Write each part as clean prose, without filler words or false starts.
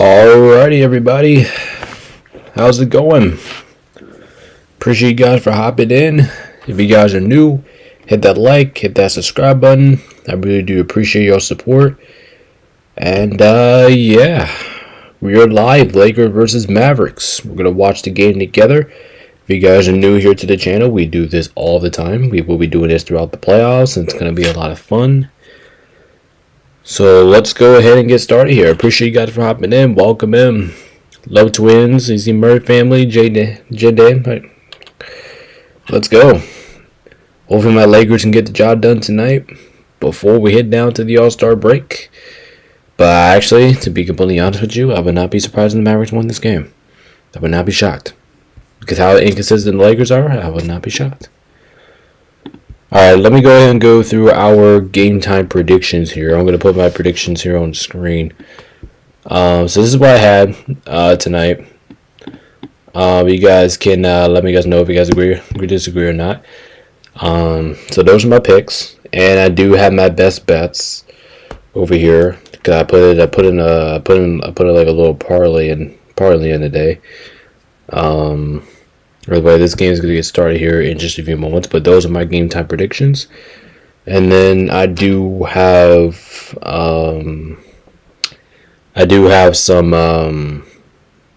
Alrighty, everybody. How's it going? Appreciate you guys for hopping in. If you guys are new, hit that like, hit that subscribe button. I really do appreciate your support. And, yeah. We are live, Lakers versus Mavericks. We're going to watch the game together. If you guys are new here to the channel, we do this all the time. We will be doing this throughout the playoffs, and it's going to be a lot of fun. So let's go ahead and get started here. Appreciate you guys for hopping in. Welcome in. Love Twins, Easy Murray family, J-Dan. Let's go. Hopefully my Lakers can get the job done tonight before we head down to the All-Star break. But actually, to be completely honest with you, I would not be surprised if the Mavericks won this game. I would not be shocked. Because how inconsistent the Lakers are, I would not be shocked. Alright, let me go ahead and go through our game time predictions here. I'm going to put my predictions here on the screen. So this is what I had tonight. You guys can let me guys know if you guys agree or disagree or not. So those are my picks, and I do have my best bets over here. Cause I put like a little parlay in the day. By the way, this game is going to get started here in just a few moments, but those are my game time predictions. And then I do have some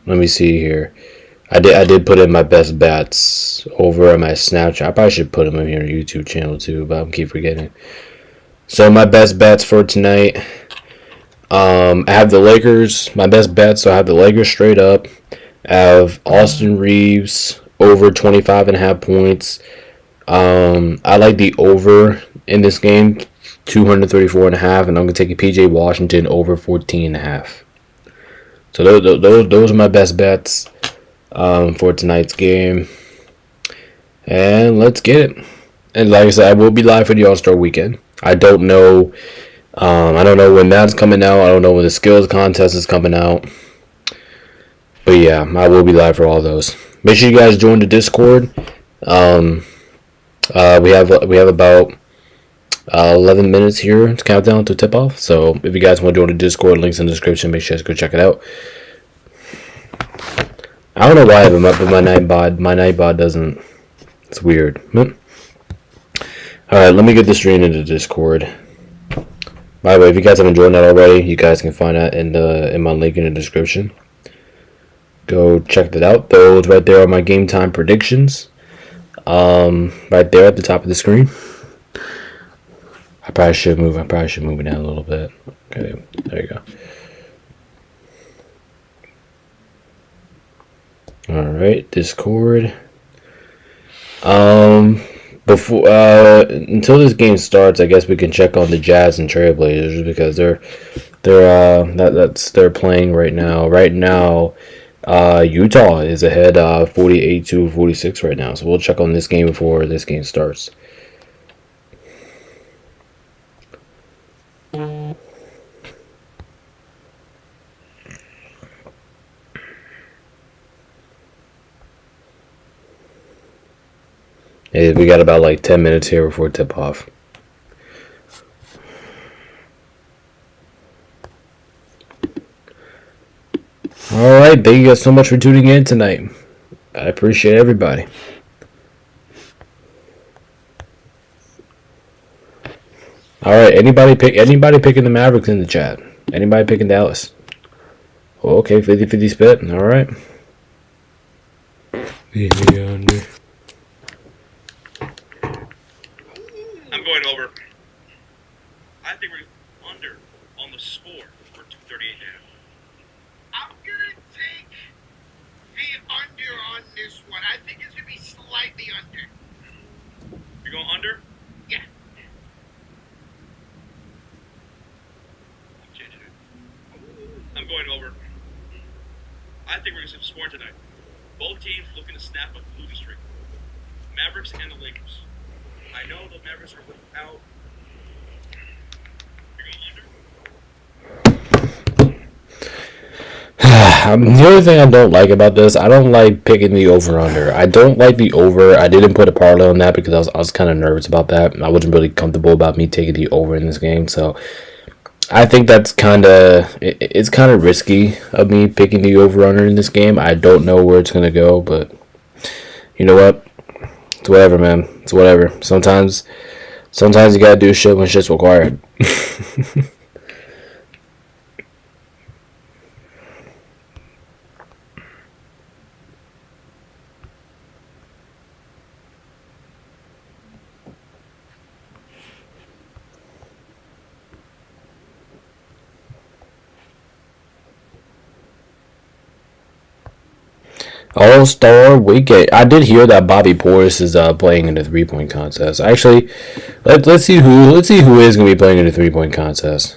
let me see here. I did put in my best bets over on my Snapchat. I probably should put them in here on YouTube channel too, but I keep forgetting. So my best bets for tonight, I have the Lakers. My best bets, so I have the Lakers straight up. I have Austin Reeves over 25.5 points. I like the over in this game, 234.5, and I'm gonna take a PJ Washington over 14.5. So those are my best bets for tonight's game. And let's get it. And like I said, I will be live for the All-Star weekend. I don't know when that's coming out. I don't know when the skills contest is coming out. But yeah, I will be live for all those. Make sure you guys join the Discord. We have about 11 minutes here to count down to tip off. So if you guys want to join the Discord, links in the description. Make sure you guys go check it out. I don't know why, but my Nightbot doesn't. It's weird. All right, let me get the stream into the Discord. By the way, if you guys haven't joined that already, you guys can find that in my link in the description. Go check that out. Those right there are my game time predictions. Right there at the top of the screen. I probably should move it down a little bit. Okay, there you go. Alright, Discord. Before until this game starts, I guess we can check on the Jazz and Trailblazers because they're playing right now. Right now, Utah is ahead 48-46 right now. So we'll check on this game before this game starts. Hey, we got about like 10 minutes here before tip off. Alright, thank you guys so much for tuning in tonight. I appreciate everybody. Alright, anybody picking the Mavericks in the chat? Anybody picking Dallas? Okay, 50-50 split. Alright. I'm going over. I think we're under on the score for 238 now. I'm gonna take the under on this one. I think it's gonna be slightly under. You're going under? Yeah. I'm changing it. I'm going over. I think we're gonna see the score tonight. Both teams looking to snap a losing streak. Mavericks and the Lakers. I know the Mavericks are without. You're going under? The only thing I don't like about this, I don't like picking the over-under. I don't like the over. I didn't put a parlay on that because I was kind of nervous about that. I wasn't really comfortable about me taking the over in this game. So I think that's it's kind of risky of me picking the over runner in this game. I don't know where it's gonna go, but you know what? It's whatever, man. It's whatever. Sometimes you gotta do shit when shit's required. All Star Weekend. I did hear that Bobby Portis is playing in the 3 point contest. Actually, let's see who is gonna be playing in the 3 point contest.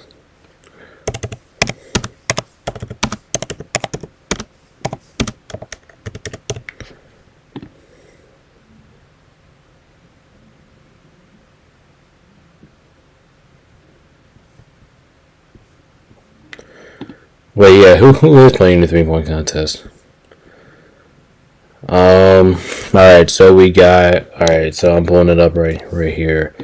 Wait, yeah, who is playing in the 3 point contest? All right, so we got. All right, so I'm pulling it up right here.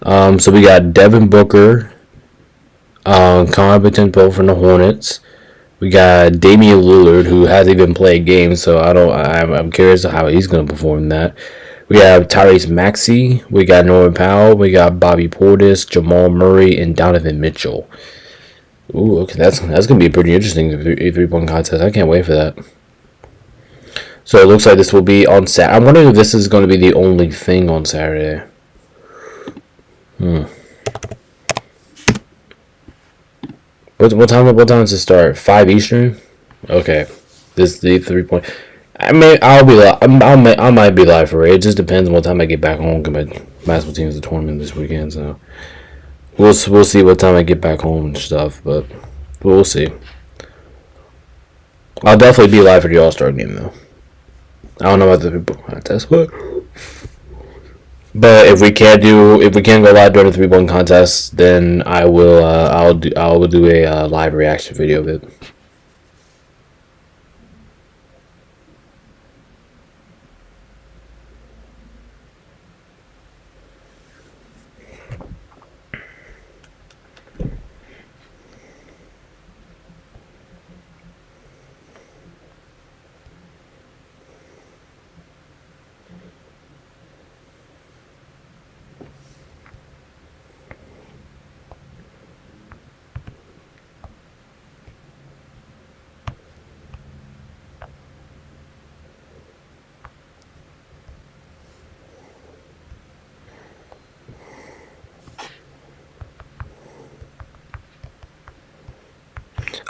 So we got Devin Booker, competent both from the Hornets. We got Damian Lillard, who hasn't even played games, so I don't. I'm curious how he's going to perform in that. We have Tyrese Maxey. We got Norman Powell. We got Bobby Portis, Jamal Murray, and Donovan Mitchell. Ooh, okay, that's gonna be pretty interesting. A 3 point contest. I can't wait for that. So it looks like this will be on Saturday. I'm wondering if this is going to be the only thing on Saturday. What time does it start? 5 Eastern. Okay, this the 3 point. I might be live for it. It just depends on what time I get back home. Cause my basketball team's a tournament this weekend, so we'll see what time I get back home and stuff. But we'll see. I'll definitely be live for the All Star game though. I don't know about the 3 point contest, but if we can't go live during the 3 point contest, then I will. I'll do a live reaction video of it.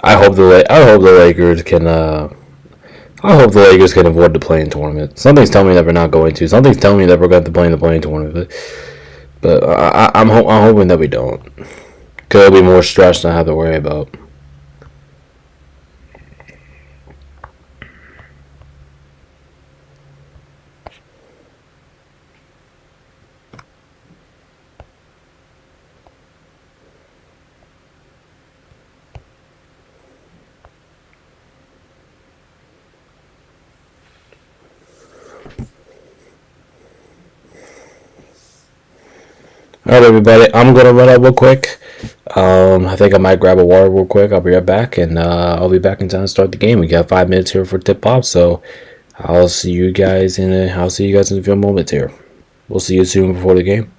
I hope the Lakers can. I hope the Lakers can avoid the playing tournament. Something's telling me that we're not going to. Something's telling me that we're going to play in the playing tournament. But I'm hoping that we don't. Cause it'll be more stress than I have to worry about. All right, everybody. I'm gonna run out real quick. I think I might grab a water real quick. I'll be right back, and I'll be back in time to start the game. We got 5 minutes here for tip off, so I'll see you guys I'll see you guys in a few moments here. We'll see you soon before the game.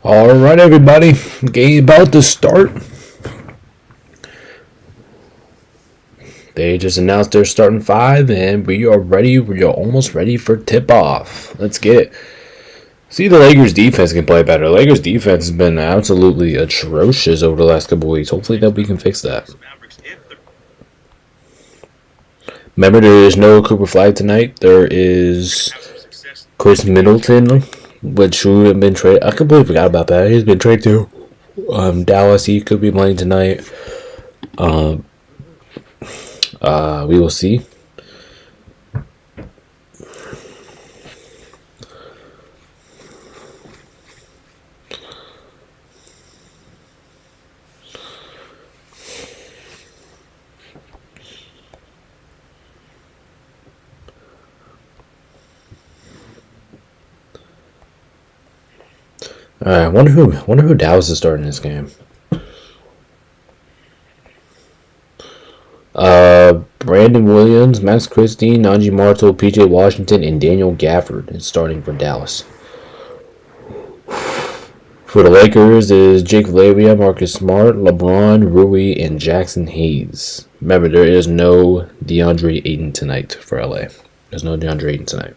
All right, everybody. Game about to start. They just announced their starting five, and we are ready. We are almost ready for tip-off. Let's get it. See, the Lakers' defense can play better. The Lakers' defense has been absolutely atrocious over the last couple weeks. Hopefully that we can fix that. Remember, there is no Cooper Flag tonight. There is Chris Middleton, which would have been traded. I completely forgot about that. He's been traded to Dallas. He could be playing tonight. We will see. All right, wonder who Dallas is starting this game. Brandon Williams, Max Christie, Najee Marshall, PJ Washington, and Daniel Gafford is starting for Dallas. For the Lakers is Jake Lavia, Marcus Smart, LeBron, Rui, and Jackson Hayes. Remember, there is no DeAndre Ayton tonight for LA. There's no DeAndre Ayton tonight.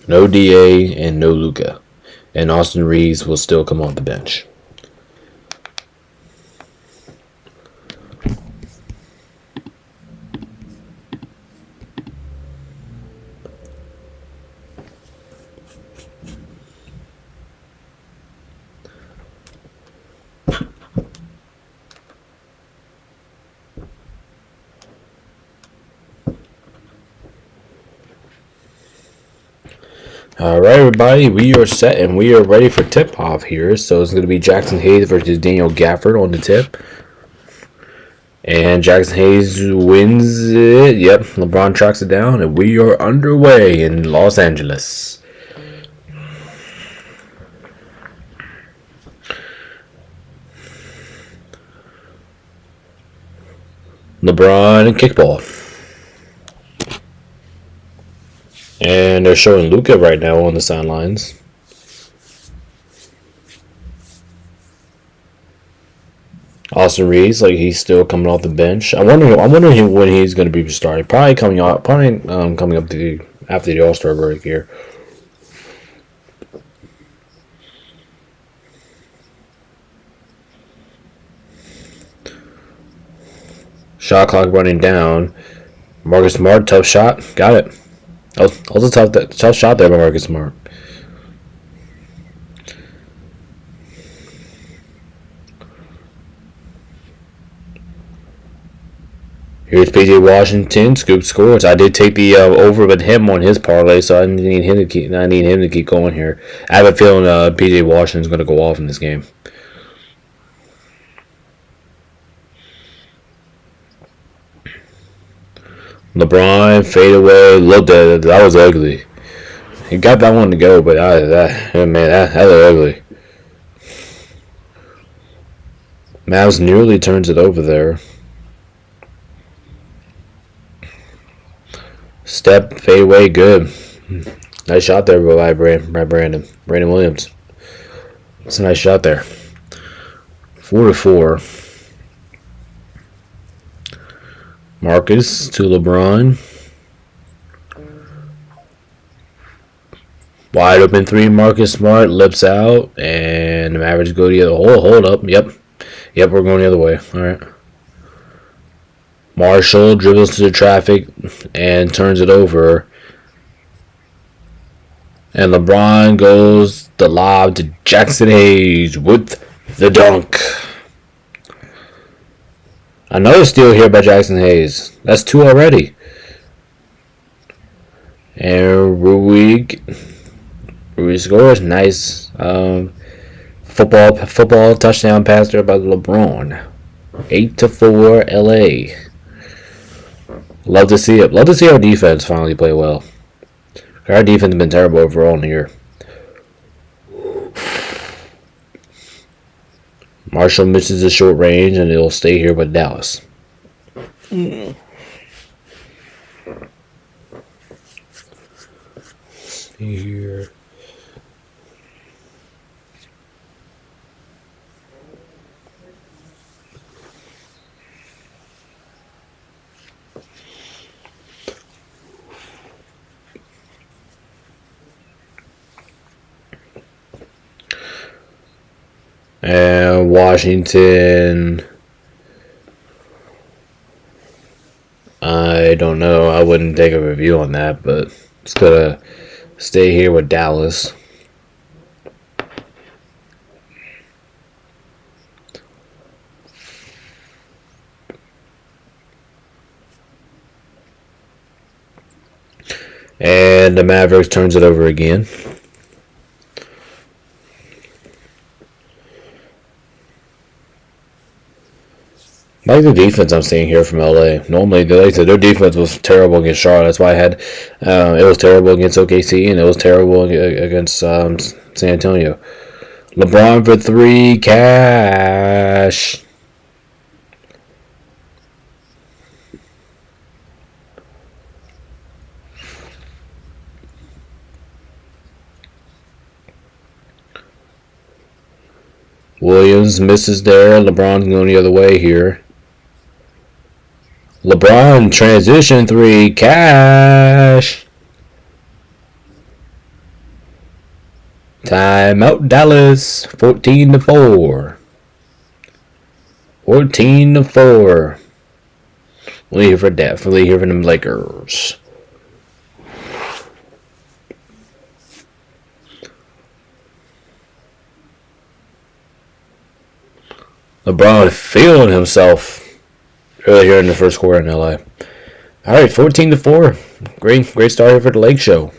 No DA and no Luka. And Austin Reeves will still come off the bench. Alright, everybody, we are set and we are ready for tip-off here. So it's going to be Jackson Hayes versus Daniel Gafford on the tip. And Jackson Hayes wins it. Yep, LeBron tracks it down, and we are underway in Los Angeles. LeBron kickball. And they're showing Luka right now on the sidelines. Austin Reeves, like he's still coming off the bench. I'm wondering when he's going to be starting. Probably coming up after the All-Star break here. Shot clock running down. Marcus Smart, tough shot, got it. That was a tough shot there by Marcus Smart. Here's PJ Washington, scoop scores. I did take the over with him on his parlay, so I need him to keep going here. I have a feeling PJ Washington's going to go off in this game. LeBron fade away. Looked at it. That was ugly. He got that one to go, but that looked ugly. Mavs nearly turns it over there. Step, fade away, good. Nice shot there by Brandon Williams. It's a nice shot there. 4-4. Marcus to LeBron. Wide open three, Marcus Smart, lips out, and the Mavericks go the other way. Hold up, yep, we're going the other way. All right. Marshall dribbles to the traffic and turns it over. And LeBron goes the lob to Jackson Hayes with the dunk. Another steal here by Jackson Hayes. That's 2 already. And Rui scores. Nice football touchdown pass there by LeBron. 8-4 LA. Love to see it. Love to see our defense finally play well. Our defense has been terrible overall in the year. Marshall misses the short range, and it'll stay here with Dallas. See here. And Washington, I don't know. I wouldn't take a review on that, but it's gonna stay here with Dallas. And the Mavericks turns it over again. I like the defense I'm seeing here from LA. Normally, their defense was terrible against Charlotte. That's why I had it was terrible against OKC and it was terrible against San Antonio. LeBron for three, cash. Williams misses there. LeBron's going the other way here. LeBron transition three, cash. Timeout Dallas, 14-4. 14-4. We'll hear for definitely hear from them Lakers. LeBron feeling himself earlier in the first quarter in LA. All right, 14-4. Great start here for the Lake Show.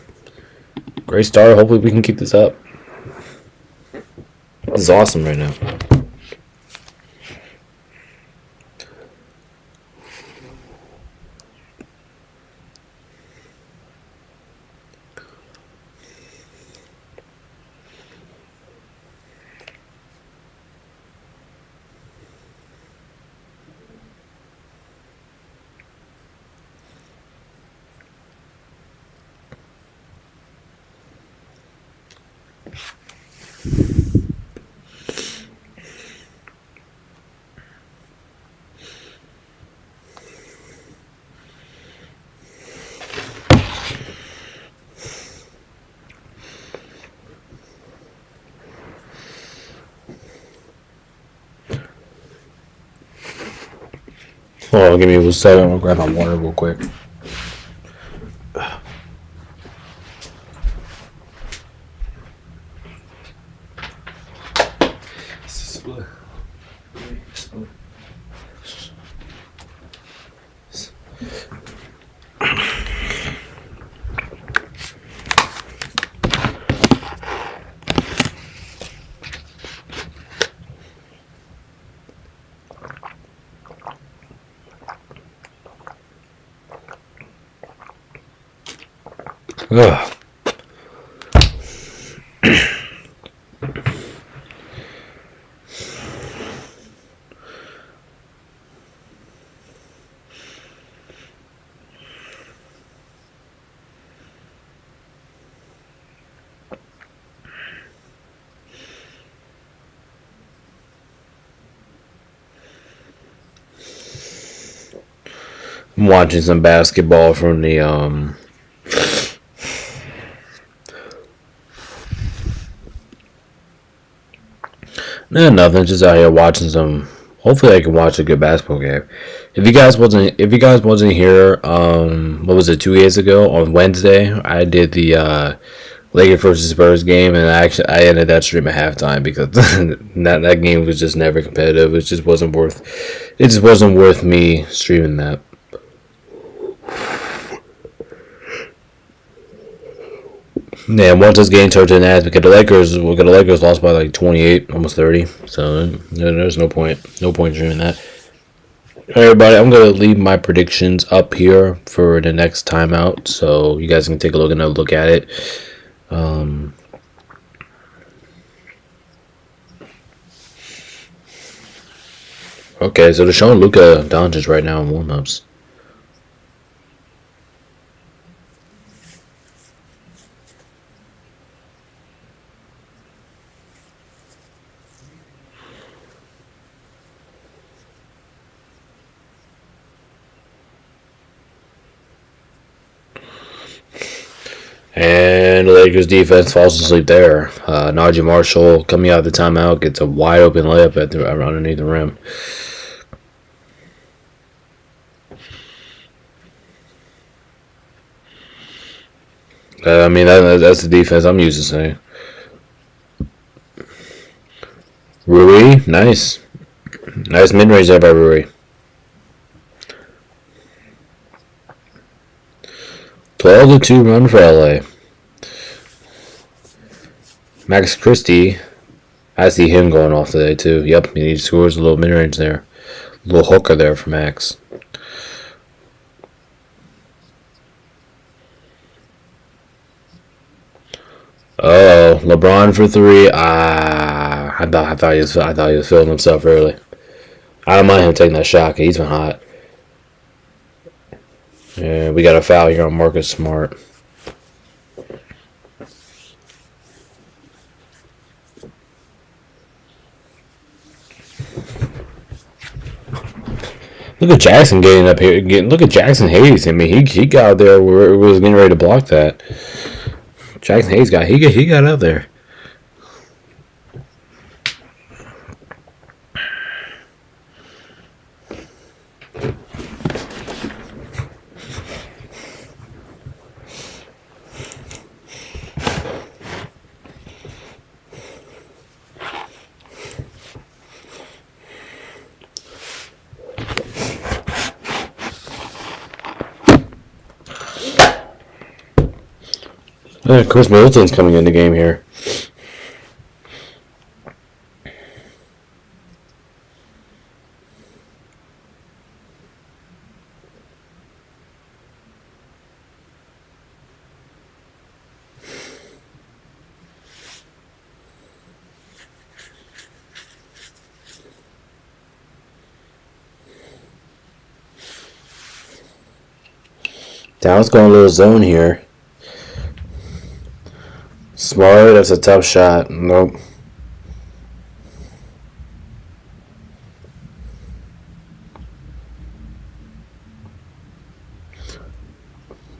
Great start. Hopefully we can keep this up. This is awesome right now. Oh, give me a second. I'm gonna grab my water real quick. Ugh. I'm watching some basketball from the No, nothing. Just out here watching some. Hopefully, I can watch a good basketball game. If you guys wasn't here, what was it, 2 years ago on Wednesday? I did the Lakers versus Spurs game, and I ended that stream at halftime because that game was just never competitive. It just wasn't worth me streaming that. Yeah, once this game turned to an ass because the Lakers lost by like 28, almost 30. So there's no point streaming that. All right, everybody, I'm gonna leave my predictions up here for the next timeout, so you guys can take a look at it. Okay, so they're showing Luka Doncic right now in warm-ups. And And the Lakers defense falls asleep there. Najee Marshall coming out of the timeout gets a wide open layup underneath the rim. I mean, that's the defense I'm used to seeing. Rui, nice. Nice mid-range there by Rui. 12-2 run for LA. Max Christie, I see him going off today too. Yep, he scores a little mid-range there. A little hooker there for Max. Oh, LeBron for 3. I thought he was feeling himself early. I don't mind him taking that shot. He's been hot. Yeah, we got a foul here on Marcus Smart. Look at Jackson getting up here. Look at Jackson Hayes. I mean, he got out there where it was getting ready to block that. Jackson Hayes got out there. Chris Middleton's coming in the game here. Dallas going a little zone here. Smart, that's a tough shot. Nope.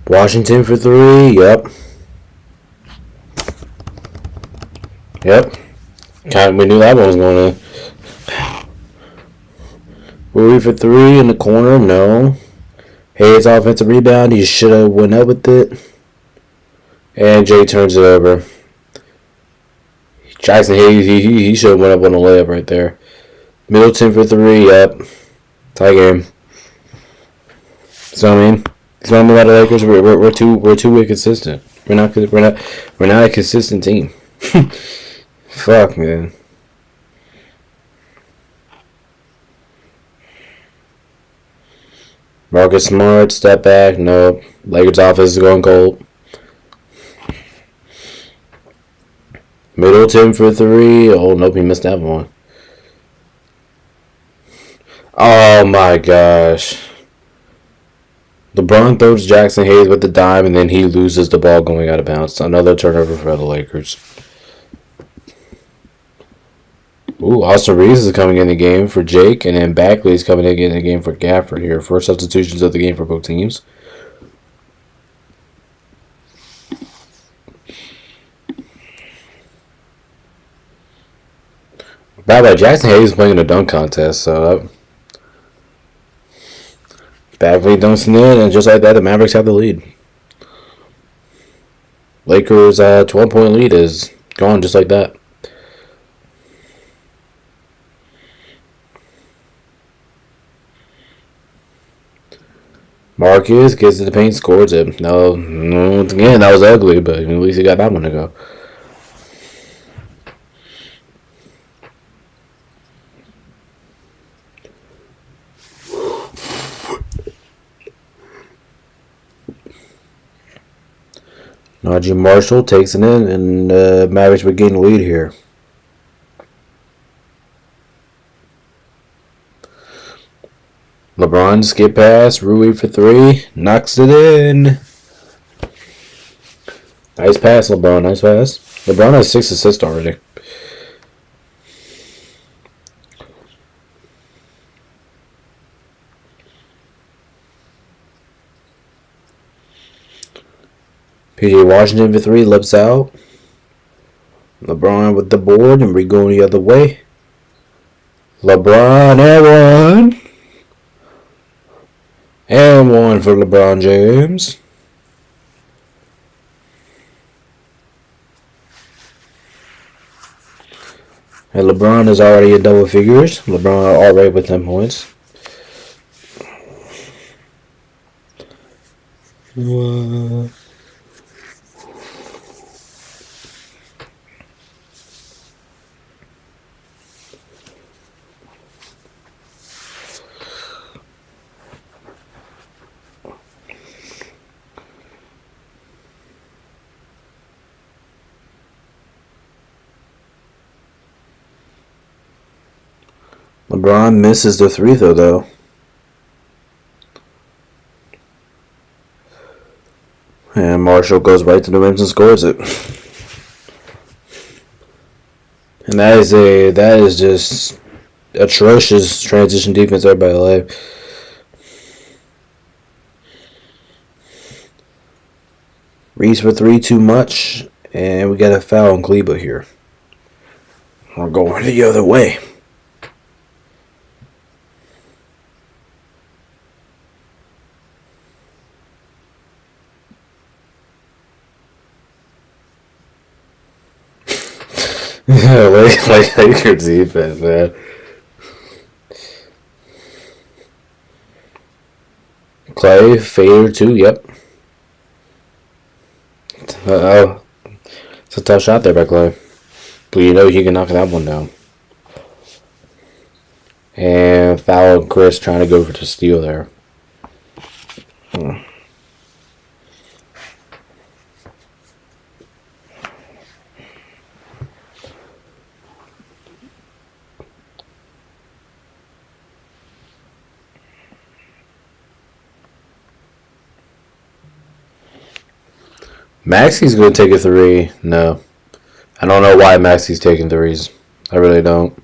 Washington for 3. Yep. We knew that one was going in. Rui for 3 in the corner. No. Hayes offensive rebound. He should have went up with it. And Jay turns it over. Jackson Hayes, he should have went up on the layup right there. Middleton for 3, yep. Tie game. So I mean, that's what I mean about the Lakers. We're too inconsistent. We're not a consistent team. Fuck, man. Marcus Smart, step back, nope. Lakers offense is going cold. Middleton for 3. Oh, nope, he missed that one. Oh, my gosh. LeBron throws Jackson Hayes with the dime, and then he loses the ball going out of bounds. Another turnover for the Lakers. Ooh, Austin Reeves is coming in the game for Jake, and then Bagley is coming in the game for Gafford here. First substitutions of the game for both teams. By the way, Jackson Hayes is playing in a dunk contest, so Bagley dunks in, and just like that, the Mavericks have the lead. Lakers' 12-point lead is gone just like that. Marcus gets to the paint, scores it. No, once again, that was ugly, but at least he got that one to go. Najee Marshall takes it in, and Mavericks would gain the lead here. LeBron skip pass, Rui for 3, knocks it in. Nice pass, LeBron, nice pass. LeBron has 6 assists already. PJ Washington for 3, lips out. LeBron with the board, and we're going the other way. LeBron and one. And one for LeBron James. And LeBron is already in double figures. LeBron already with 10 points. What? LeBron misses the 3 though. And Marshall goes right to the rims and scores it. And that is just atrocious transition defense there by LA. Reese for 3 too much, and we got a foul on Kleba here. We're going the other way. like Lakers defense, man. Clay, fader 2, yep. Uh-oh. It's a tough shot there by Clay. But you know he can knock that one down. And foul Chris trying to go for the steal there. Maxi's going to take a 3. No. I don't know why Maxi's taking 3s. I really don't.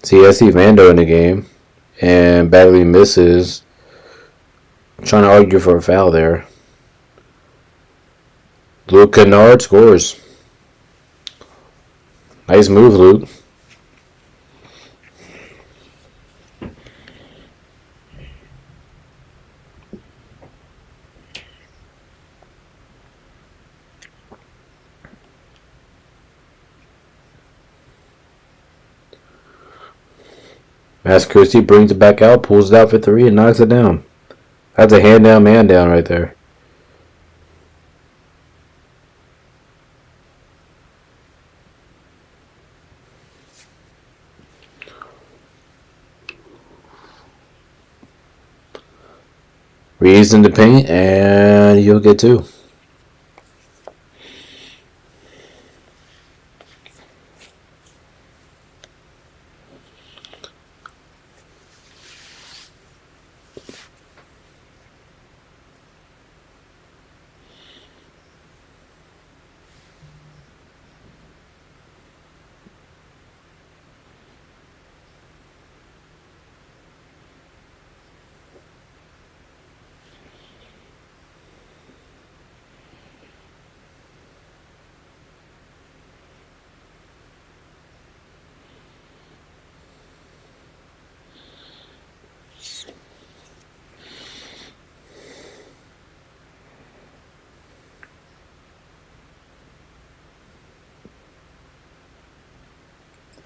See, I see Vando in the game. And Bagley misses. Trying to argue for a foul there. Luke Kennard scores. Nice move, Luke. Max Christie brings it back out, pulls it out for 3, and knocks it down. That's a hand down, man down right there. Reeves in the paint, and you'll get 2.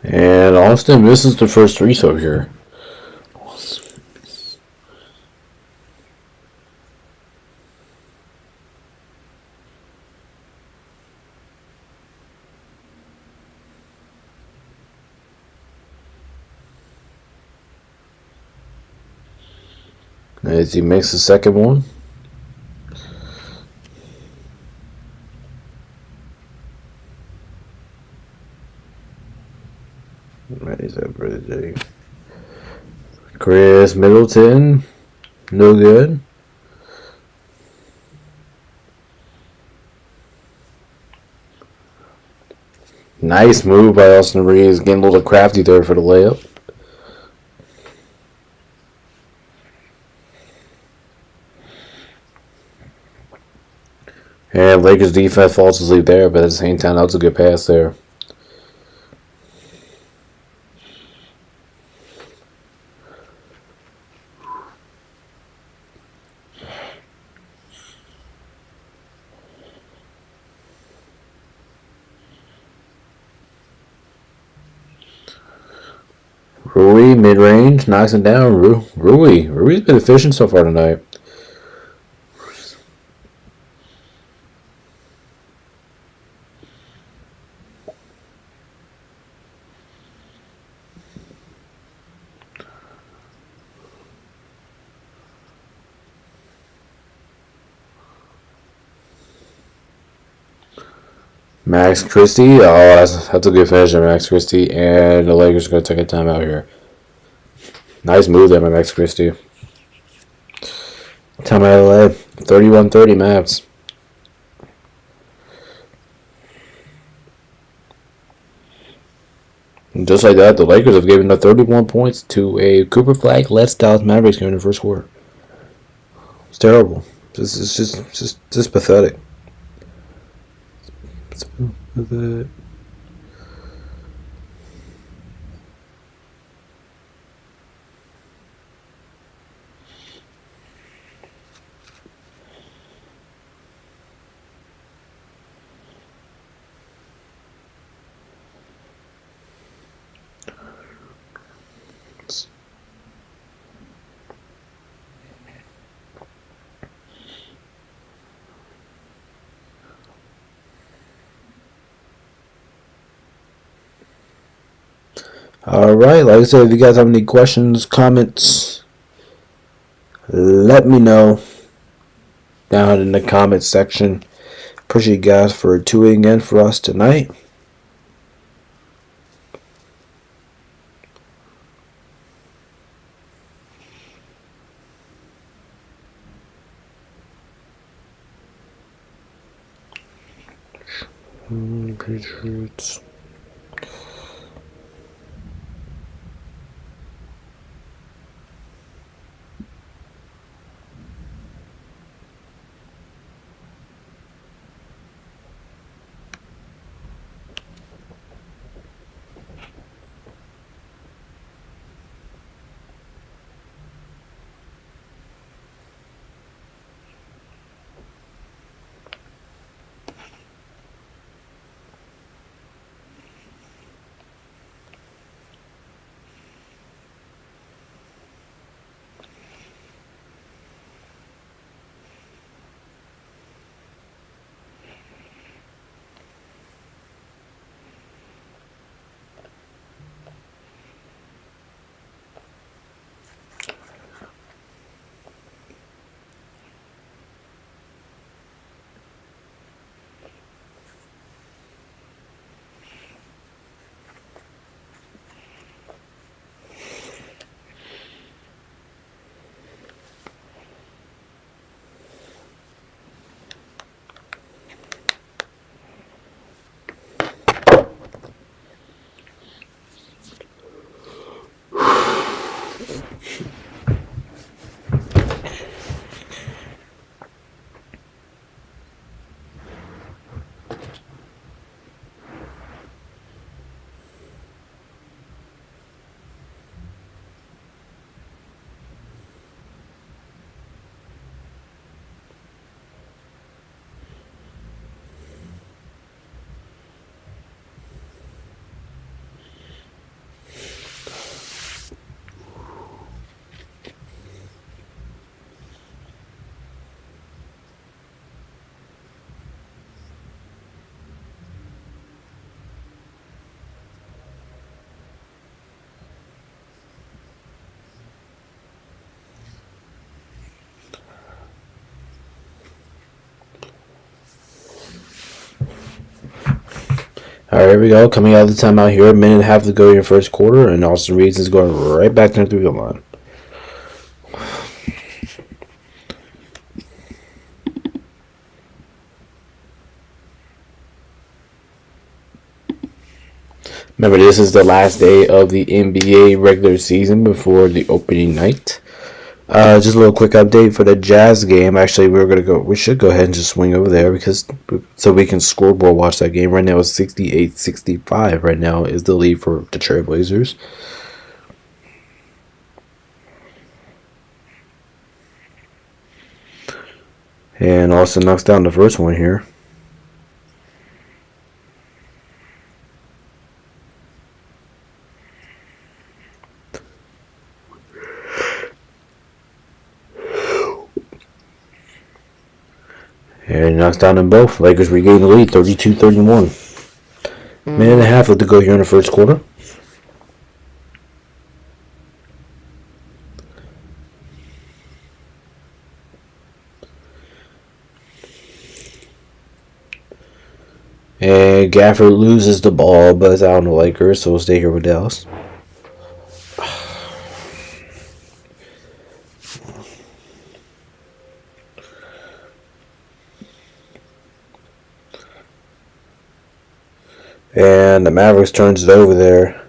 And Austin misses the first 3 throw here. As he makes the second one. Is that Brother J? Chris Middleton, no good. Nice move by Austin Reeves, getting a little crafty there for the layup. And Lakers defense falls asleep there, but at the same time, that was a good pass there. Rui, mid-range, knocks it down. Rui's been efficient so far tonight. Max Christie, that's a good finish by Max Christie, and the Lakers are going to take a timeout here. Nice move there by Max Christie. Timeout LA, 31-30 Mavs. And just like that, the Lakers have given up 31 points to a Cooper Flag-led Dallas Mavericks here in the first quarter. It's terrible. It's just pathetic. It's pathetic. Alright, like I said, if you guys have any questions, comments, let me know down in the comments section. Appreciate you guys for tuning in for us tonight. Patriots. Alright, here we go. Coming out of the timeout here. A minute and a half to go in your first quarter. And Austin Reeves is going right back to the 3-point line. Remember, this is the last day of the NBA regular season before the opening night Just a little quick update for the Jazz game. Actually, we should go ahead and just swing over there so we can scoreboard watch that game. Right now it's 68-65. Right now is the lead for the Trailblazers. And Austin knocks down the first one here. And he knocks down them both. Lakers regain the lead, 32-31. Minute and a half left to go here in the first quarter. And Gafford loses the ball, but it's out on the Lakers, so we'll stay here with Dallas. And the Mavericks turns it over there.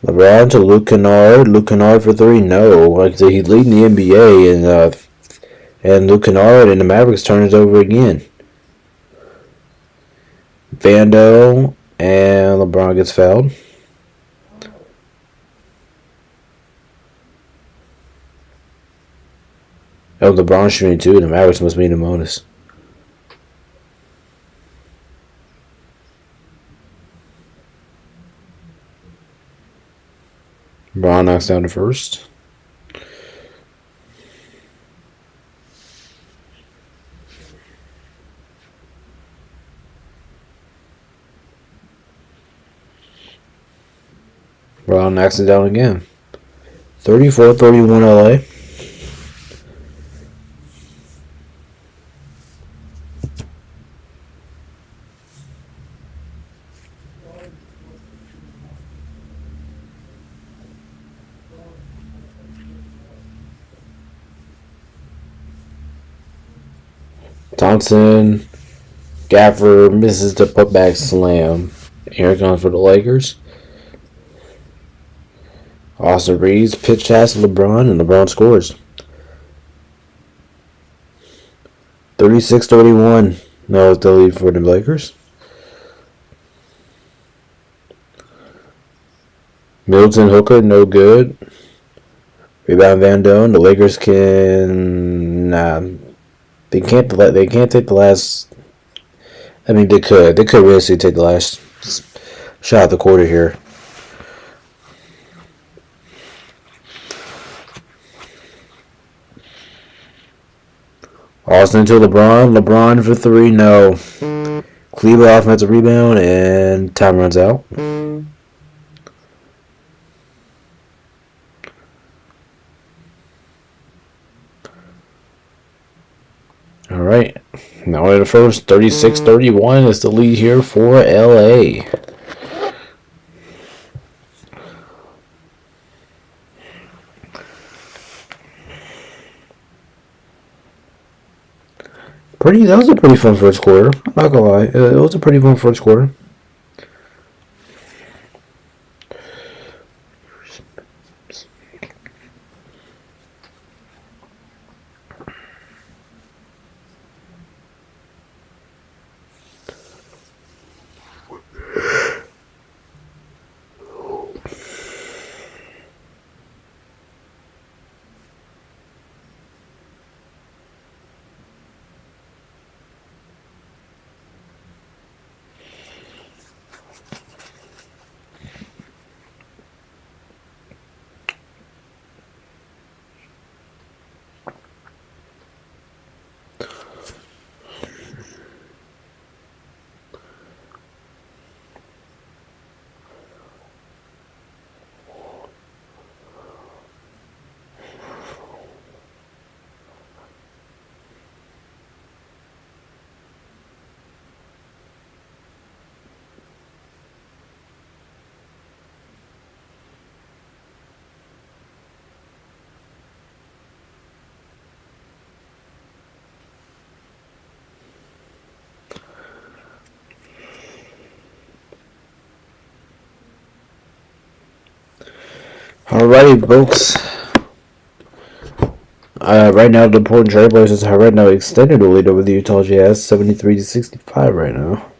LeBron to Luke Kennard. Luke Kennard for three. No. Like he's leading the NBA, and Luke Kennard and the Mavericks turn it over again. Vando and LeBron gets fouled. Oh, LeBron shooting too, and the Mavericks must be in the bonus. LeBron knocks down the first. LeBron knocks it down again. 34-31 LA. Thompson, Gafford misses the putback slam. Here it comes for the Lakers. Austin Reeves pitch pass to LeBron, and LeBron scores. 36-31. No, it's the lead for the Lakers. Middleton Hooker, no good. Rebound Van Doan. The Lakers can. They can't take the last. I mean, they could. They could really take the last shot of the quarter here. Austin to LeBron. LeBron for three. No. Cleveland offensive rebound, and time runs out. All right. Now in the first, 36-31 is the lead here for LA. That was a pretty fun first quarter. I'm not gonna lie. It was a pretty fun first quarter. Alrighty, folks. Right now, the Portland Trailblazers have right now extended the lead over the Utah Jazz, 73-65 right now.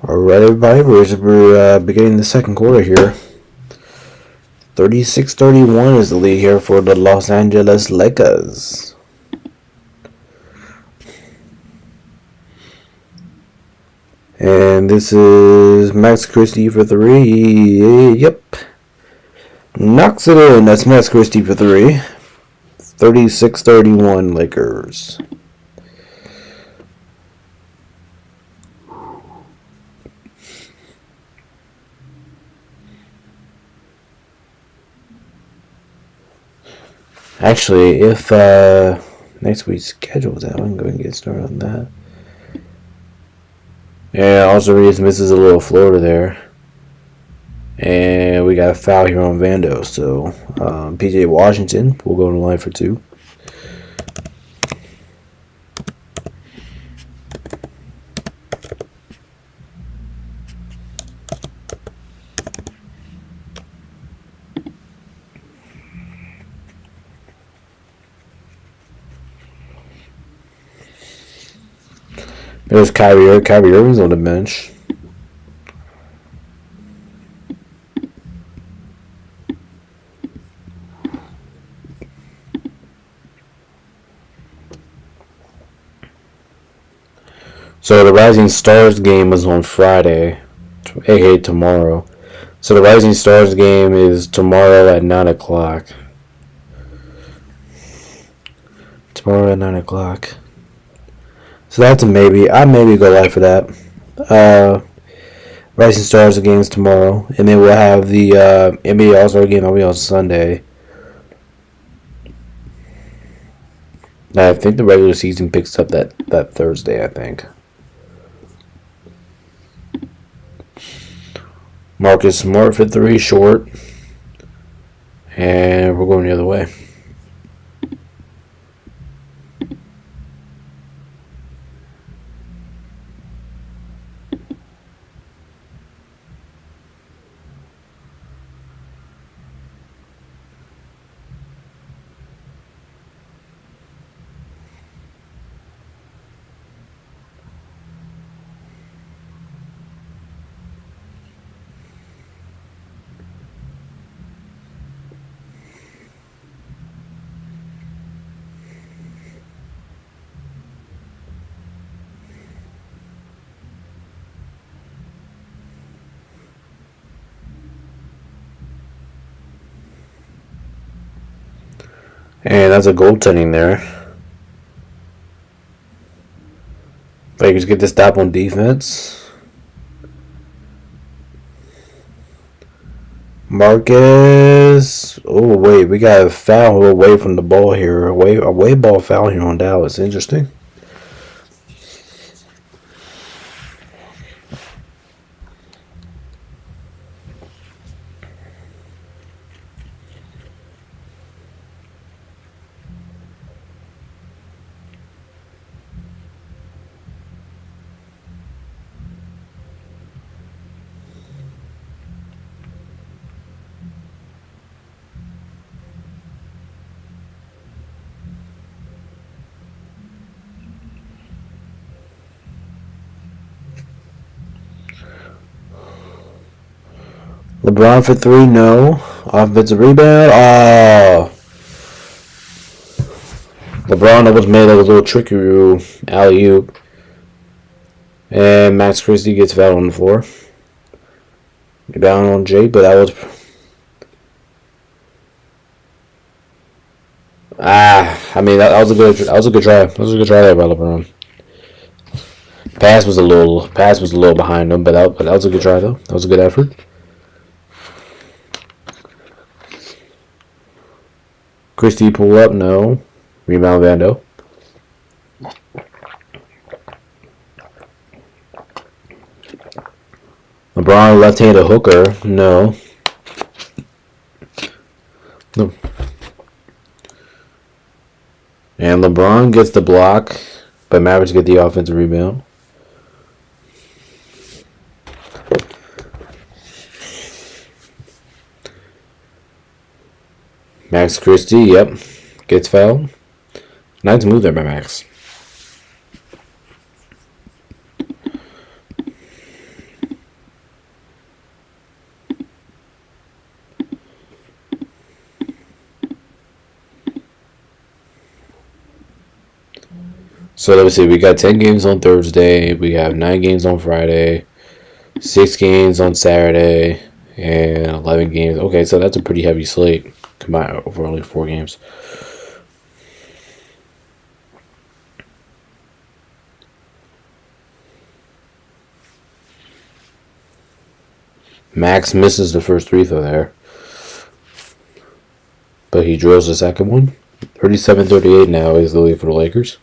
Alright, everybody, we're beginning the second quarter here. 36-31 is the lead here for the Los Angeles Lakers. And this is Max Christie for three. Yep. Knocks it in. That's Max Christie for three. 36-31 Lakers. Actually, if next week's schedule was out, I can go and get started on that. Yeah, also Reeves misses a little floater there. And we got a foul here on Vando, so PJ Washington will go to the line for two. There's Kyrie Irving. Kyrie Irving's on the bench. So the Rising Stars game was on Friday, aka tomorrow. So the Rising Stars game is tomorrow at 9 o'clock. Tomorrow at 9 o'clock. So that's a maybe. I maybe go live for that. Rising Stars games tomorrow, and then we'll have the NBA All-Star game. That'll be on Sunday. I think the regular season picks up that Thursday, I think. Marcus Smart for three, short. And we're going the other way. And that's a goaltending there. Lakers get the stop on defense. Marcus. Oh wait, we got a foul away from the ball here. Away ball foul here on Dallas. Interesting. LeBron for three, no. Offensive rebound. Oh. LeBron almost made like a little tricky alley-oop. And Max Christie gets fouled on the floor. Down on Jake, but that was... I mean, that was a good try. That was a good try there by LeBron. Pass was a little behind him, but that was a good try though. That was a good effort. Christie pull up, no. Rebound Vando. LeBron left-handed hooker, no. No. And LeBron gets the block, but Mavericks get the offensive rebound. Max Christie, yep, gets fouled. Nice move there by Max. So let me see, we got 10 games on Thursday, we have 9 games on Friday, 6 games on Saturday, and 11 games. Okay, so that's a pretty heavy slate combined over only 4 games. Max misses the first free throw there, but he drills the second one. 37-38 now is the lead for the Lakers.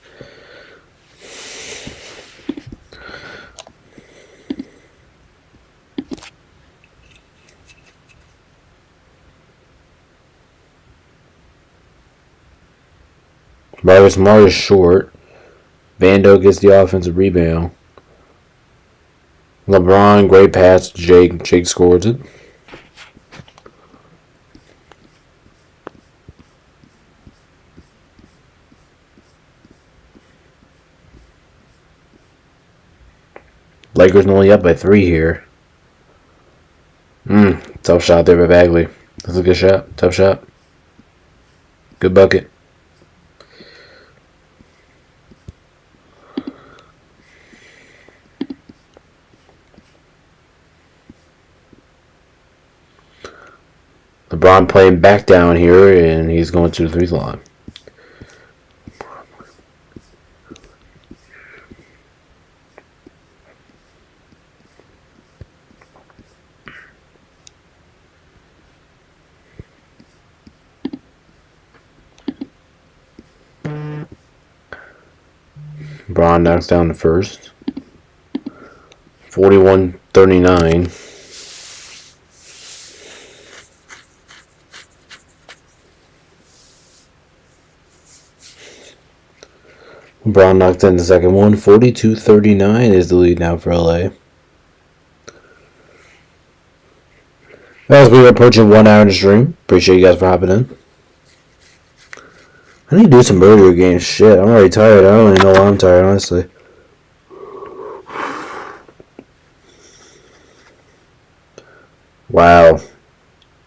Marcus Smart is short. Vando gets the offensive rebound. LeBron, great pass to Jake. Jake scores it. Lakers only up by 3 here. Tough shot there by Bagley. That's a good shot. Tough shot. Good bucket. LeBron playing back down here, and he's going to the 3 line. LeBron knocks down the first. 41-39. LeBron knocked in the second one. 42-39 is the lead now for LA. As we are approaching 1 hour in the stream, appreciate you guys for hopping in. I need to do some earlier games. Shit, I'm already tired. I don't even know why I'm tired, honestly. Wow.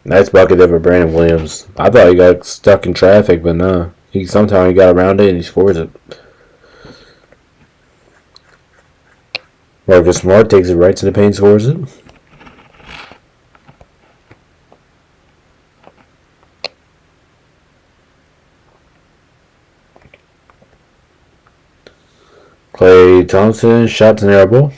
Nice bucket there for Brandon Williams. I thought he got stuck in traffic, but no. Somehow he got around it and he scores it. Marcus Smart takes it right to the paint, scores it. Klay Thompson, shot to the airball.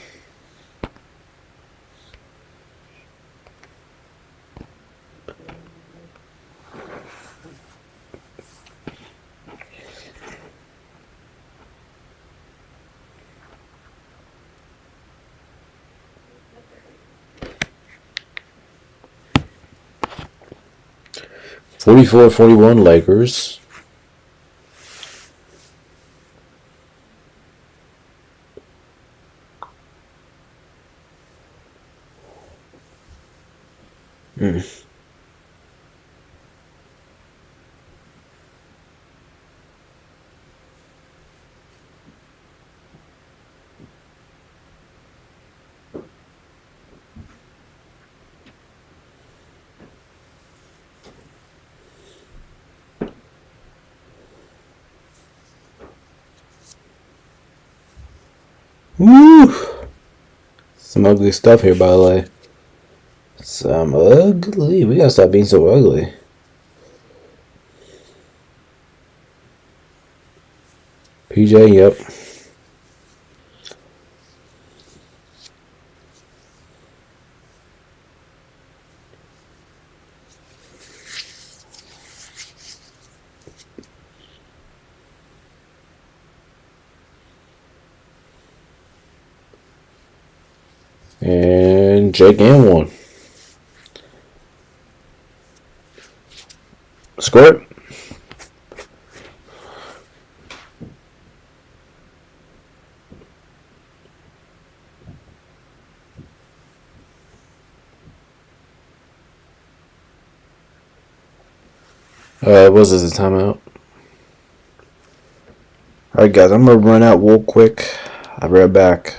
44-41 Lakers. Woo! Some ugly stuff here, by the way. Some ugly. We gotta stop being so ugly. PJ, yep. And Jake and one. Squirt. Was this a timeout? Alright, guys, I'm gonna run out real quick. I'll be right back.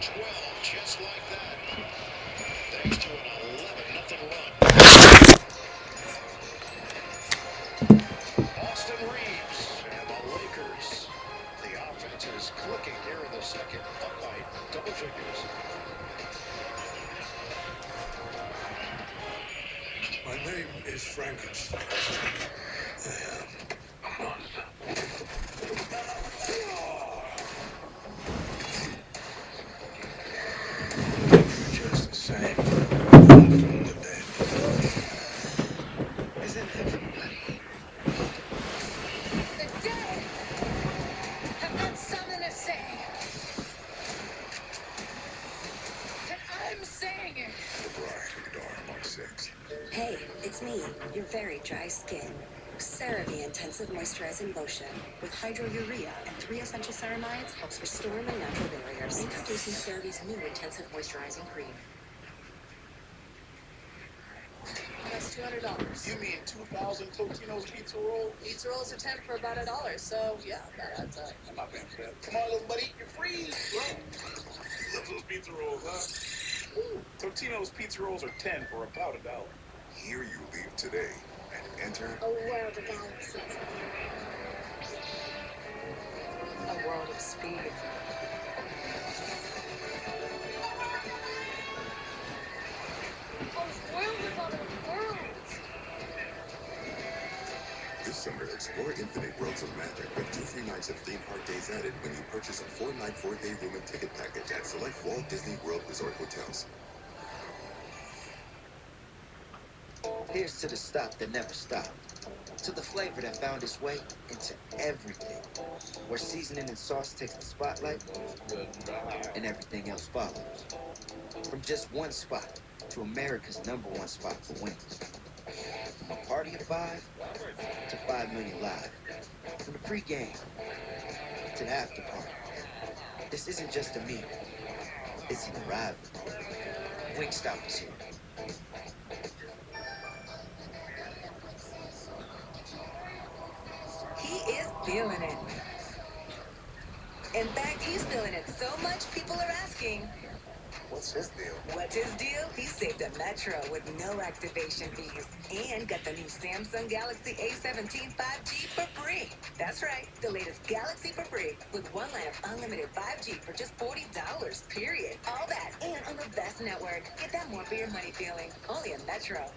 12 just like that. Thanks to an 11-0 run. Austin Reeves and the Lakers. The offense is clicking here in the second, up by double figures. My name is Frankenstein. I am a monster. Just the same from the dead. Isn't everybody? The dead have got something to say. And I'm saying it. The Bride of Dark Mark 6. Hey, it's me, your very dry skin. CeraVe Intensive Moisturizing Lotion with hydrourea and 3 essential ceramides helps restore my natural barriers. Introducing CeraVe's new Intensive Moisturizing Cream. That's $200. You mean 2,000 Totino's pizza rolls? Pizza rolls are 10 for about $1, so yeah, that adds up. I'm not paying for that. Come on, little buddy, you're free, bro. Love those pizza rolls, huh? Ooh, Totino's pizza rolls are 10 for about $1. Here you leave today and enter A world of galaxies. A world of speed. A world of other worlds. This summer, explore infinite worlds of magic with 2 free nights of theme park days added when you purchase a 4-night, 4-day room and ticket package at select Walt Disney World Resort hotels. Here's to the stop that never stopped. To the flavor that found its way into everything. Where seasoning and sauce takes the spotlight, and everything else follows. From just one spot to America's #1 spot for wings. From a party of 5 to 5 million live. From the pregame to the after party. This isn't just a meal. It's an arrival. Wingstop is here. He is feeling it. In fact, he's feeling it so much people are asking, What's his deal? what's his deal? He saved a Metro with no activation fees and got the new Samsung Galaxy A17 5G for free. That's right, the latest Galaxy for free with 1 line of unlimited 5G for just $40, period. All that and on the best network. Get that more for your money feeling. Only at Metro.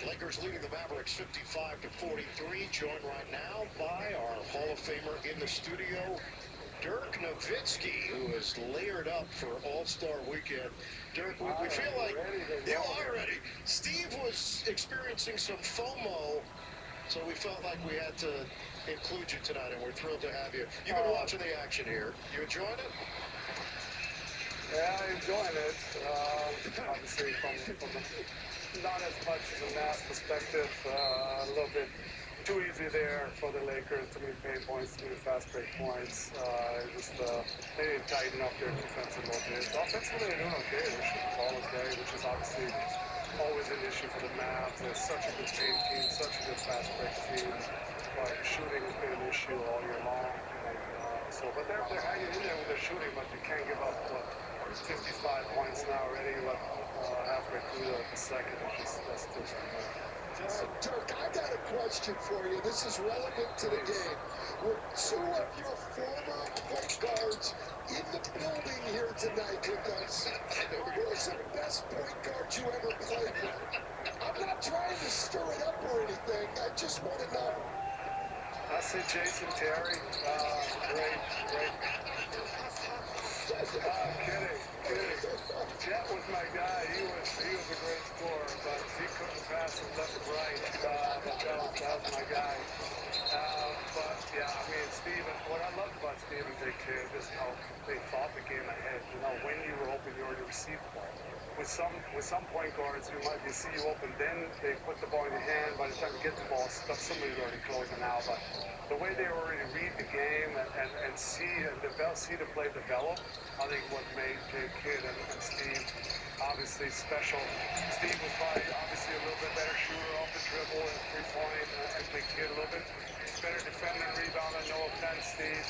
Lakers leading the Mavericks 55-43. Joined right now by our Hall of Famer in the studio, Dirk Nowitzki, who is layered up for All-Star Weekend. Dirk, we feel like you are ready. Steve was experiencing some FOMO, so we felt like we had to include you tonight, and we're thrilled to have you. You've been watching the action here. You enjoying it? Yeah, I'm enjoying it. Obviously, from not as much as a mass perspective, a little bit too easy there for the Lakers. Too many pain points, too many fast break points. They didn't tighten up their defense a little bit. Offensively, they're doing okay. They shoot the ball okay, which is obviously always an issue for the Mavs. They're such a good paint team, such a good fast break team. But shooting has been an issue all year long. But they're hanging in there with their shooting, but you can't give up 55 points now already, halfway through the second. That's just Dirk, I got a question for you. This is relevant to the game. Were 2 of your former point guards in the building here tonight with us? Who's the best point guard you ever played with? I'm not trying to stir it up or anything. I just want to know. I said Jason Terry. Great. Kidding. Jet was my guy. He was a great scorer, but he couldn't pass from left to right. But that was my guy. But yeah, I mean, Steven, what I loved about Steven J. Kidd is how they thought the game ahead. You know, when you were open, you already received the ball. With some point guards, you might see you open, then they put the ball in your hand. By the time you get the ball, somebody's already closing out. But the way they already read the game and see the play develop, I think what made J. Kidd and Steve obviously special. Steve was probably obviously a little bit better shooter off the dribble and 3-point, and J. Kidd a little bit better defender, rebounder. No offense, Steve.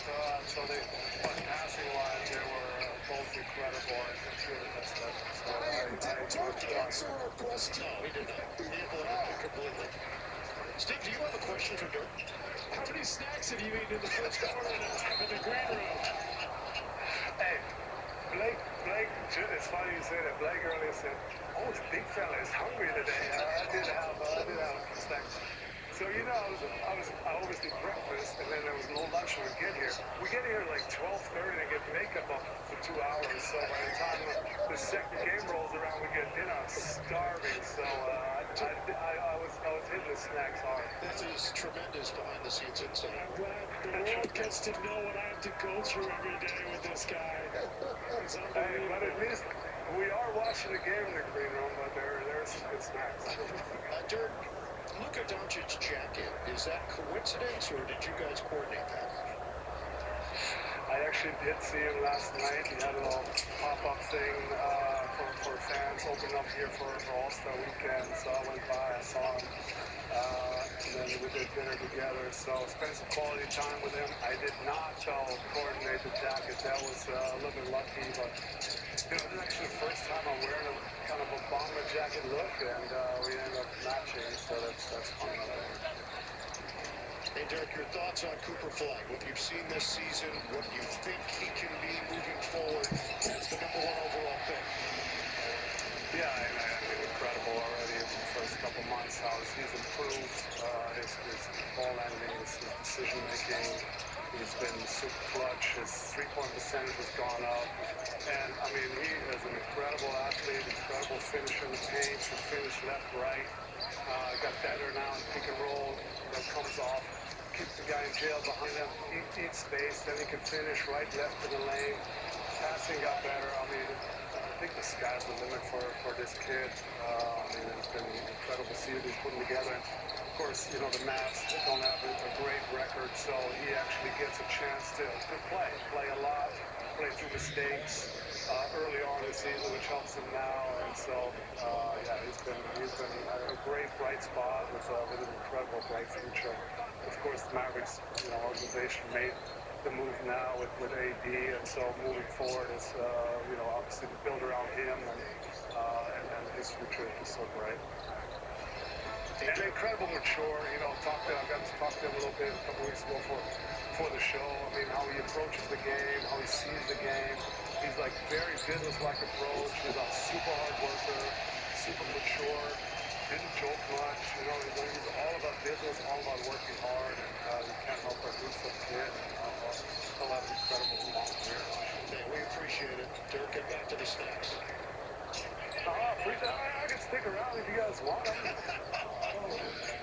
But passing wise, they were incredible and truly missed it. So Did Dirk answer our question? No, he did not. He avoided it completely. Steve, do you have a question for Dirk? How many snacks have you eaten in the first quarter in the green room? Hey, Blake, it's funny you say that. Blake earlier said, oh, the big fella is hungry today. I did have a few snacks. So, you know, I always do breakfast, and then there was no lunch when we get here. We get here like 12:30 to get makeup up for 2 hours. So by the time the second game rolls around, we get dinner. I'm starving. So I was hitting the snacks hard. This is tremendous behind the scenes insight. I'm glad the world gets to know what I have to go through every day with this guy. Hey, but at least we are watching the game in the green room, but there's some good snacks. Dirk, Luka Doncic's jacket, is that coincidence or did you guys coordinate that? I actually did see him last night. He had a little pop-up thing for fans opening up here for All-Star Weekend. So I went by, I saw him, and then we did dinner together. So spent some quality time with him. I did not, though, coordinate the jacket. That was a little bit lucky, but you know, this is actually the first time I'm wearing a kind of a bomber jacket look, and we ended up matching. So that's fun. Hey, Dirk, your thoughts on Cooper Flag, what you've seen this season, what you think he can be moving forward as the #1 overall pick? Yeah, I mean, incredible already in the first couple months how he's improved, his ball handling, his decision making. He's been super clutch. His three-point percentage has gone up. And, I mean, he is an incredible athlete, incredible finisher in the paint, can finish left, right. Got better now in pick and roll. That comes off, keeps the guy in jail behind him, eats space, then he can finish right, left in the lane. Passing got better. I mean, I think the sky's the limit for this kid. I mean, it's been incredible to see what he's putting together. Of course, you know, the Mavs don't have a great record, so he actually gets a chance to play a lot, play through mistakes early on in the season, which helps him now. And so, yeah, he's been a great bright spot with an incredible bright future. Of course, the Mavericks, you know, organization made the move now with AD, and so moving forward is, you know, obviously to build around him, and his future is so bright. And incredible mature, you know, I got to talk to him a little bit a couple weeks ago for the show. I mean, how he approaches the game, how he sees the game. He's like very business-like approach. He's a super hard worker, super mature, didn't joke much. You know, he's all about business, all about working hard, and you can't help but root for the kid. He'll have an incredible long career. Man, we appreciate it. Dirk, get back to the snacks. I can stick around if you guys want them.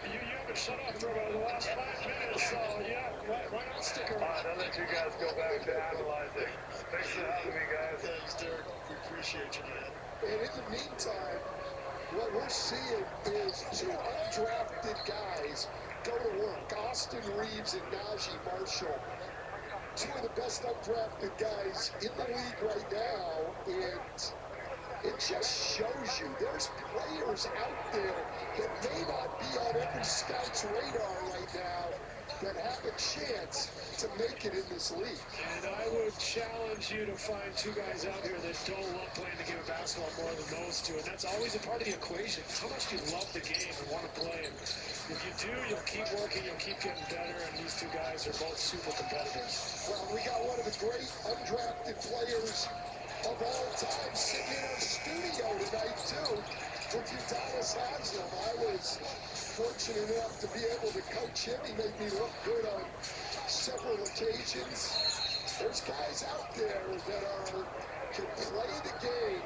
You haven't shut up for about the last 5 minutes, so yeah, why not stick around? All right, I'll let you guys go back to analyzing. Thanks for having me, guys. Thanks, Dirk. We appreciate you, man. And in the meantime, what we're seeing is two undrafted guys go to work. Austin Reeves and Najee Marshall. Two of the best undrafted guys in the league right now, and it just shows you there's players out there that may not be on every scout's radar right now that have a chance to make it in this league. And I would challenge you to find two guys out here that don't love playing the game of basketball more than those two, and that's always a part of the equation. How much do you love the game and want to play? And if you do, you'll keep working, you'll keep getting better, and these two guys are both super competitors. Well, we got one of the great undrafted players of all time sitting in our studio tonight, too, with Udonis Haslem. I was fortunate enough to be able to coach him. He made me look good on several occasions. There's guys out there that can play the game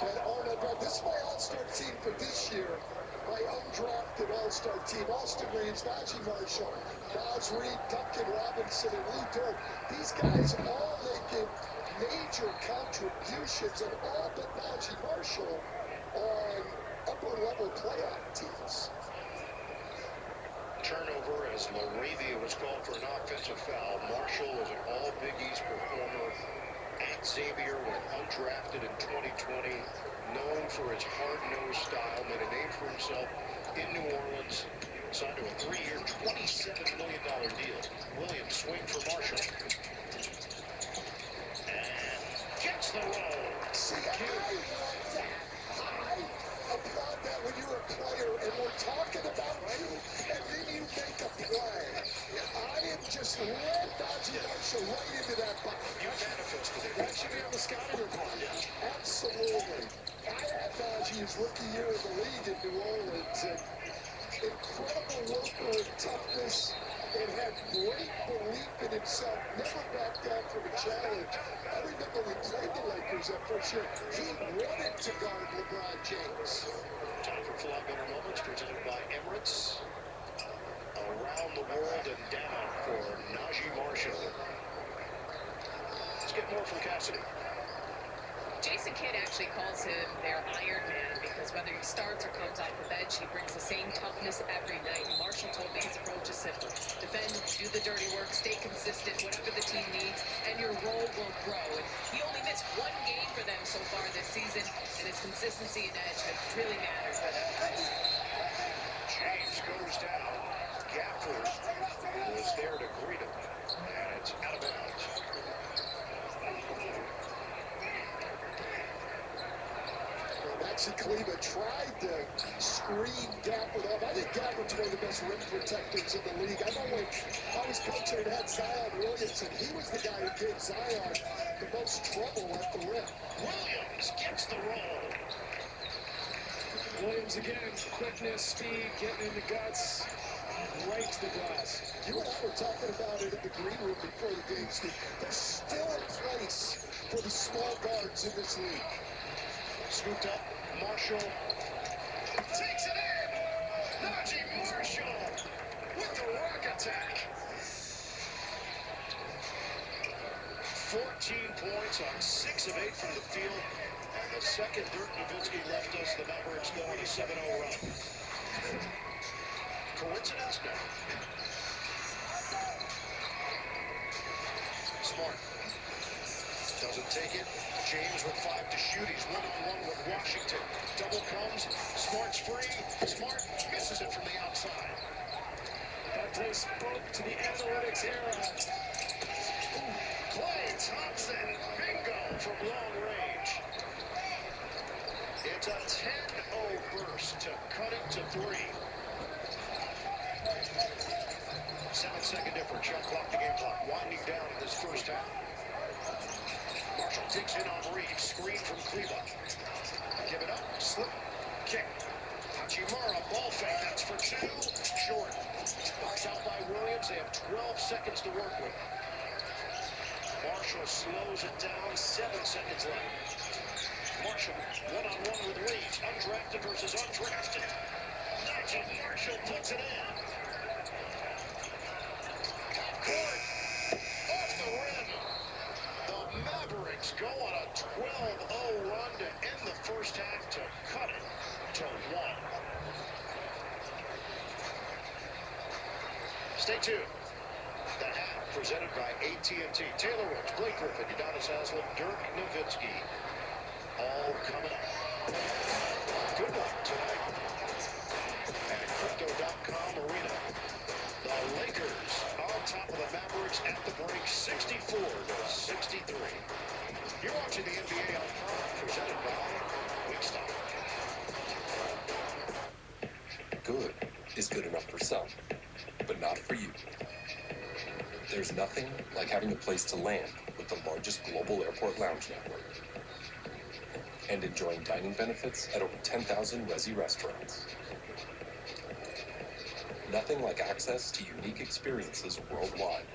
that aren't about. This is my all-star team for this year. My undrafted all-star team. Austin Reeves, Najee Marshall, Naz Reid, Duncan Robinson, and Lou Dort. These guys all making major contributions, and all but Najee Marshall on upper-level playoff teams. Turnover as Laravia was called for an offensive foul. Marshall was an All-Big East performer at Xavier when undrafted in 2020. Known for his hard-nosed style, made a name for himself in New Orleans. Signed to a 3-year, $27 million deal. Williams swing for Marshall. And gets the roll. his rookie year in the league in New Orleans. And incredible worker and toughness, and had great belief in himself, never backed down from a challenge. I remember when he played the Lakers that first year, he wanted to guard LeBron James. Time for 5-minute moments presented by Emirates. Around the world and down for Najee Marshall. Let's get more from Cassidy. Jason Kidd actually calls him their Iron Man because whether he starts or comes off the bench, he brings the same toughness every night. Marshall told me his approach is simple. Defend, do the dirty work, stay consistent, whatever the team needs, and your role will grow. And he only missed one game for them so far this season, and his consistency and edge have really mattered for them guys. James goes down. Gafford was there to greet him, and it's out of bounds. Maxi Kleba tried to screen Gafford up. I think Gafford's one of the best rim protectors in the league. I know when I was coaching and had Zion Williamson, he was the guy who gave Zion the most trouble at the rim. Williams gets the roll. Williams again, quickness, speed, getting in the guts, right to the glass. You and I were talking about it in the green room before the game, Steve. There's still a place for the small guards in this league. Scooped up, Marshall takes it in. Najee Marshall with the rock attack. 14 points on 6 of 8 from the field. And the second Dirk Nowitzki left us, the Mavericks go on a 7-0 run. Coincidence? No. Smart. Doesn't take it. James with 5 to shoot. He's 1-on-1 with Washington. Double comes. Smart's free. Smart misses it from the outside. That play spoke to the analytics era. Klay Thompson, bingo from long range. It's a 10-0 burst to cut it to 3. 7-second difference. Shot clock to game clock. Winding down in this first half. Marshall digs in on Reeves. Screen from Kleba. Give it up. Slip. Kick. Hachimura. Ball fake. That's for 2. Short. Box out by Williams. They have 12 seconds to work with. Marshall slows it down. 7 seconds left. Marshall, 1-on-1 with Reeves. Undrafted versus undrafted. Najee Marshall puts it in. Court. Off the rim. The Mavericks go on a 12-0 run to end the first half to cut it to 1. Stay tuned. The half presented by AT&T. Taylor Woods, Blake Griffin, Udonis Haslem, Dirk Nowitzki. All coming up. Good one tonight at Crypto.com Arena. The Lakers on top of the Mavericks at the break, 64-63. You're watching the NBA on Prime, presented by Wingstop. Good is good enough for some, but not for you. There's nothing like having a place to land with the largest global airport lounge network and enjoying dining benefits at over 10,000 Resi restaurants. Nothing like access to unique experiences worldwide.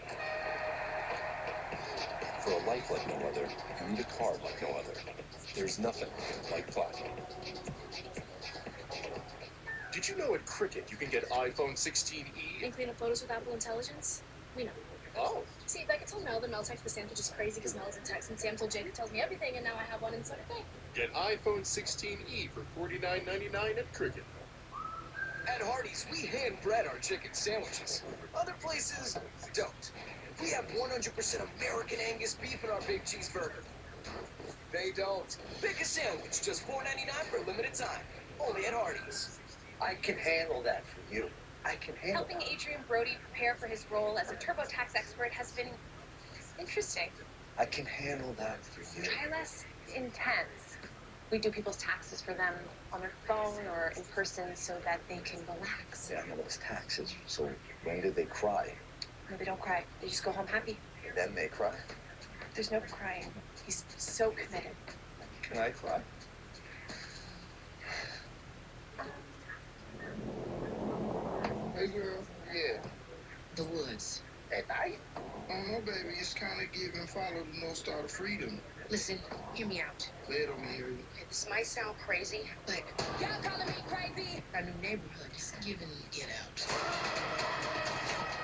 For a life like no other, you need a card like no other. There's nothing like Platinum. Did you know at Cricket you can get iPhone 16e? And clean up photos with Apple Intelligence? We know. Oh. See, like I told Mel, then Mel texted the Sam, which is crazy because Mel is in text, and Sam told Jake, who tells me everything, and now I have one and so did they. Get iPhone 16e for $49.99 at Cricket. At Hardee's, we hand bread our chicken sandwiches. Other places don't. We have 100% American Angus beef in our big cheeseburger. They don't. Pick a sandwich, just $4.99 for a limited time. Only at Hardee's. I can handle that for you. I can handle Helping Adrian Brody prepare for his role as a TurboTax expert has been interesting. I can handle that for you. Try less intense. We do people's taxes for them on their phone or in person so that they can relax. Yeah, I know it's taxes. So when do they cry? No, they don't cry. They just go home happy. Then they cry. There's no crying. He's so committed. Can I cry? Hey, girl. Yeah. The woods. At night? Oh, no, baby. It's kind of give and follow the North Star to freedom. Listen, hear me out. Play it on me, hear you. Okay, this might sound crazy, but y'all calling me crazy? Our new neighborhood is giving get out.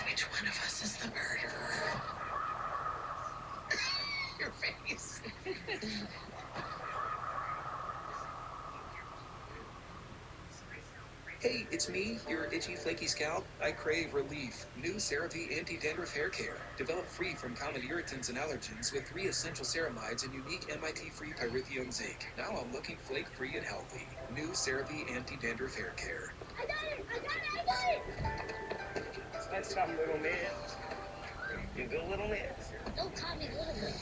Which one of us is the murderer? Your face. Hey, it's me, your itchy, flaky scalp. I crave relief. New CeraVe Anti-Dandruff Hair Care. Developed free from common irritants and allergens with 3 essential ceramides and unique MIT-free pyrithione zinc. Now I'm looking flake-free and healthy. New CeraVe Anti-Dandruff Hair Care. I got it! I got it! I got it! What's up, little man? You good, little man? Don't call me little man.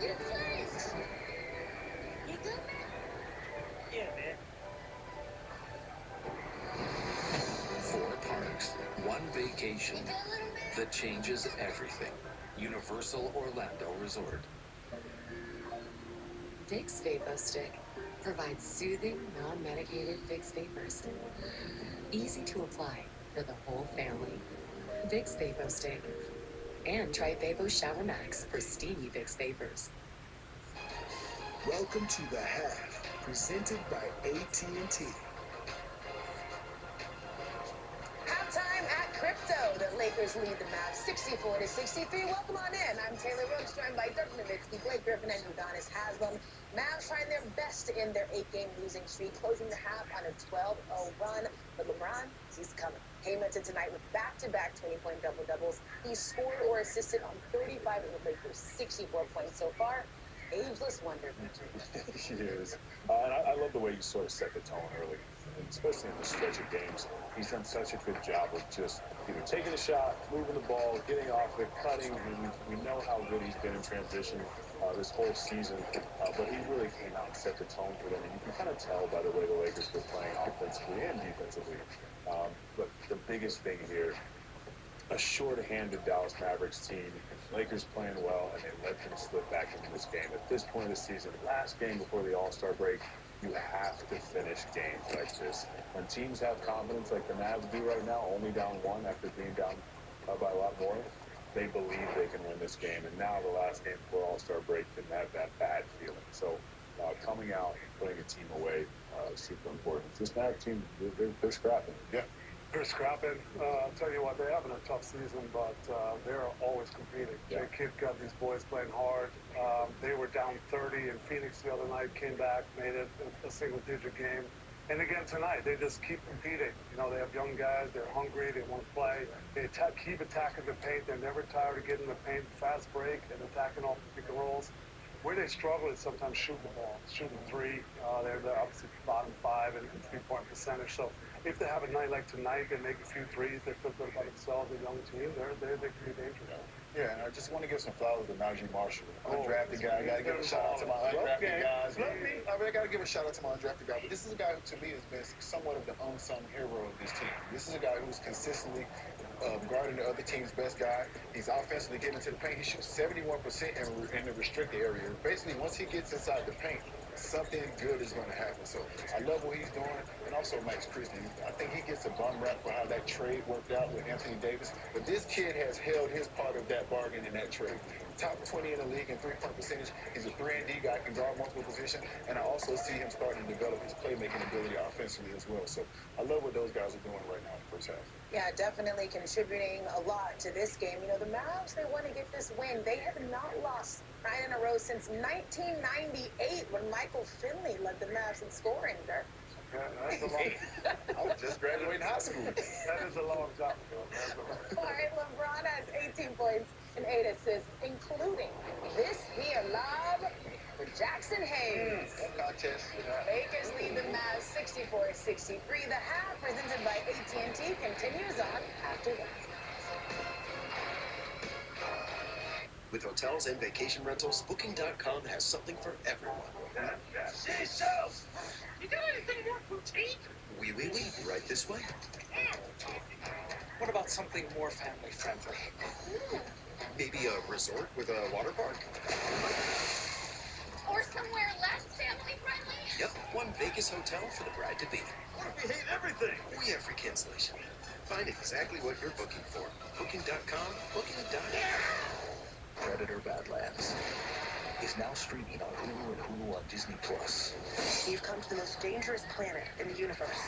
You flinched! You good, man? Yeah, man. 4 parks, 1 vacation that changes everything. Universal Orlando Resort. Vicks VapoStick provides soothing, non-medicated Vicks vapors. Easy to apply for the whole family. Vicks VapoStick. And try Vapo Shower Max for steamy Vicks vapors. Welcome to The Half, presented by AT&T. Halftime at Crypto. The Lakers lead the Mavs 64-63. Welcome on in. I'm Taylor Rooks, joined by Dirk Nowitzki, Blake Griffin, and Udonis Haslem. Mavs trying their best to end their 8-game losing streak, closing the half on a 12-0 run. But LeBron, he's coming. Came into tonight with back-to-back 20-point double-doubles. He scored or assisted on 35 of the Lakers' 64 points so far. Ageless wonder. He is. And I love the way you sort of set the tone early, and especially in the stretch of games. He's done such a good job of just either taking a shot, moving the ball, getting off it, cutting. And we know how good he's been in transition this whole season. But he really came out and set the tone for them. And you can kind of tell by the way the Lakers were playing offensively and defensively. But the biggest thing here, a short-handed Dallas Mavericks team, Lakers playing well, and they let them slip back into this game. At this point of the season, last game before the All-Star break, you have to finish games like this. When teams have confidence like the Mavs do right now, only down 1 after being down by a lot more, they believe they can win this game. And now the last game before All-Star break didn't have that bad feeling. So coming out and putting a team away is super important. This Mavs team, they're scrapping. Yeah. They're scrapping. I'll tell you what, they're having a tough season, but they're always competing. Yeah. The kid got these boys playing hard. They were down 30 in Phoenix the other night, came back, made it a single-digit game. And again tonight, they just keep competing. You know, they have young guys, they're hungry, they want to play. They keep attacking the paint. They're never tired of getting the paint, fast break, and attacking off the pick and rolls. Where they struggle is sometimes shooting the ball, shooting 3. They're obviously bottom 5 in three-point percentage. So if they have a night like tonight, they make a few threes, they feel good about themselves, a young team, they can be dangerous. Yeah, and I just want to give some flowers to Najee Marshall, undrafted guy. I got to give a shout out to my undrafted guys. I got to give a shout out to my undrafted guy. But this is a guy who, to me, has been somewhat of the unsung hero of this team. This is a guy who's consistently guarding the other team's best guy. He's offensively getting into the paint. He shoots 71% in the restricted area. Basically, once he gets inside the paint, something good is going to happen. So I love what he's doing. And also Max Christie. I think he gets a bum rap for how that trade worked out with Anthony Davis. But this kid has held his part of that bargain in that trade. Top 20 in the league in three-point percentage. He's a 3-and-D guy, can guard multiple positions. And I also see him starting to develop his playmaking ability offensively as well. So I love what those guys are doing right now in the first half. Yeah, definitely contributing a lot to this game. You know, the Mavs, they want to get this win. They have not lost 9 in a row since 1998 when Michael Finley led the Mavs in scoring, Dirk. Yeah, that's a long I was just graduating high school. That is a long time ago. All right, LeBron has 18 points and 8 assists, including this here lob for Jackson Hayes. Contest. Lakers lead the Mavs 64-63. The half presented by AT&T continues on after this. With hotels and vacation rentals, Booking.com has something for everyone. Jesus! You got anything more boutique? Oui, right this way. What about something more family-friendly? Maybe a resort with a water park? Or somewhere less Vegas hotel for the bride-to-be. What if we hate everything? We have free cancellation. Find exactly what you're booking for. Booking.com, booking.com. Predator Badlands is now streaming on Hulu and Hulu on Disney Plus. You've come to the most dangerous planet in the universe.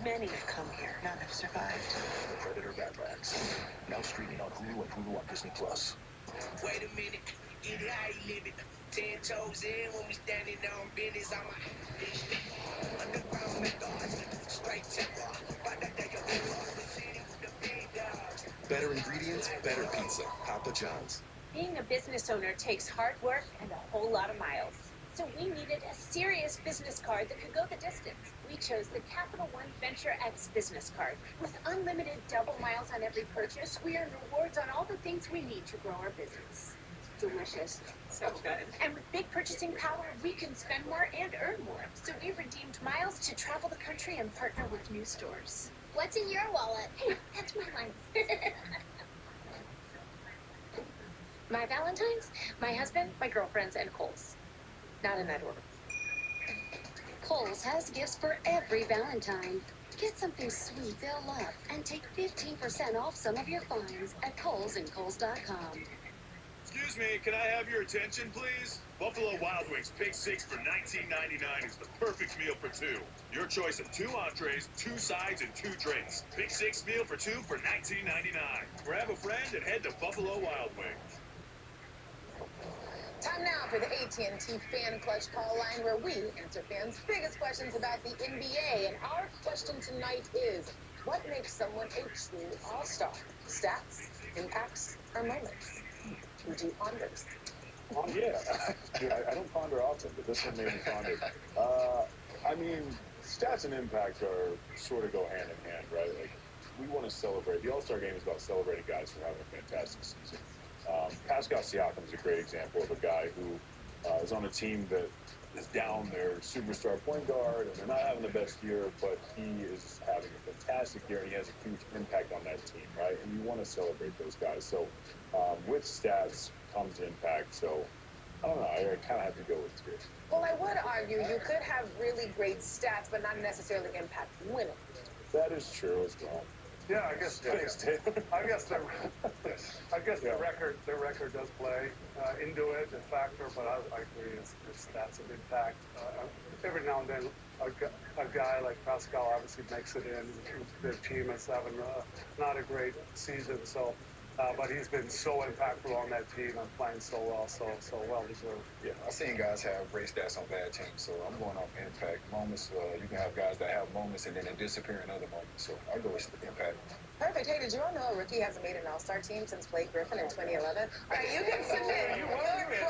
Many have come here, none have survived. The Predator Badlands, now streaming on Hulu and Hulu on Disney Plus. Wait a minute, get it how you live it. 10 toes in when we standing on business. I'm a underground methods, straight temper. Better ingredients, better pizza. Papa John's. Being a business owner takes hard work and a whole lot of miles. So we needed a serious business card that could go the distance. We chose the Capital One Venture X business card. With unlimited double miles on every purchase, we earn rewards on all the things we need to grow our business. Delicious. So good. And with big purchasing power, we can spend more and earn more. So we redeemed miles to travel the country and partner with new stores. What's in your wallet? Hey, that's my line. My Valentine's, my husband, my girlfriends, and Kohl's. Not in that order. Kohl's has gifts for every Valentine. Get something sweet they'll love and take 15% off some of your finds at Kohl's and Kohl's.com. Excuse me, can I have your attention, please? Buffalo Wild Wings Pick 6 for $19.99 is the perfect meal for two. Your choice of 2 entrees, 2 sides, and 2 drinks. Pick 6 meal for 2 for $19.99. Grab a friend and head to Buffalo Wild Wings. Time now for the AT&T Fan Clutch call line, where we answer fans' biggest questions about the NBA. And our question tonight is, what makes someone a true all-star? Stats, impacts, or moments? Who do ponders? Yeah, I don't ponder often, but this one made me ponder. I mean, stats and impact are sort of go hand in hand, right? Like, we want to celebrate. The All-Star Game is about celebrating guys for having a fantastic season. Pascal Siakam is a great example of a guy who is on a team that is down their superstar point guard, and they're not having the best year, but he is having a fantastic year, and he has a huge impact on that team, right? And you want to celebrate those guys. So with stats comes impact. So I don't know. I kind of have to go with 2. Well, I would argue you could have really great stats, but not necessarily impact winning. That is true as well. Yeah, I guess. Thanks, Taylor. I guess the record does play into it, a factor. But I agree, it's stats of impact. Every now and then, a guy like Pascal obviously makes it in. Their team is having not a great season, so. But he's been so impactful on that team and playing so well, so well deserved. Yeah, I've seen guys have great stats on bad teams, so I'm going off impact moments. You can have guys that have moments and then they disappear in other moments, so I'll go with impact. Perfect. Hey, did you all know a rookie hasn't made an all-star team since Blake Griffin in 2011? All right, you can submit your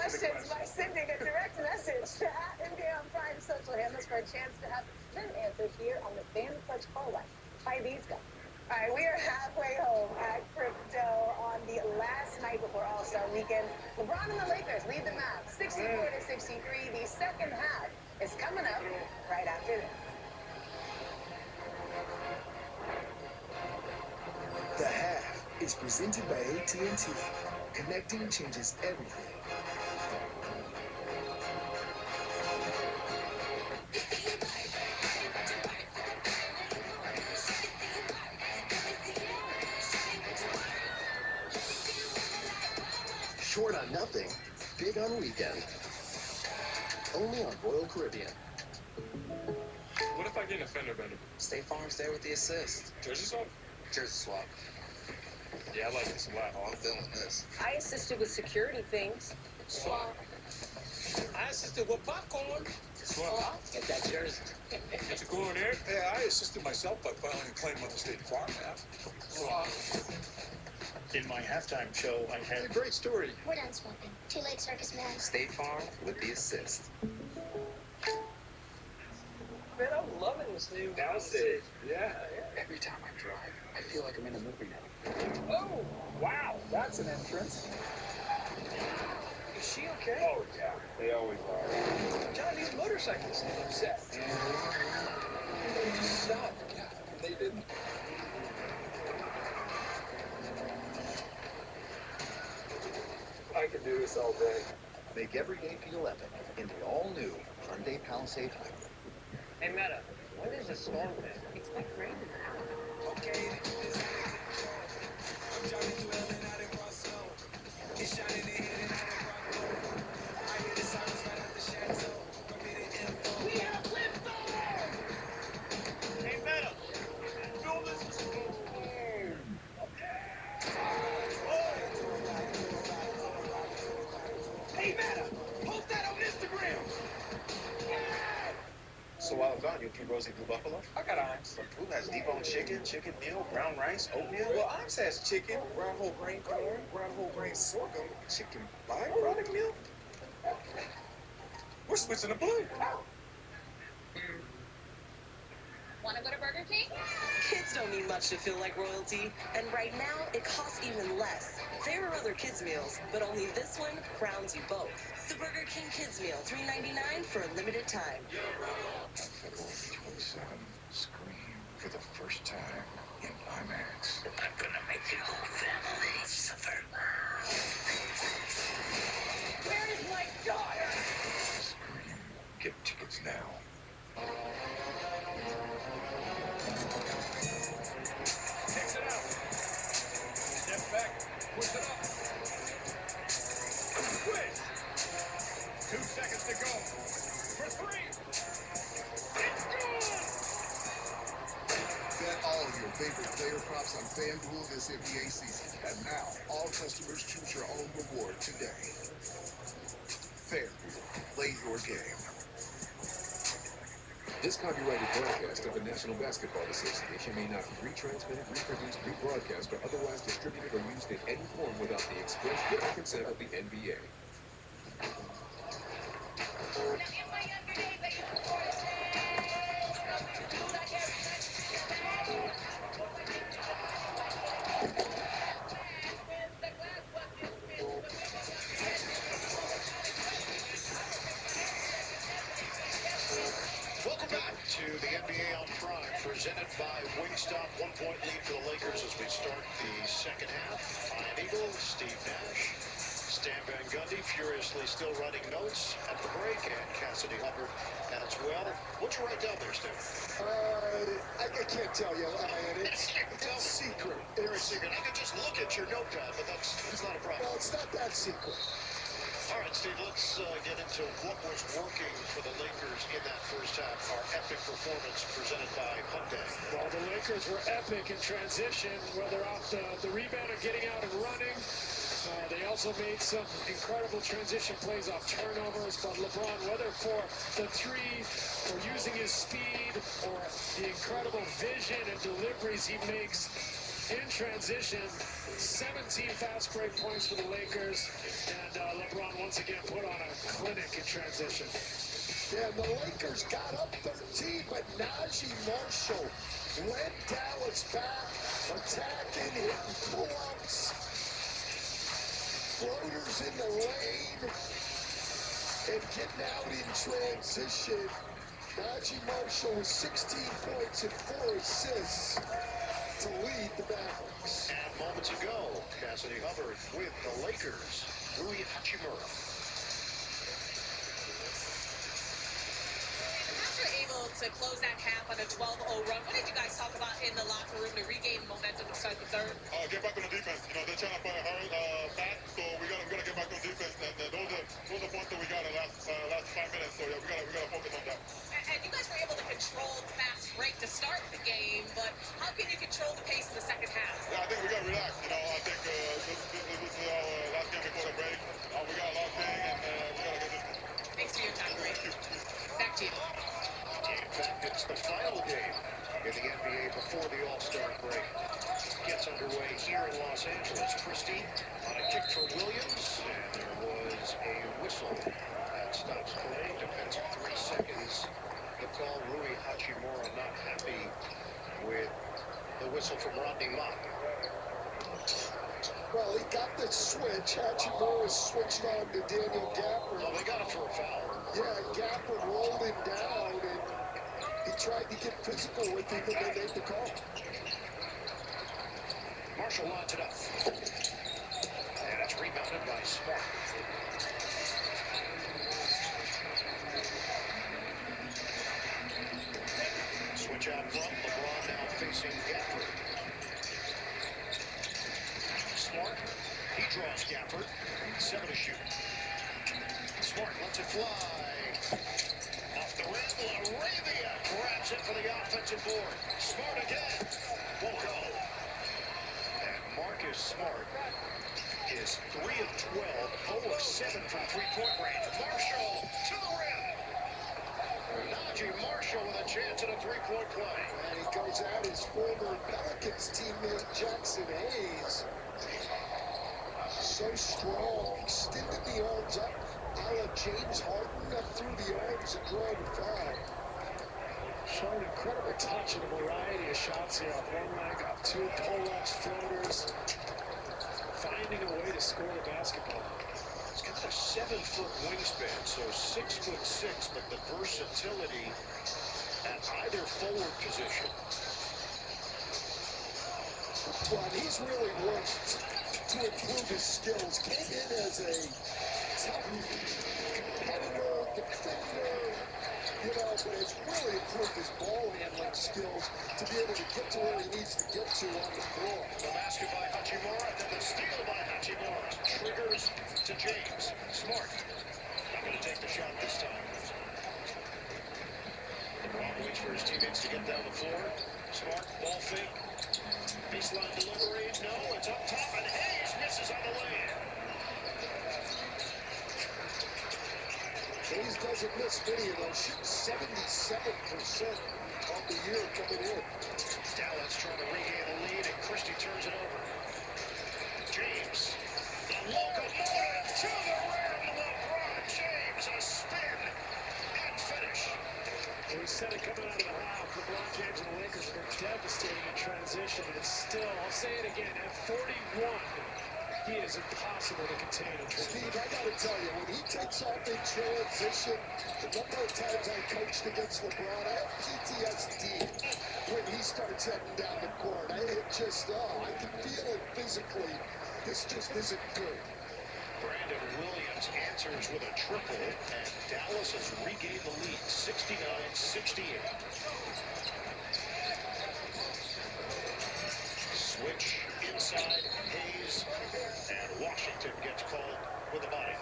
questions by sending a direct message to @NBA on Prime social handles for a chance to have them answered here on the Fan Clutch call line by these guys. All right, we are halfway home at Crypto on the last night before All-Star Weekend. LeBron and the Lakers lead the Mavs 64-63. The second half is coming up right after this. The Half is presented by AT&T. Connecting changes everything. Short on nothing, big on weekend. Only on Royal Caribbean. What if I get an offender bender? State Farm's there with the assist. Jersey swap? Jersey swap. Yeah, I like this a lot. Oh, I'm feeling this. I assisted with security things. Swap. I assisted with popcorn. Swap. Get that jersey. Get you going there? Yeah, I assisted myself by filing a claim on the State Farm app. Swap. In my halftime show, I had... Great story. We're done swapping. Two-leg circus man. State Farm with the assist. Man, I'm loving this new house. Yeah. Every time I drive, I feel like I'm in a movie now. Oh, Wow, that's an entrance. is she okay? Oh, yeah. They always are. John, these motorcycles seem upset. Stop. Yeah, they didn't. I could do this all day. Make every day feel epic in the all-new Hyundai Palisade Hybrid. Hey, Meta, when does the storm hit? Expect rain in an hour. Okay, I'm driving through LA and I done brought snow. It's shining in here and I done brought gold. I hear the sirens right at the chateau. Bring me the info. We have liftoff! Hey, Meta, fill this. Hey, Meta, post that on Instagram. So while I'm gone, you'll keep Rosie Blue Buffalo? I got Imes. Blue has deboned chicken, chicken meal, brown rice, oatmeal. Well, Imes has chicken, brown whole grain corn, brown whole grain sorghum, chicken byproduct meal. We're switching to blue. Want to go to Burger King? Kids don't need much to feel like royalty, and right now it costs even less. There are other kids meals, but only this one crowns you both. The Burger King Kids Meal, $3.99 for a limited time. February 27, Scream for the first time in IMAX. I'm gonna make your whole family suffer. Where is my daughter? Scream. Get tickets now. Takes it out. Step back. Push it up. Switch. 2 seconds to go. For 3. It's good! Bet all your favorite player props on FanDuel this NBA season. And now, all customers choose your own reward today. FanDuel. Play your game. This copyrighted broadcast of the National Basketball Association may not be retransmitted, reproduced, rebroadcast, or otherwise distributed or used in any form without the express written consent of the NBA. Welcome back to the NBA on Prime, presented by Wingstop. 1-point lead for the Lakers as we start the second half. Ian Eagle, Steve Nash, Stan Van Gundy furiously still writing notes at the break, and Cassidy Hubbard as well. What'd you write down there, Stan? I can't tell you, Ian. It's secret. Very secret. I could just look at your notepad, but that's not a problem. No, it's not that secret. All right, Steve, let's get into what was working for the Lakers in that first half. Our epic performance presented by Hyundai. Well, the Lakers were epic in transition, whether off the rebound or getting out and running. They also made some incredible transition plays off turnovers, but LeBron, whether for the three, or using his speed, or the incredible vision and deliveries he makes in transition, 17 fast break points for the Lakers, and LeBron once again put on a clinic in transition. Yeah, the Lakers got up 13, but Najee Marshall led Dallas back, attacking, hitting pull-ups, floaters in the lane, and getting out in transition. Najee Marshall with 16 points and 4 assists to lead the Mavericks. And moments ago, Cassidy Hubbard with the Lakers, Rui Hachimura. After able to close that half on a 12-0 run, what did you guys talk about in the locker room to regain momentum to start the third? Get back on the defense. You know, they're trying to play hard, fast, so we gotta get back on defense. And those are points that we got in the last 5 minutes. So yeah, we gotta focus on that. And you guys were able to control the fast break to start the game, but how can you control the pace in the second half? Yeah, I think we gotta relax. You know, I think this is our last game before the break. We got a lot of thing, and we gotta get this. Thanks for your time, Greg. Back to you. In fact, it's the final game in the NBA before the All-Star break. Gets underway here in Los Angeles. Christie on a kick for Williams, and there was a whistle that stops play. Defensive 3 seconds. The call, Rui Hachimura not happy with the whistle from Rodney Mott. Well, he got the switch. Hachimura switched on to Daniel Gapper. Well, they got him for a foul. Yeah, Gapper rolled him down, and he tried to get physical with him, and they made the call. Marshall lines it up. And it's rebounded by Smart. Switch out front. LeBron now facing Gafford. Smart. He draws Gafford. 7 to shoot. Smart lets it fly. Off the rim, Arabia grabs it for the offensive board. Smart again. Won't go. And Marcus Smart is 3 of 12, 0 of 7 from three-point range. Marshall to the rim. Najee Marshall with a chance at a three-point play. And he goes at his former Pelicans teammate Jackson Hayes. So strong, extended the arms up, a la James Harden up through the arms and drawing the foul. Showing incredible touch and a variety of shots here off one leg, off 2 pull-ups, floaters. Finding a way to score the basketball. He's got a 7-foot wingspan, so 6'6", but the versatility at either forward position. Well, he's really worked to improve his skills. Came in as a tough competitor, defender, but has really improved his ball handling skills to be able to get to where he needs to get to on the floor. The basket by Hachimura, then the steal by Hachimura. Triggers to James. Smart. Not going to take the shot this time. LeBron waits for his teammates to get down the floor. Smart, ball fake. Baseline delivery. No, it's up top, and Hayes misses on the lay-in. Hayes doesn't miss many of those. Shoots 77% on the year coming in. Dallas trying to regain the lead, and Christie turns it over. James. The locomotive to the rim. LeBron James, a spin and finish. We said it coming out of the half. LeBron James and the Lakers were devastating in transition. And still, I'll say it again, at 41, he is impossible to contain in transition. Steve, I got to tell you, when he takes off in transition, the number of times I coached against LeBron, I have PTSD when he starts heading down the court. It just, I can feel it physically. This just isn't good. Brandon Williams answers with a triple, and Dallas has regained the lead, 69-68. Switch inside, Hayes, and Washington gets called with a body.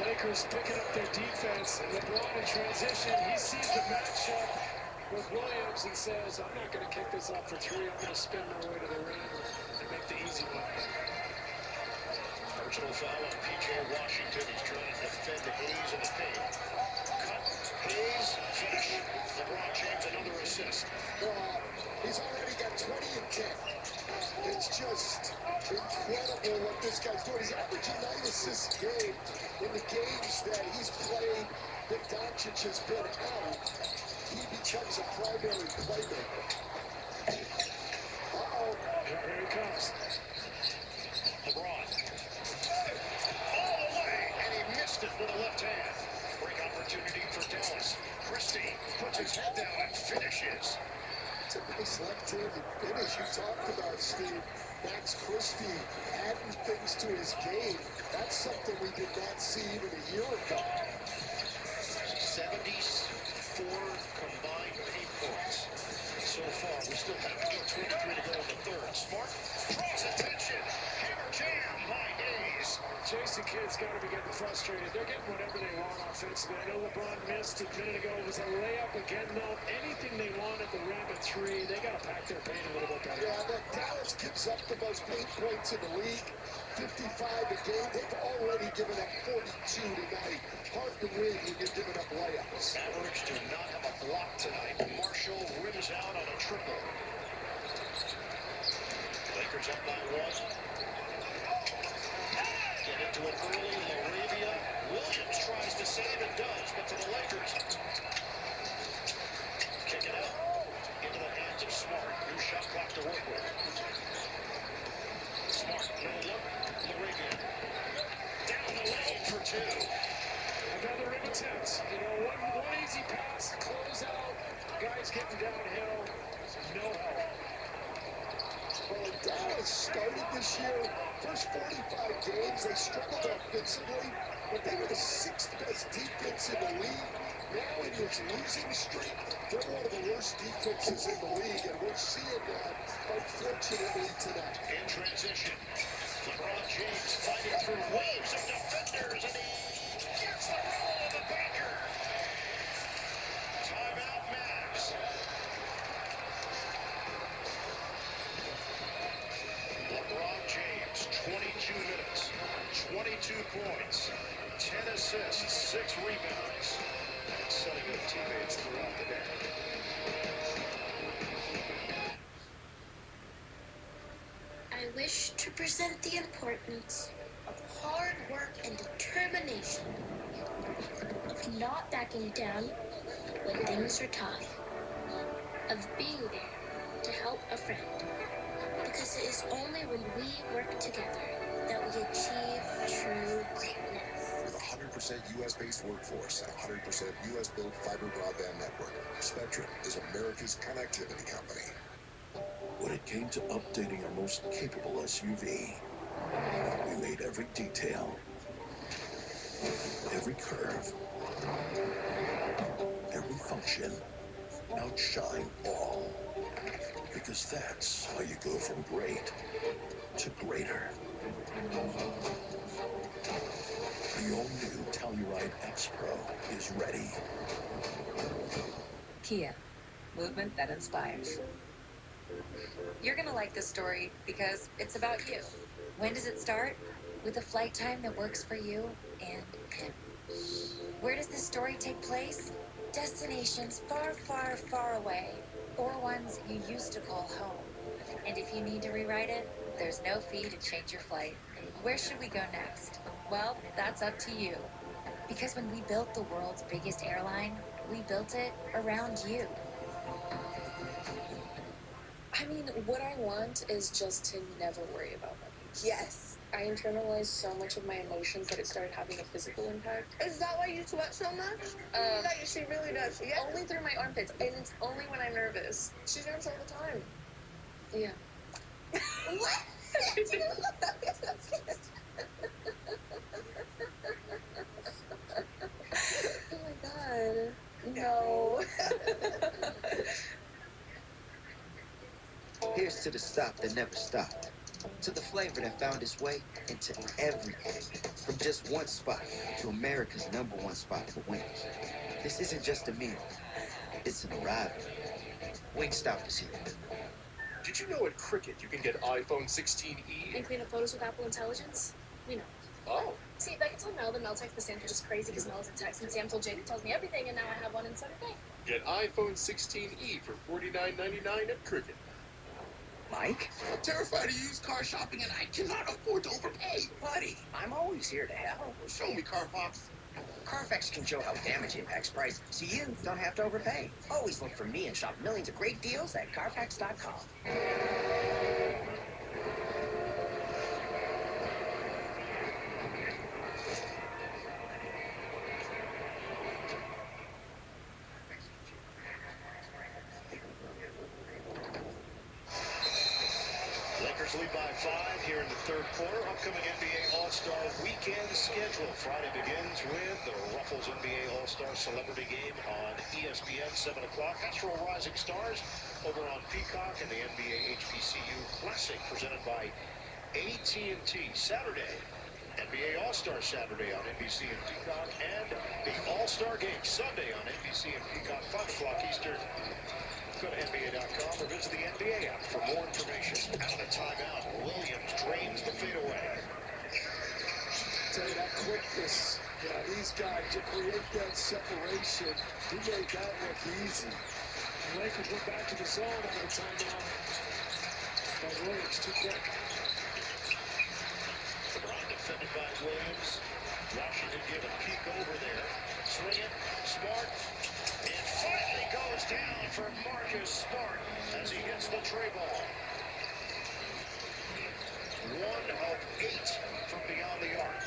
Lakers picking up their defense. LeBron in transition. He sees the matchup with Williams and says, I'm not going to kick this up for 3. I'm going to spin my way to the rim and make the easy one. Personal foul on P.J. Washington. He's trying to defend Hayes in the paint. Cut. Hayes, finish. LeBron James, another assist. He's already got 20 and 10. It's just incredible what this guy's doing. He's averaging 9 assists a game in the games that he's played, that Doncic has been out. He becomes a primary playmaker. Uh-oh. Here he comes. LeBron. All the way, and he missed it with a left hand. Break opportunity for Dallas. Christie puts his head down and finishes. It's a nice left-handed finish you talked about, Steve. Max Christie adding things to his game. That's something we did not see even a year ago. 74 combined paint points so far. We still have 8:23 to go in the third. Smart draws attention. Hammer jam by Hayes. Jason Kidd's got to be getting frustrated. They're getting whatever they want offensively. I know LeBron missed a minute ago. It was a layup again, though. Anything they want at the rim at 3, they got to pack their paint a little bit better. Yeah, but Dallas gives up the most paint points in the league. 55 a game. They've already given up 42 tonight. Hard to win when you're giving up layups. Mavericks do not have a block tonight. Marshall rims out on a triple. Lakers up by 1. Get into it early, Arabia. Williams tries to save and does, but to the Lakers. Kick it out. Into the hands of Smart. New shot clock to work with. Smart, no look. Arabia. Down the lane for 2. Another rim attempt. One easy pass, close out. Guys getting downhill. No help. Well, Dallas started this this year, first 45 games, they struggled offensively, but they were the 6th best defense in the league. Now in this losing streak, they're one of the worst defenses in the league, and we're seeing that, unfortunately, tonight. In transition, LeBron James fighting through waves of defenders, and he gets the roll of the banker. Timeout, Mavs. LeBron James, 22 minutes, 22 points, 10 assists, 6 rebounds, and setting up teammates throughout the day. I wish to present the importance of hard work and determination, of not backing down when things are tough, of being there to help a friend. Because it is only when we work together that we achieve true greatness. With a 100% U.S.-based workforce and a 100% U.S.-built fiber broadband network, Spectrum is America's connectivity company. When it came to updating our most capable SUV, we made every detail, every curve, every function outshine all. Because that's how you go from great to greater. The all-new Telluride X Pro is ready. Kia, movement that inspires. You're gonna like this story because it's about you. When does it start? With a flight time that works for you and him. Where does this story take place? Destinations far, far, far away, or ones you used to call home. And if you need to rewrite it, there's no fee to change your flight. Where should we go next? Well, that's up to you. Because when we built the world's biggest airline, we built it around you. I mean, what I want is just to never worry about money. Yes. I internalized so much of my emotions that it started having a physical impact. Is that why you sweat so much? That she really does. Yeah. Only through my armpits, and it's only when I'm nervous. She nerves all the time. Yeah. What? Oh my god. No. Here's to the stop that never stopped. To the flavor that found its way into everything. From just one spot to America's #1 spot for wings. This isn't just a meal. It's an arrival. Wingstop is here. Did you know at Cricket you can get iPhone 16e? And clean up photos with Apple Intelligence? We know. Oh. See, Becky told Mel that Mel texts the Sam, which is crazy because Mel is in text, and Sam told Jake, who tells me everything, and now I have one and so did they. Get iPhone 16e for $49.99 at Cricket. Mike? I'm terrified of used car shopping and I cannot afford to overpay. Buddy, I'm always here to help. Well, show me, Carfox. Carfax can show how damage impacts price, so you don't have to overpay. Always look for me and shop millions of great deals at Carfax.com. Lakers lead by 5 here in the third quarter. Upcoming NBA All-Star Weekend schedule. Friday begins with the Ruffles NBA All-Star Celebrity Game on ESPN, 7 o'clock. Astro Rising Stars over on Peacock, and the NBA HBCU Classic presented by AT&T. Saturday, NBA All-Star Saturday on NBC and Peacock, and the All-Star Game Sunday on NBC and Peacock, 5 o'clock Eastern. Go to NBA.com or visit the NBA app for more information. Out of timeout, Williams drains the fadeaway. Tell you that quickness, these guys to create that separation, he made that look easy. The Lakers went back to the zone out of timeout. But Williams too quick. LeBron defended by Williams. Washington give a peek over there. Swing it, Smart. It finally goes down for Marcus Smart as he hits the tray ball. 1 of 8 from beyond the arc.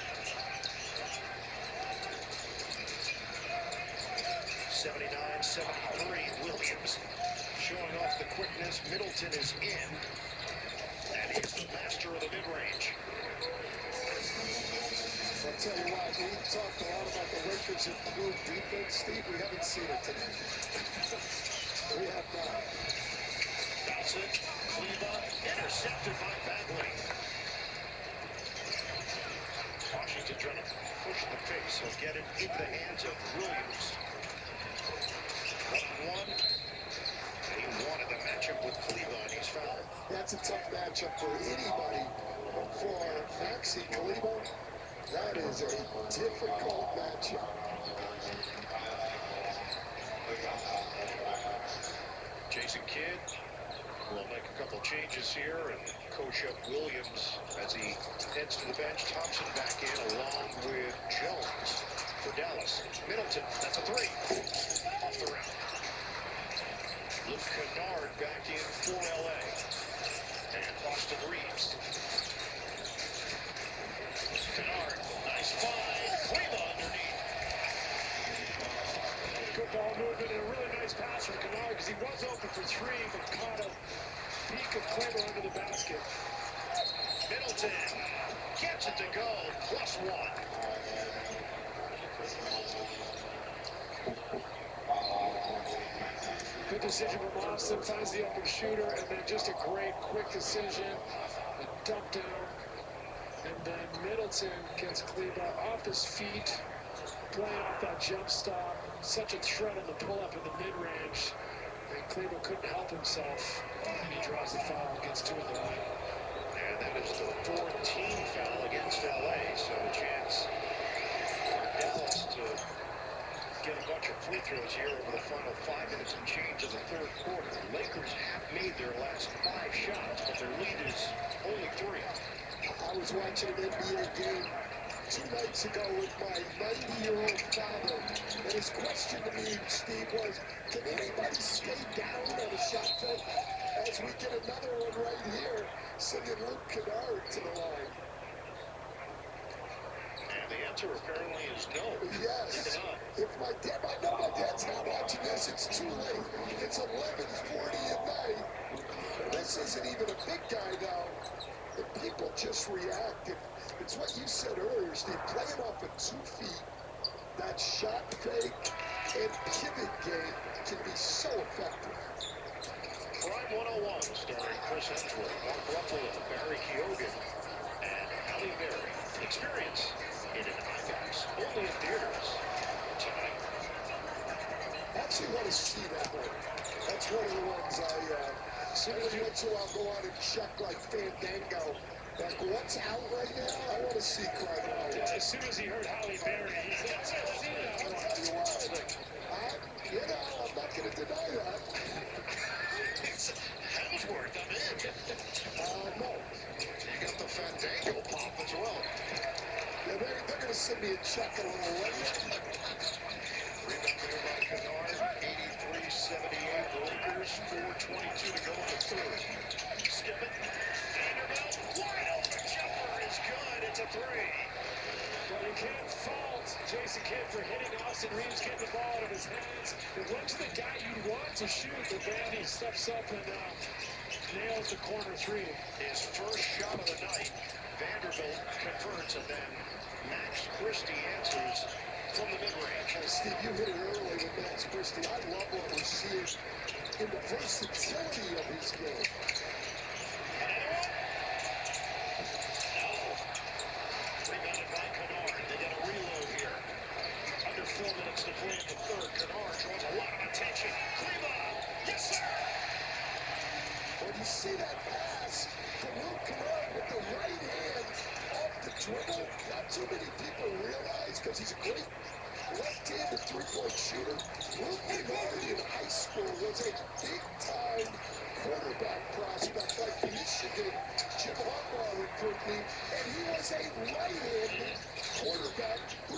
79-73, Williams showing off the quickness. Middleton is in. And he's the master of the mid-range. tell you what, we talked a lot about the Lakers' improved defense, Steve. We haven't seen it today. We have not. Bounce it. Cleveland intercepted by Bagley. Washington trying to push the pace. He'll get it into the hands of Williams. 1-1. He wanted the matchup with Cleveland. He's fouled. That's a tough matchup for anybody. But for Maxi Cleveland, that is a difficult matchup. Jason Kidd will make a couple changes here and coach up Williams as he heads to the bench. Thompson back in along with Jones for Dallas. Middleton, that's a three. Off the rim. Luke Kennard back in for LA. And Austin Reeves. Kennard, nice find. Cleveland underneath. Good ball movement and a really nice pass from Kennard because he was open for three, but caught a peek of Kleber under the basket. Middleton gets it to go. +1. Good decision from Austin, finds the open shooter, and then just a great quick decision, a dump down, and then Middleton gets Kleber off his feet, playing off that jump stop, such a threat on the pull-up in the mid-range, and Kleber couldn't help himself, and he draws the foul, gets two in the line. And that is the 4th team foul against LA, so a chance for Dallas to get a bunch of free throws here over the final 5 minutes and change of the third quarter. The Lakers have made their last 5 shots, but their lead is only 3. I was watching an NBA game 2 nights ago with my 90-year-old father, and his question to me, Steve, was, can anybody stay down on a shot fake? As we get another one right here, sending Luke Kennard to the line. And the answer apparently is no. Yes. If my dad, I know my dad's not watching this, it's too late. It's 11:40 at night. This isn't even a big guy now. And people just react. It's what you said earlier, Steve, playing off of 2 feet. That shot fake and pivot game can be so effective. Prime 101, starring Chris Hemsworth, Mark Ruffalo, Barry Keoghan, and Halle Berry. Experience in an IMAX, only in theaters tonight. I actually want to see that one. That's one of the ones every once in a while go on and check like Fandango. Like, what's out right now? I want to see Crime Out. As soon as he heard Halle Berry, he said, I'll see that one. I'll tell you what, I'm not going to deny that. It's Hemsworth, I'm in. No. You got the Fandango pop as well. Yeah, they're going to send me a check a little later. Rebound there by Kennard, 83-78 Lakers, 4:22 to go in the third. Skip it. Vanderbilt, wide open jumper is good. It's a 3. But you can't fault Jason Kidd for hitting Austin Reeves, getting the ball out of his hands. It went to the guy you want to shoot, but Vandy steps up and nails the corner 3. His first shot of the night, Vanderbilt converts, and then Max Christie answers from the mid-range. Steve, you hit it early with Max Christie. I love what we're seeing in the versatility of his game. Rebounded by Kennard. They get a reload here. Under 4 minutes to play in the third. Kennard draws a lot of attention. Cleveland! Yes, sir! When you see that pass from Luke Kennard with the right hand off the dribble, not too many people realize, because he's a great left-handed three-point shooter. Luke Kennard in high school was a big-time quarterback prospect like Michigan. Jim Harbaugh recruited me, and he was a right-handed quarterback who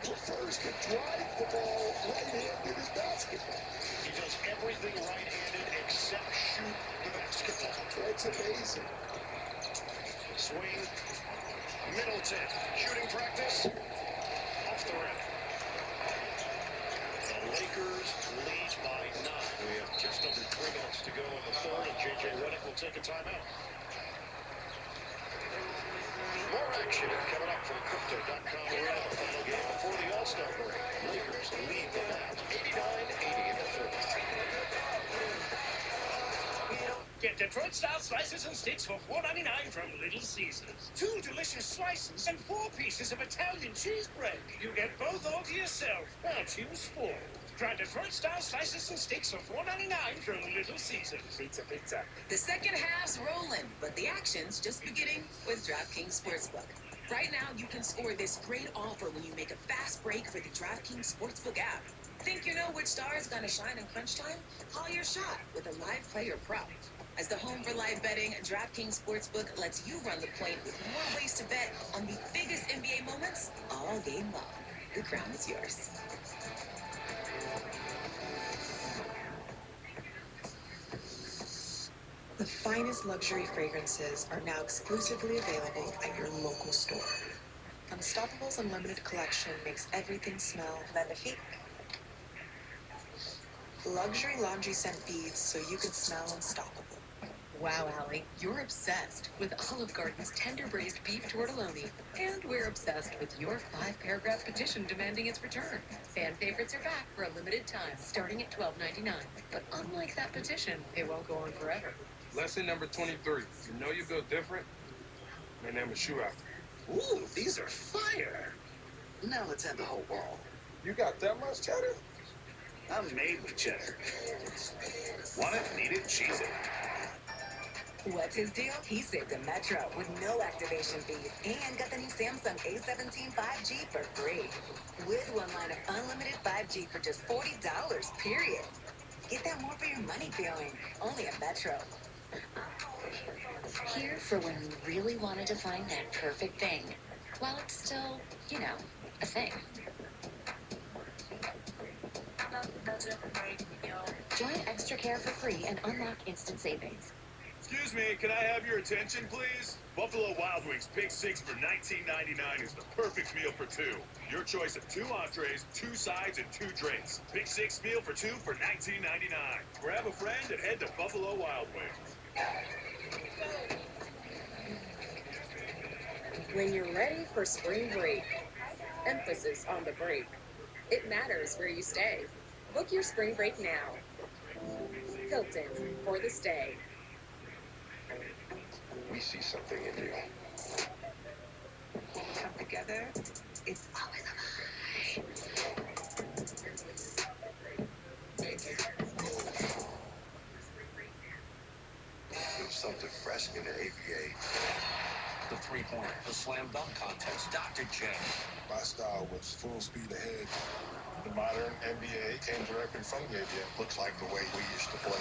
prefers to drive the ball right-handed in basketball. He does everything right-handed except shoot the basketball. That's amazing. Swing. Middleton. Shooting practice. Off the rim. The Lakers lead by 9. We have just under 3 minutes to go in the third, and J.J. Redick will take a timeout. More action. action coming up from Crypto.com. We're at the final game before the All-Star break. Lakers lead the Mavs 89-80 in the third. Get Detroit-style slices and sticks for $4.99 from Little Caesars. 2 delicious slices and 4 pieces of Italian cheese bread. You get both all to yourself. Now choose 4. Try Detroit-style slices and sticks for $4.99 from Little Caesars. Pizza, pizza. The second half's rolling, but the action's just beginning with DraftKings Sportsbook. Right now, you can score this great offer when you make a fast break for the DraftKings Sportsbook app. Think you know which star is going to shine in crunch time? Call your shot with a live player prop. As the home for live betting, DraftKings Sportsbook lets you run the point with more ways to bet on the biggest NBA moments all game long. The crown is yours. The finest luxury fragrances are now exclusively available at your local store. Unstoppable's Unlimited Collection makes everything smell magnifique. Luxury laundry scent beads so you can smell unstoppable. Wow, Allie, you're obsessed with Olive Garden's tender braised beef tortelloni. And we're obsessed with your 5-paragraph petition demanding its return. Fan favorites are back for a limited time, starting at $12.99. But unlike that petition, they won't go on forever. Lesson number 23. You know you built different? My name is Shoe After. Ooh, these are fire. Now let's add the whole ball. You got that much cheddar? I'm made with cheddar. Want it, need it, cheese it. What's his deal? He saved a Metro with no activation fees and got the new Samsung A17 5G for free. With one line of unlimited 5G for just $40, period. Get that more for your money feeling. Only at Metro. Here for when you really wanted to find that perfect thing, while it's still, you know, a thing. Join Extra Care for free and unlock instant savings. Excuse me, can I have your attention, please? Buffalo Wild Wings Pick 6 for $19.99 is the perfect meal for 2. Your choice of 2 entrees, 2 sides, and 2 drinks. Pick 6 meal for 2 for $19.99. Grab a friend and head to Buffalo Wild Wings. When you're ready for spring break, emphasis on the break. It matters where you stay. Book your spring break now. Hilton, for the stay. We see something in you. When we come together, it's always alive. There's something fresh in the ABA. The three-pointer, the slam dunk contest, Dr. J. My style was full speed ahead. The modern NBA came directly from the ABA. Looks like the way we used to play.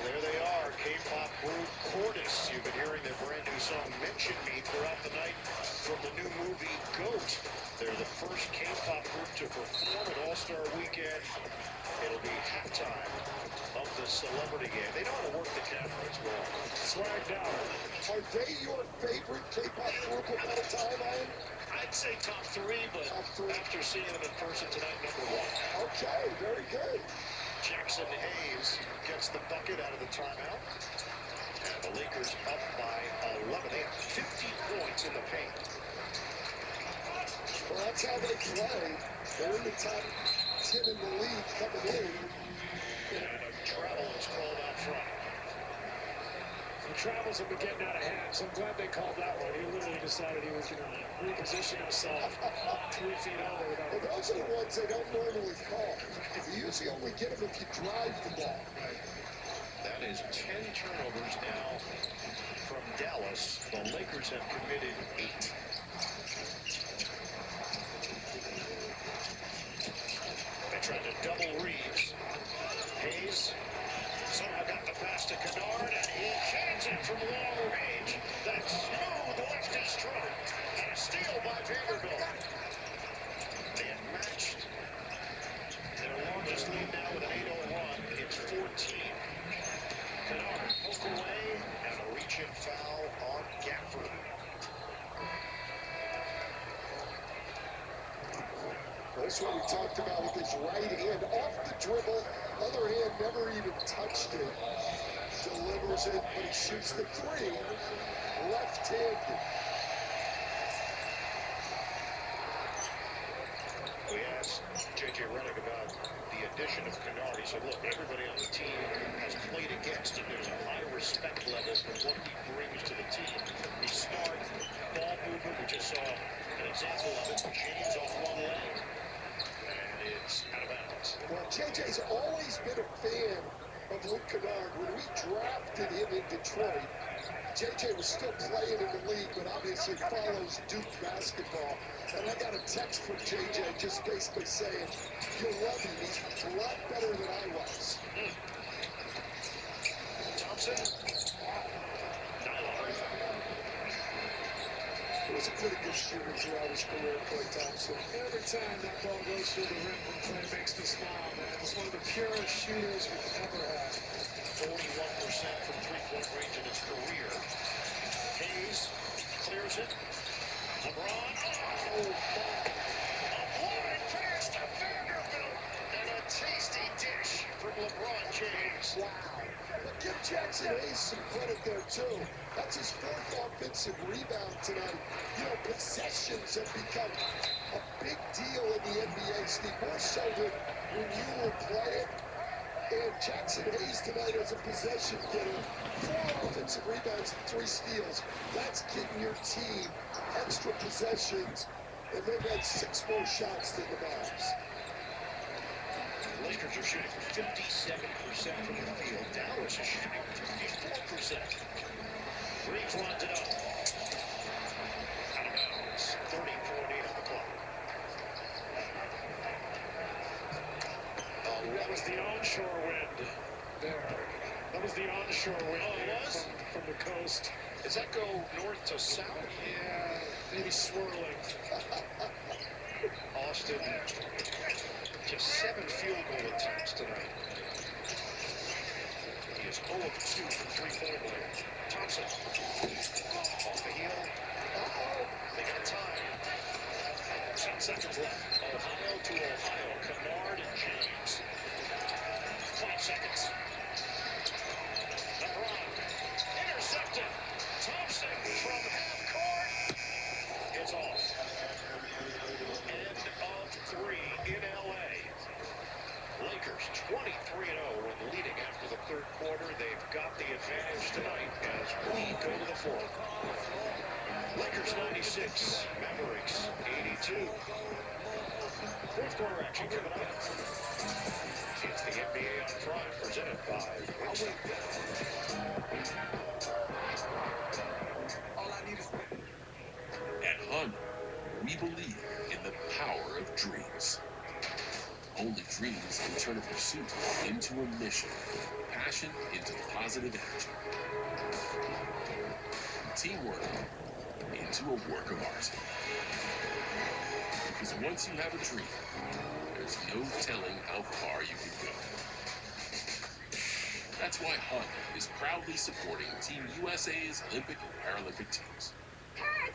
There they are, K-pop group Cordis. You've been hearing their brand new song Mention Me throughout the night from the new movie GOAT. They're the first K-pop group to perform at All-Star Weekend. It'll be halftime of the celebrity game. They know how to work the camera as well. Swag down. Are they your favorite K-pop group of all time, Ian? I'd say top 3, but after seeing them in person tonight, number 1. Okay, very good. Jackson Hayes gets the bucket out of the timeout. And the Lakers up by 11. They have 50 points in the paint. Well, that's how they play. They're in the top 10 in the league coming in. And a travel is called out front. The travels have been getting out of hand, so I'm glad they called that one. He literally decided he was going to reposition himself 3 feet over. Well, those are the ones they don't normally call. You usually only get them if you drive the ball. That is 10 turnovers now from Dallas. The Lakers have committed 8. They tried to double Reeves. Hayes somehow got the pass to Kennard, and he jams it from long range. That smooth lefty stroke. And a steal by Vanderbilt. They have matched their longest lead now with an 8-0 run. It's 14. Kennard poke away, and a reach-in foul on Gafford. That's what we talked about with his right hand off the dribble. Other hand never even touched it. Delivers fires it, but he shoots the three left-handed. We asked J.J. Redick about the addition of Kennard. He said, look, everybody on the team has played against him. There's a high respect level for what he brings to the team. He's smart, ball movement. We just saw an example of it. James off one leg, and it's out of bounds. Well, J.J.'s always been a fan of Luke Kennard. When we drafted him in Detroit, J.J. was still playing in the league, but obviously follows Duke basketball. And I got a text from J.J. just basically saying, you'll love him. He's a lot better than I was. Thompson. He was a pretty good shooter throughout his career, Klay Thompson. Every time that ball goes through the rim, Klay makes me smile, man. He's one of the purest shooters we've ever had. 41% from three-point range in his career. Hayes clears it. LeBron. Oh, my. A flying pass to Vanderbilt. And a tasty dish from LeBron James. Wow. But give Jackson Hayes some credit there, too. That's his fourth offensive rebound tonight. You know, possessions have become a big deal in the NBA, Steve, more so than when you were playing. And Jackson Hayes tonight as a possession getter, 4 offensive rebounds and 3 steals. That's getting your team extra possessions, and they've had 6 more shots than the Mavs. Lakers are shooting 57% from the field. Dallas is shooting 54%. Reeves lines it up. Out of bounds. 30:48 on the clock. That was the onshore wind there. That was the onshore wind from the coast. Does that go north to south? Yeah, maybe swirling. Austin, just 7 field goal attempts tonight. He is 0 of 2 from three-point land. Thompson, off the heel. They got time. 10 seconds left. Ohio to Ohio. Kennard and James. 5 seconds. LeBron intercepted. Thompson from half court. It's off. End of 3 in L.A. Lakers 23-0 when leading after the third quarter. They've got the advantage tonight as we go to the fourth. Lakers 96, Mavericks 82. Fourth quarter action coming up. It's the NBA on Prime, presented by All I need is... At Honda, we believe in the power of dreams. Only dreams can turn a pursuit into a mission, passion into positive energy, teamwork into a work of art. Because once you have a dream, there's no telling how far you can go. That's why Honda is proudly supporting Team USA's Olympic and Paralympic teams. Ted!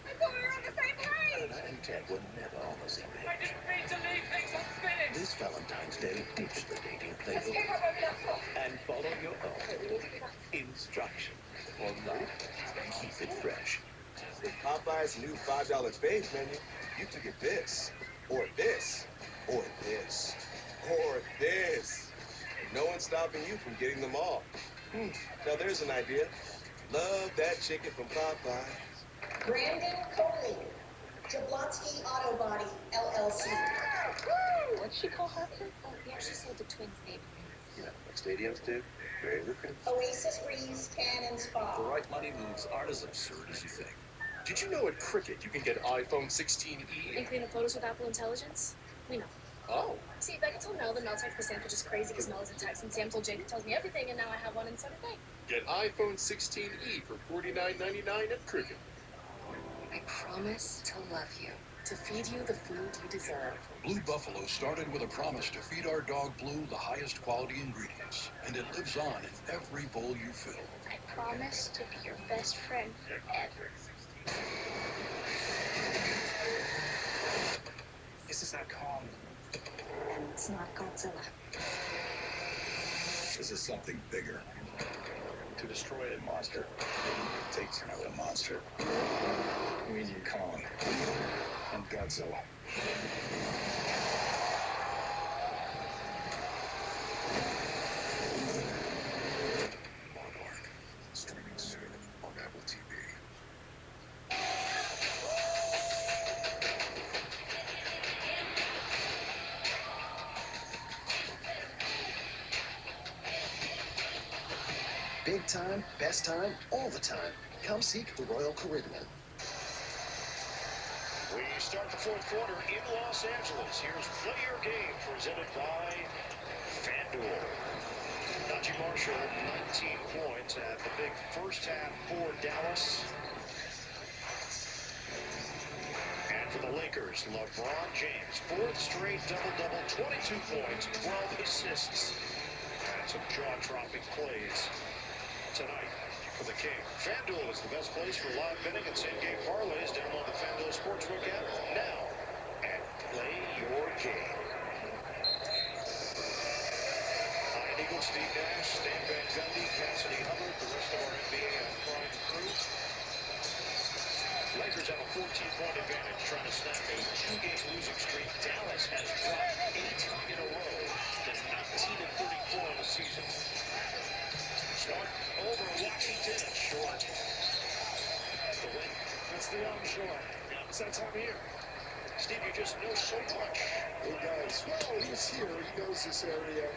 I thought we were on the same page! Anna and Ted were never on the same I page. didn't mean to leave things unfinished! This Valentine's Day, ditch the dating Let's playbook pick up over that book. and follow your own instructions. For life, keep it fresh. With Popeye's new $5 face menu, you can get this, or this, or this, or this. No one's stopping you from getting them all. Now there's an idea. Love that chicken from Popeye. Brandon Coley, Jablonski Auto Body, LLC. What'd she call Harper? Oh, yeah, she sold the twins' name. You know what stadiums do? Very lucrative. Oasis Breeze Tan and Spa. The right money moves aren't as absurd as you think. Did you know at Cricket you can get iPhone 16e? And clean up photos with Apple Intelligence? We know. Oh. See, like I told Mel, the Mel text the sandwich is crazy because Mel is in text, and Sam told Jake it tells me everything, and now I have one and so did they. Get iPhone 16e for $49.99 at Cricket. I promise to love you, to feed you the food you deserve. Blue Buffalo started with a promise to feed our dog Blue the highest quality ingredients, and it lives on in every bowl you fill. I promise to be your best friend forever. This is not calm. And it's not Godzilla. This is something bigger. to destroy a monster. It takes another monster. We need Kong and Godzilla. Monarch, streaming soon on Apple TV. Big time, best time, all the time. Come seek the Royal Caribbean. We start the fourth quarter in Los Angeles. Here's Play Your Game presented by FanDuel. Najee Marshall, 19 points at the big first half for Dallas. And for the Lakers, LeBron James, fourth straight double-double, 22 points, 12 assists. And some jaw-dropping plays tonight for the King. FanDuel is the best place for live betting and same-game parlays. Download the FanDuel Sportsbook app now and play your game. Ian Eagle, Steve Nash, Stan Van Gundy, Cassidy Hubbard, the rest of our NBA and Prime crew. Lakers have a 14-point advantage, trying to snap a two-game losing streak. Dallas has dropped 8 in a row to 19-34 in the season. Smart over Washington and short. The win. That's the arm short. Yeah, it's that time of year. Steve, you just know so much. He does. Well, he's here. He knows this area.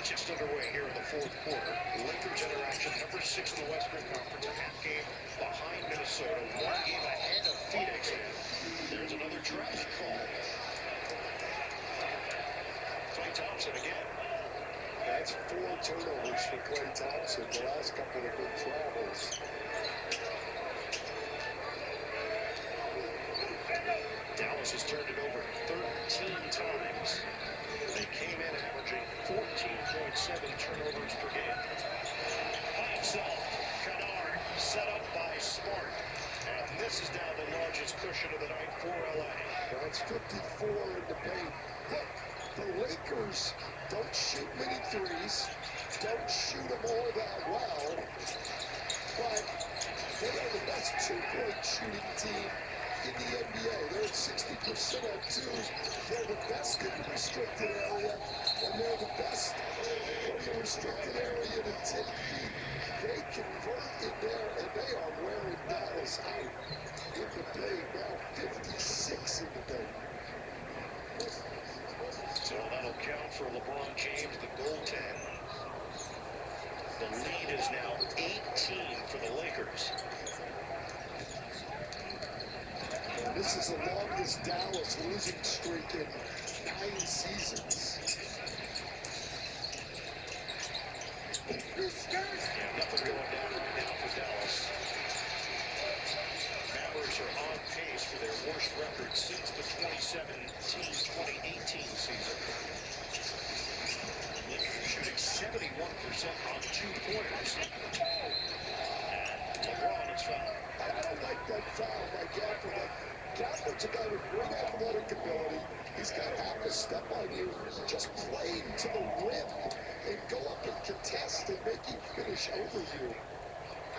Just underway here in the fourth quarter. Lakers interaction, number 6 in the Western Conference, a half game behind Minnesota, 1 game ahead of Phoenix. There's another travel call. Klay Thompson again. That's 4 turnovers for Klay Thompson. The last couple have been travels. Dallas has turned it over 13 times. They came in averaging 14.7 turnovers per game. By himself, Kennard set up by Smart. And this is now the largest cushion of the night for LA. That's 54 in the paint. Look, the Lakers don't shoot many threes, don't shoot them all that well, but they are the best two-point shooting team in the NBA. They're at 60% on twos. They're the best in the restricted area, and they're the best from the restricted area to 10 feet. They convert in there, and they are wearing Dallas out in the paint. Now 56 in the paint. So that'll count for LeBron James, the goaltend. The lead is now 18 for the Lakers. And this is the longest Dallas losing streak in 9 seasons. Yeah, nothing going down for Dallas. Mavericks are on pace for their worst record since the 2017-2018 season. Lakers shooting 71% on 2-pointers. And LeBron is fouled. I don't like that foul by Gafford. Gafford's a guy with great athletic ability. He's got to have to step on you. Just play to the rim and go up and contest and make him finish over you.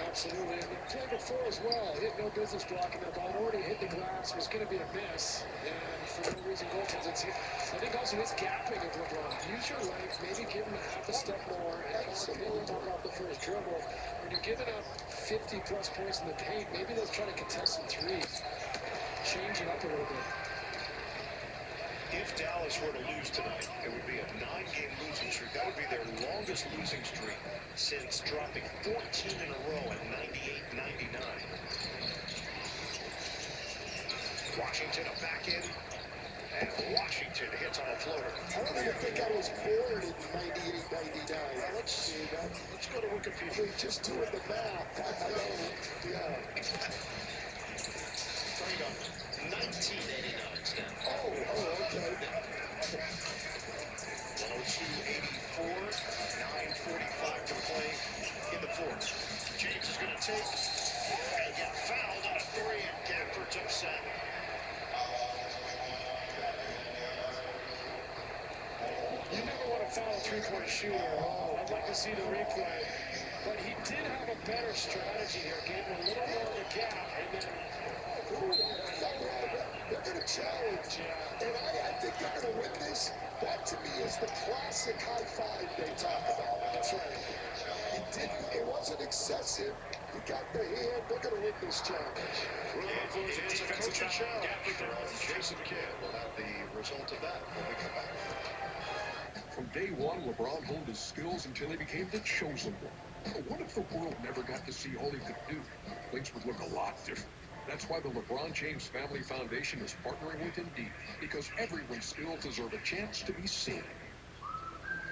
Absolutely. And the play before as well. He had no business blocking that ball. Already hit the glass. Was going to be a miss. And for no reason, goaltenders. I think also his gapping of LeBron. Use your length. Maybe give him half a step more. And absolutely talk off the first dribble. When you're giving up 50-plus points in the paint, maybe let's try to contest some threes. Change it up a little bit. If Dallas were to lose tonight, it would be a 9-game losing streak. That would be their longest losing streak since dropping 14 in a row at 98-99. Washington a back in, and Washington hits on a floater. I don't even think I was born in 98-99. Let's see that. Let's go to Wikipedia. We're just doing the math. I don't, yeah. 1989, Stan. Oh, okay. 102-84, 9:45 to play in the fourth. James is going to take and get fouled on a 3, and Gafford's upset. You never want to foul three-point shooter. I'd like to see the replay. But he did have a better strategy here. Gave him a little more of a gap, and then... They're going to challenge. And I think they're going to win this. That, to me, is the classic high five they talk about. That's right. It wasn't excessive. He got the hand. They're going to win this challenge. It's a coaching challenge from Jason Kidd. We'll have the result of that when we come back. From day one, LeBron honed his skills until he became the chosen one. What if the world never got to see all he could do? Things would look a lot different. That's why the LeBron James Family Foundation is partnering with Indeed, because everyone's skills deserve a chance to be seen.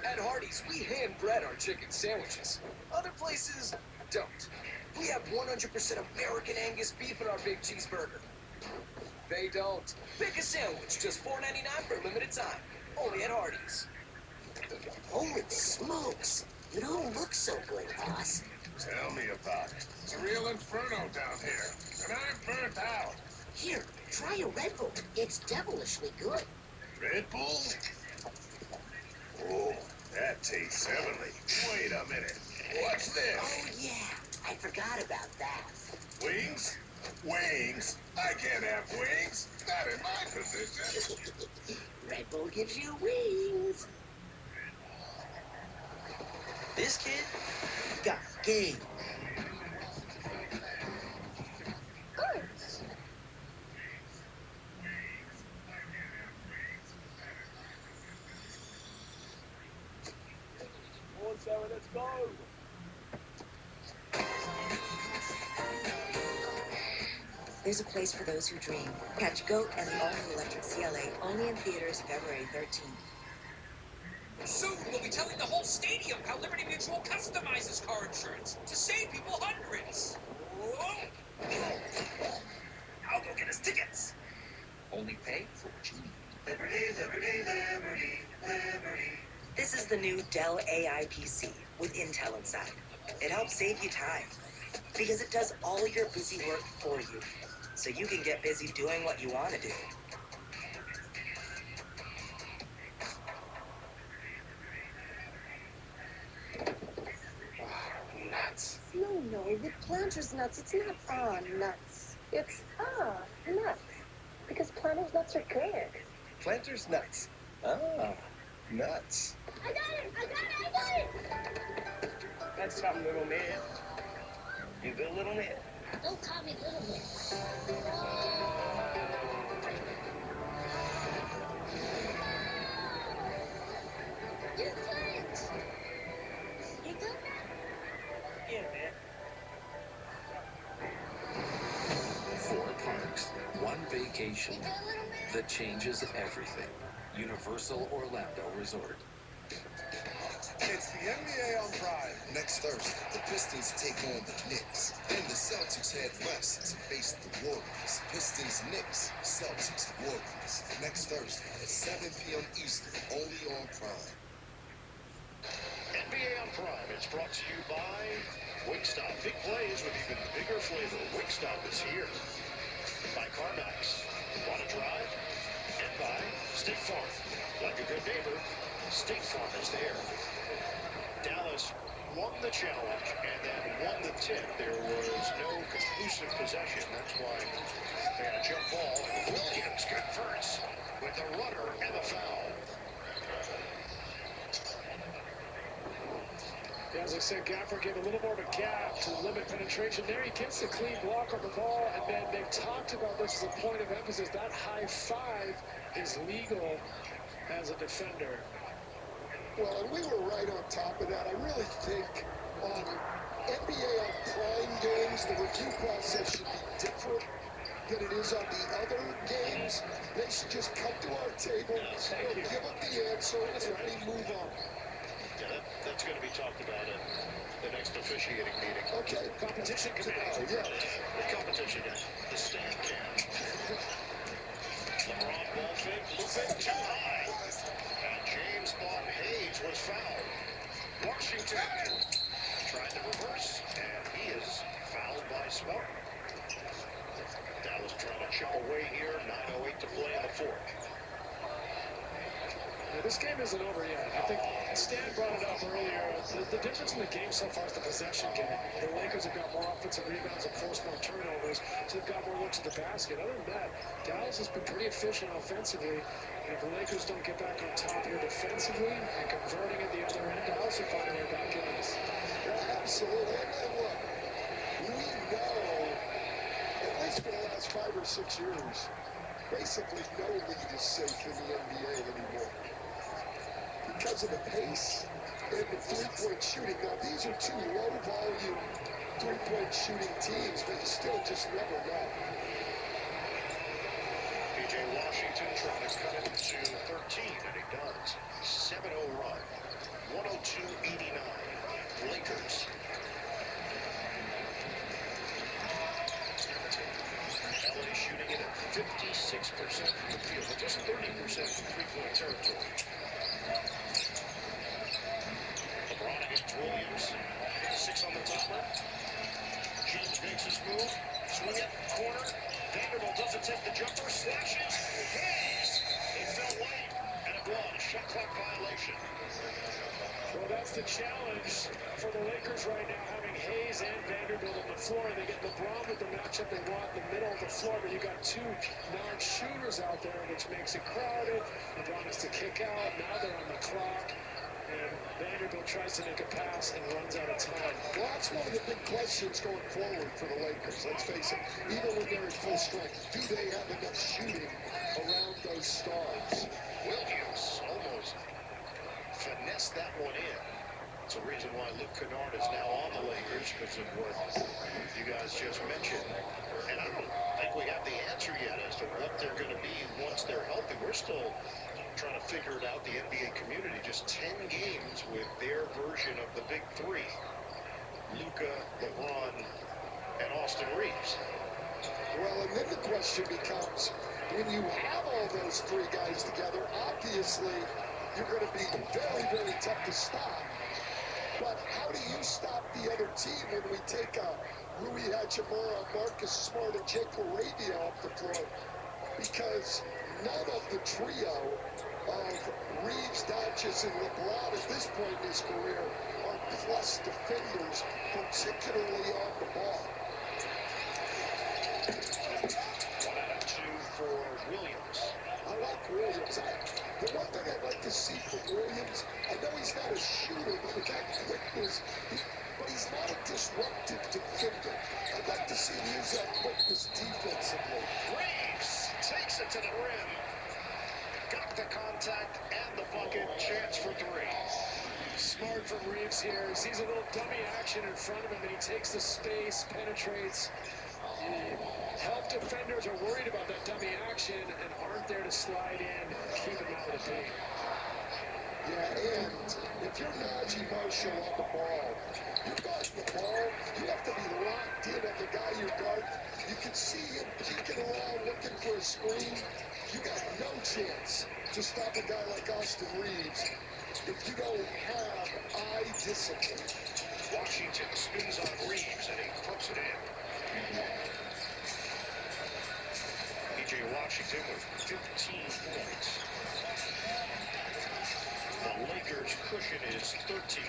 At Hardee's, we hand bread our chicken sandwiches. Other places don't. We have 100% American Angus beef in our big cheeseburger. They don't. Pick a sandwich, just $4.99 for a limited time. Only at Hardee's. Holy smokes! You don't look so good, boss. Tell me about it. It's a real inferno down here, and I'm burnt out. Here, try a Red Bull. It's devilishly good. Red Bull? Oh, that tastes heavenly. Wait a minute. What's this? Oh, yeah. I forgot about that. Wings? Wings? I can't have wings. Not in my position. Red Bull gives you wings. This kid got game. Good. Let's go. There's a place for those who dream. Catch GOAT and the all-new electric CLA only in theaters February 13th. Soon we'll be telling the whole stadium how Liberty Mutual customizes car insurance to save people hundreds. Whoa. I'll go get us tickets. Only pay for what you need. Liberty, Liberty, Liberty, Liberty. This is the new Dell AI PC with Intel inside. It helps save you time because it does all your busy work for you, so you can get busy doing what you want to do. Nuts. No, with Planters nuts, it's not nuts. It's nuts. Because Planters nuts are good. Planters nuts. Nuts. I got it! That's something, little man. You good, little man? Don't call me little man. You can't. You good now? Yeah, man. 4 parks, 1 vacation You good, little man? that changes everything. Universal Orlando Resort. It's the NBA on Prime. Next Thursday, the Pistons take on the Knicks. And the Celtics head west to face the Warriors. Pistons, Knicks, Celtics, Warriors. Next Thursday at 7 p.m. Eastern, only on Prime. NBA on Prime is brought to you by Wingstop. Big plays with even bigger flavor. Wingstop is here. By CarMax. Want to drive? And by State Farm. Like a good neighbor, State Farm is there. Dallas won the challenge and then won the tip. There was no conclusive possession. That's why they had a jump ball. And Williams converts with the runner and the foul. Yeah, as I said, Gafford gave a little more of a gap to limit penetration. There he gets the clean block on the ball, and then they talked about this as a point of emphasis. That high five is legal as a defender. Well, and we were right on top of that. I really think on NBA on Prime games, the review process should be different than it is on the other games. They should just come to our table, give them the answer, and we move on. Yeah, that's going to be talked about at the next officiating meeting. Okay. Competition tomorrow, yeah. The competition, the stand cam. LeBron ball fake, looping too high. And James thought Hayes was fouled. Washington tried to reverse, and he is fouled by Smart. Dallas trying to chip away here. 9:08 to play in the fourth. Yeah, this game isn't over yet. I think Stan brought it up earlier. The difference in the game so far is the possession game. The Lakers have got more offensive rebounds and forced more turnovers, so they've got more looks at the basket. Other than that, Dallas has been pretty efficient offensively. And if the Lakers don't get back on top here defensively and converting at the other end, Dallas will find their way back in this. Yeah, absolutely. And look, we know, at least for the last 5 or 6 years, basically no league is safe in the NBA anymore. Because of the pace and the three-point shooting. Now, these are two low-volume three-point shooting teams, but you still just never know. P.J. Washington trying to cut it to 13, and he does. 7-0 run. 102-89. Lakers. LA shooting it at 56% from the field, but just 30% from three-point territory. LeBron against Williams. 6 on the timer. James makes his move. Swing it. Corner. Vanderbilt doesn't take the jumper. Slashes. Hayes. It fell late. And it was. Shot clock violation. Well, that's the challenge for the Lakers right now, having Hayes and Vanderbilt on the floor. They get LeBron with the matchup they want in the middle of the floor, but you got two non-shooters out there, which makes it crowded. LeBron has to kick out. Now they're on the clock. And Vanderbilt tries to make a pass and runs out of time. Well, that's one of the big questions going forward for the Lakers. Let's face it, even when they're at full strength, do they have enough shooting around those stars? Williams almost finessed that one in. It's a reason why Luke Kennard is now on the Lakers, because of what you guys just mentioned. And I don't think we have the answer yet as to what they're going to be once they're healthy. We're still trying to figure it out, the NBA community. Just 10 games with their version of the big three. Luka, LeBron, and Austin Reeves. Well, and then the question becomes, when you have all those three guys together, obviously you're going to be very, very tough to stop. But how do you stop the other team when we take a Rui Hachimura, Marcus Smart, and Jake LaRavia off the floor? Because none of the trio of Reeves, Doncic, and LeBron at this point in his career are plus defenders, particularly on the ball. 1 out of 2 for Williams. I like Williams. The one thing I'd like to see from Williams, I know he's not a shooter, but with that quickness, but he's not a disruptive defender. I'd like to see him use that quickness defensively. Reeves takes it to the rim. Got the contact and the bucket. Chance for 3. Smart from Reeves here. He sees a little dummy action in front of him, and he takes the space, penetrates. Help defenders are worried about that dummy action and aren't there to slide in, keep him out of the paint. Yeah, and if you're Najee Marshall on the ball, you're guarding the ball, you have to be locked in on the guy you're guarding. You can see him peeking around looking for a screen. You got no chance to stop a guy like Austin Reeves if you don't have eye discipline. Washington spins on Reeves and he puts it in. P.J. Washington with 15 points. The Lakers' cushion is 13.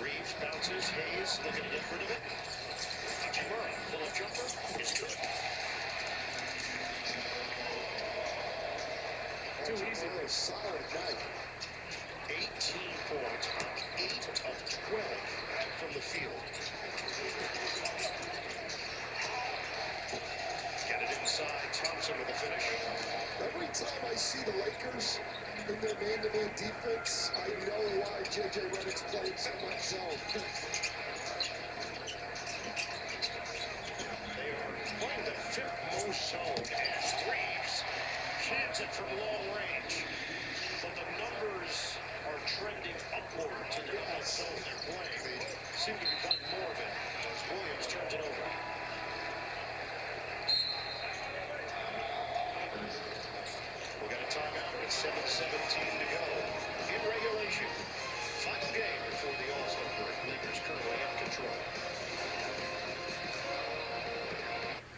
Reeves bounces. Hayes looking to get rid of it. Hachimura, pull-up jumper is good. Too easy for a solid night. 18 points on 8 of 12 from the field. Get it inside. Thompson with the finish. Every time I see the Lakers in their man-to-man defense, I know why J.J. Redick's playing so much zone. They are playing the 5th most zone as Reeves cans it from long range. But the numbers are trending upward to the zone they're playing. They seem to be playing more of it as Williams turns it over. We got a timeout with 7:17 to go in regulation. Final game before the All-Star break. Lakers currently in control.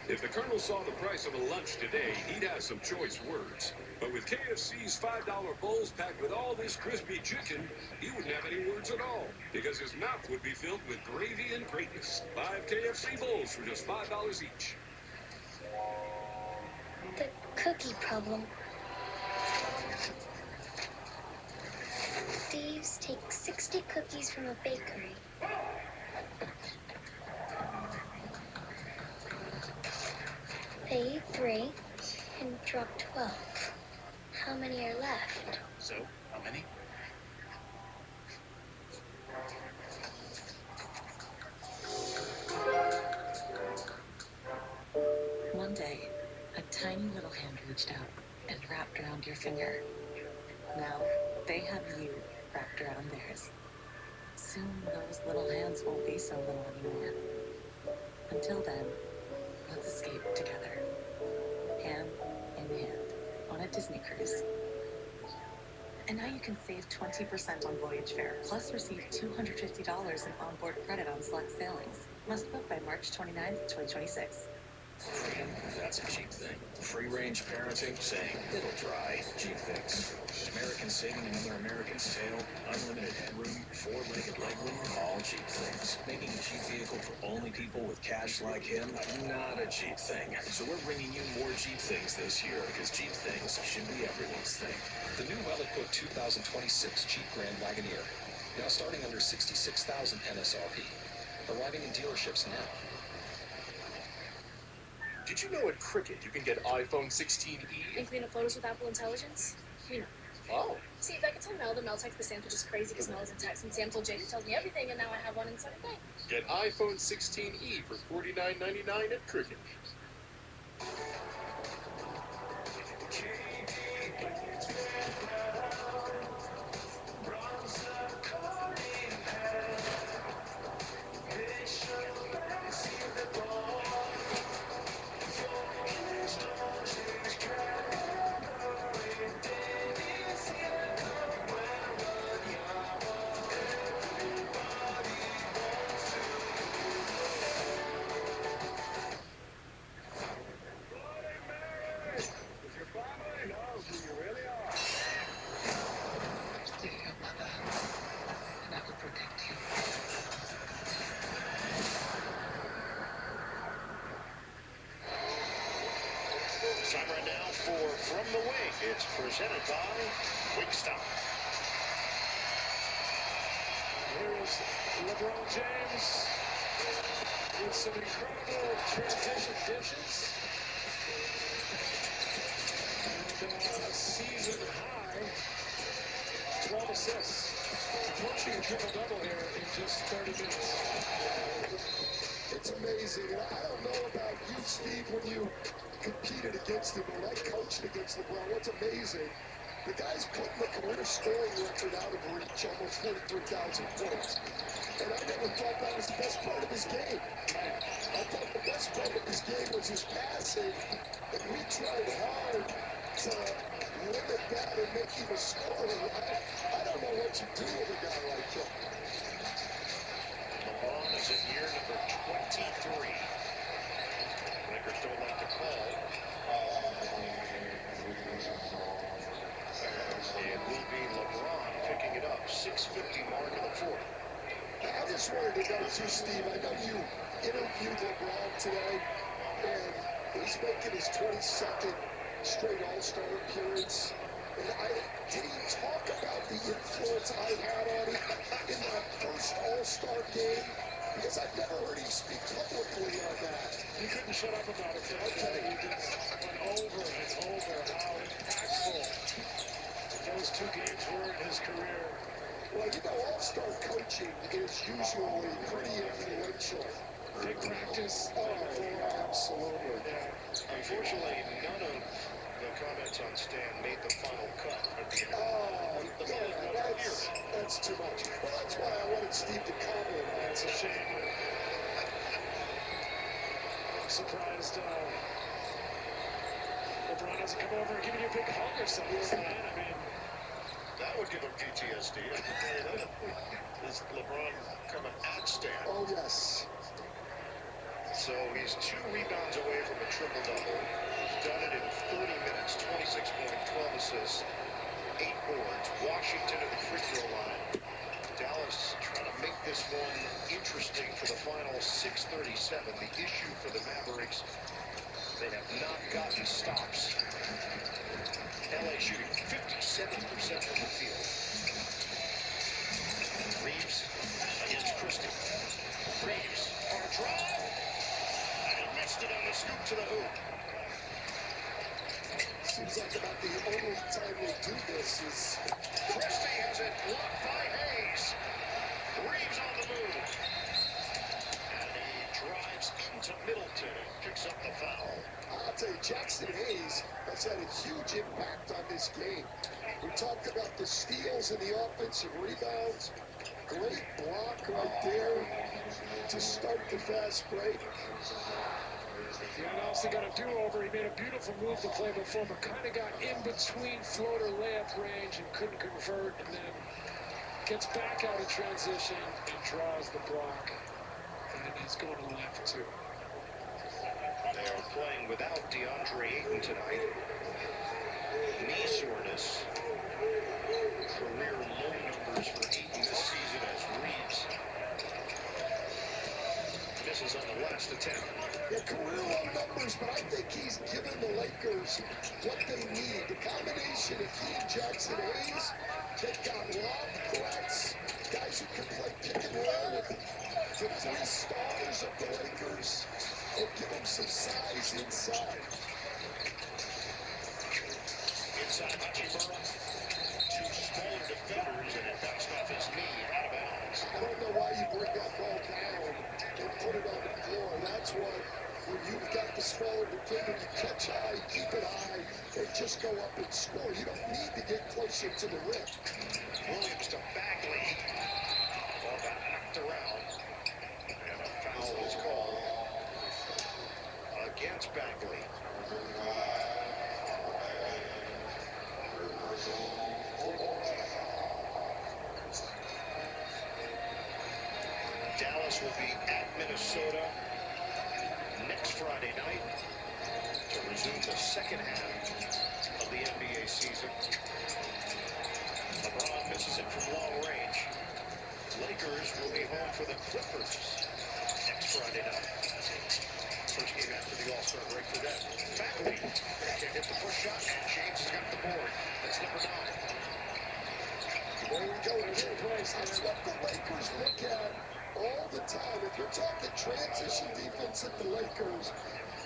If the Colonel saw the price of a lunch today, he'd have some choice words. But with KFC's $5 bowls packed with all this crispy chicken, he wouldn't have any words at all, because his mouth would be filled with gravy and greatness. 5 KFC bowls for just $5 each. The cookie problem. Thieves take 60 cookies from a bakery. They eat 3 and drop 12. How many are left? So, how many? One day, a tiny little hand reached out and wrapped around your finger. Now, they have you wrapped around theirs. Soon, those little hands won't be so little anymore. Until then, let's escape together, hand in hand, on a Disney cruise. And now you can save 20% on voyage fare, plus receive $250 in onboard credit on select sailings. Must book by March 29th, 2026. Freedom, that's a cheap thing. Free-range parenting, saying it'll dry. Cheap things. American saving another American sail, unlimited headroom, 4-legged legroom, all cheap things. Making a cheap vehicle for only people with cash like him, not a cheap thing. So we're bringing you more cheap things this year, because cheap things should be everyone's thing. The new well-equipped 2026 Jeep Grand Wagoneer, now starting under $66,000 MSRP. Arriving in dealerships now. Did you know at Cricket you can get iPhone 16e? And clean up photos with Apple Intelligence? You know. Oh. See, if I could tell Mel, then Mel texts the Sam, which is crazy because Mel is in text, and Sam told Jake to tell me everything, and now I have one in the same day. Get iPhone 16e for $49.99 at Cricket. Time right now for From the Wing. It's presented by Wingstop. Here's LeBron James with some incredible transition dishes. And a season high 12 assists. Approaching a triple-double here in just 30 minutes. It's amazing. And I don't know about you, Steve, when you competed against him, when I coached against LeBron, what's amazing, the guy's putting the career scoring record out of reach, almost 43,000 points. And I never thought that was the best part of his game. I thought the best part of his game was his passing, and we tried hard to limit that and make him a scorer. I don't know what you do with a guy like him. LeBron is in year number 23. Lakers don't like to call. It will be LeBron picking it up. 6:50 mark of the fourth. I just wanted to know too, Steve, I know you interviewed LeBron today, and he's making his 22nd straight All-Star appearance. And did he talk about the influence I had on him in that first All-Star game? Because I've never heard him speak publicly on that. He couldn't shut up about it. Okay. He just went over and over how impactful those two games were in his career. Well, you know, all-star coaching is usually pretty influential. Big practice. Oh, absolutely. Yeah. Unfortunately, none of the comments on Stan made the final cut. Oh, yeah, that's too much. Well, that's why I wanted Steve to comment. That's a shame. I'm surprised LeBron hasn't come over and given you a big hug or something. I mean, that would give him PTSD. Is LeBron coming at Stan? Oh, yes. So he's 2 rebounds away from a triple-double. He's done it in 30 minutes, 26 points, 12 assists, 8 boards. Washington at the free throw line. Dallas trying to make this one interesting for the final 6:37. The issue for the Mavericks, they have not gotten stops. LA shooting 57% from the field. Reeves against Christie. Reeves on a drive. And he missed it on the scoop to the hoop. Seems like about the only time they do this is... Christie has it blocked by Hayes. Reeves on the move. And he drives into Middleton and picks up the foul. I'll tell you, Jackson Hayes has had a huge impact on this game. We talked about the steals and the offensive rebounds. Great block right there to start the fast break. Yeah, Nelson got a do-over. He made a beautiful move to play before, but kind of got in between floater layup range and couldn't convert, and then gets back out of transition and draws the block. And he's going to left, too. They are playing without DeAndre Ayton tonight. Knee soreness. Career low numbers for Ayton this season as Reeves misses on the last attempt. Yeah, career low numbers, but I think he's given the Lakers what they need. The combination of he and Jackson Hayes, they've got lob threats, guys who can play pick and roll with the 3 stars of the Lakers, and give them some size inside. Inside Hachimura. 2 smaller defenders, and it bounced off his knee out of bounds. I don't know why you bring that ball down and put it on the floor. That's what, when you've got the smaller defender, you catch high, keep it high, and just go up and score. You don't need to get closer to the rim. Williams to Bagley. Ball got knocked around. And a foul is called against Bagley. Dallas will be at Minnesota next Friday night to resume the second half of the NBA season. LeBron misses it from long range. Lakers will be home for the Clippers next Friday night. First game after the All-Star break for them. Bagley can hit the push shot, and James has got the board. That's number 9. There we go again, Bryce. That's what the Lakers look at all the time. If you're talking transition defense at the Lakers,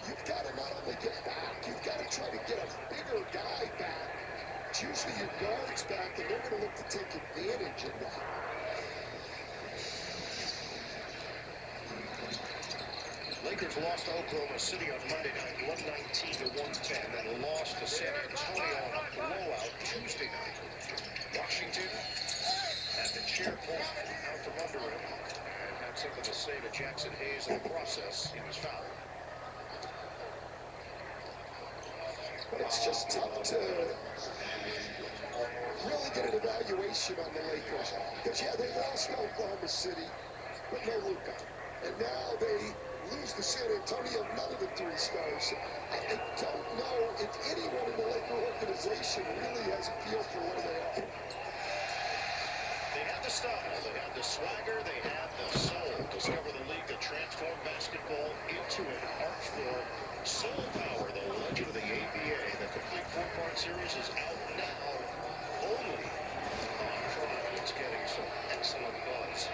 you've got to not only get back, you've got to try to get a bigger guy back. It's usually your guards back, and they're going to look to take advantage of that. Lakers lost to Oklahoma City on Monday night, 119-110, then lost to San Antonio on a blowout Tuesday night. Washington had the chair pulled out from under him and had something to say to Jackson Hayes in the process. He was fouled. But it's just tough to really get an evaluation on the Lakers. Because, yeah, they lost to Oklahoma City, but no Luka. And now they lose to San Antonio, none of the 3 stars. I don't know if anyone in the Laker organization really has a feel for where they are. They had the style, they had the swagger, they had the soul. Discover the league that transformed basketball into an art form. Soul Power, the legend of the ABA. The complete 4-part series is out now only on Prime. It's getting some excellent buzz.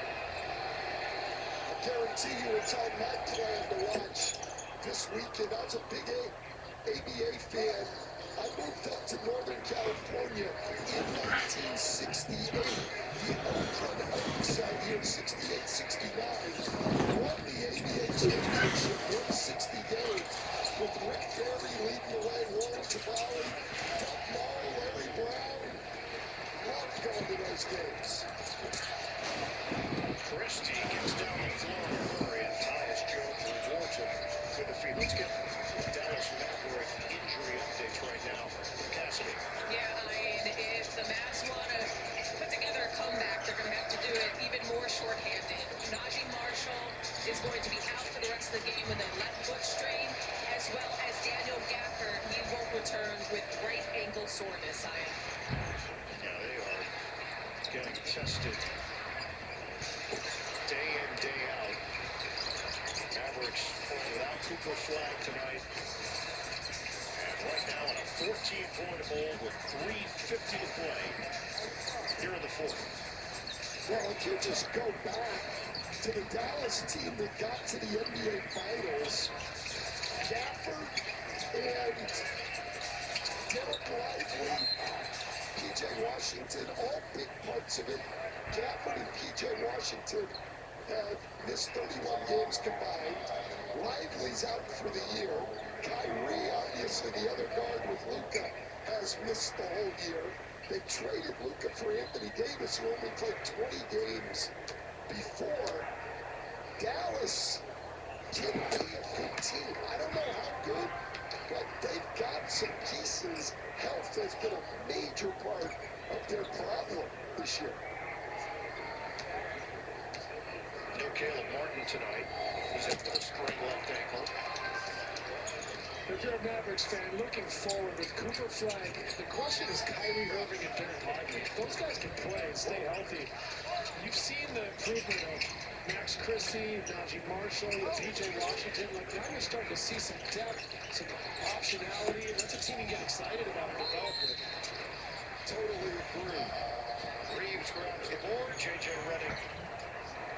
I guarantee you it's on my plan to watch this weekend. I was a big ABA fan. I moved up to Northern California in 1968. The Oakland Oaks out here, 68-69, won the ABA championship, won 60 games, with Rick Barry leading the way, Warren Tabali, Doug Morrow, Larry Brown. Loved going to those games. Christie gets down the floor to Murray, and Tyus Jones rewards him for the feed. Let's get Dallas Maverick injury updates right now. Cassidy. Yeah, I mean, if the Mavs want to put together a comeback, they're going to have to do it even more shorthanded. Najee Marshall is going to be out for the rest of the game with a healthy. Day in, day out. Mavericks without Cooper Flag tonight. And right now in a 14-point hole with 3:50 to play here in the fourth. Well, if you just go back to the Dallas team that got to the NBA Finals, Gafford and Derek Lively, P.J. Washington, all big parts of it. Gafford and P.J. Washington have missed 31 games combined. Lively's out for the year. Kyrie, obviously the other guard with Luka, has missed the whole year. They traded Luka for Anthony Davis, who only played 20 games before. Dallas can be a good team. I don't know how good, but they've got some pieces. Health has been a major part of their problem this year. No Caleb Martin tonight. He's at the sprained left ankle. If you're a Mavericks fan looking forward with Cooper Flag, the question is Kyrie Irving and Derek Lively. If those guys can play and stay healthy, you've seen the improvement of Max Christie, Najee Marshall, P.J. Washington. Like, now you're starting to see some depth, some optionality, and that's a team you get excited about and develop with. Totally agree. Reeves grabs the board. J.J. Redick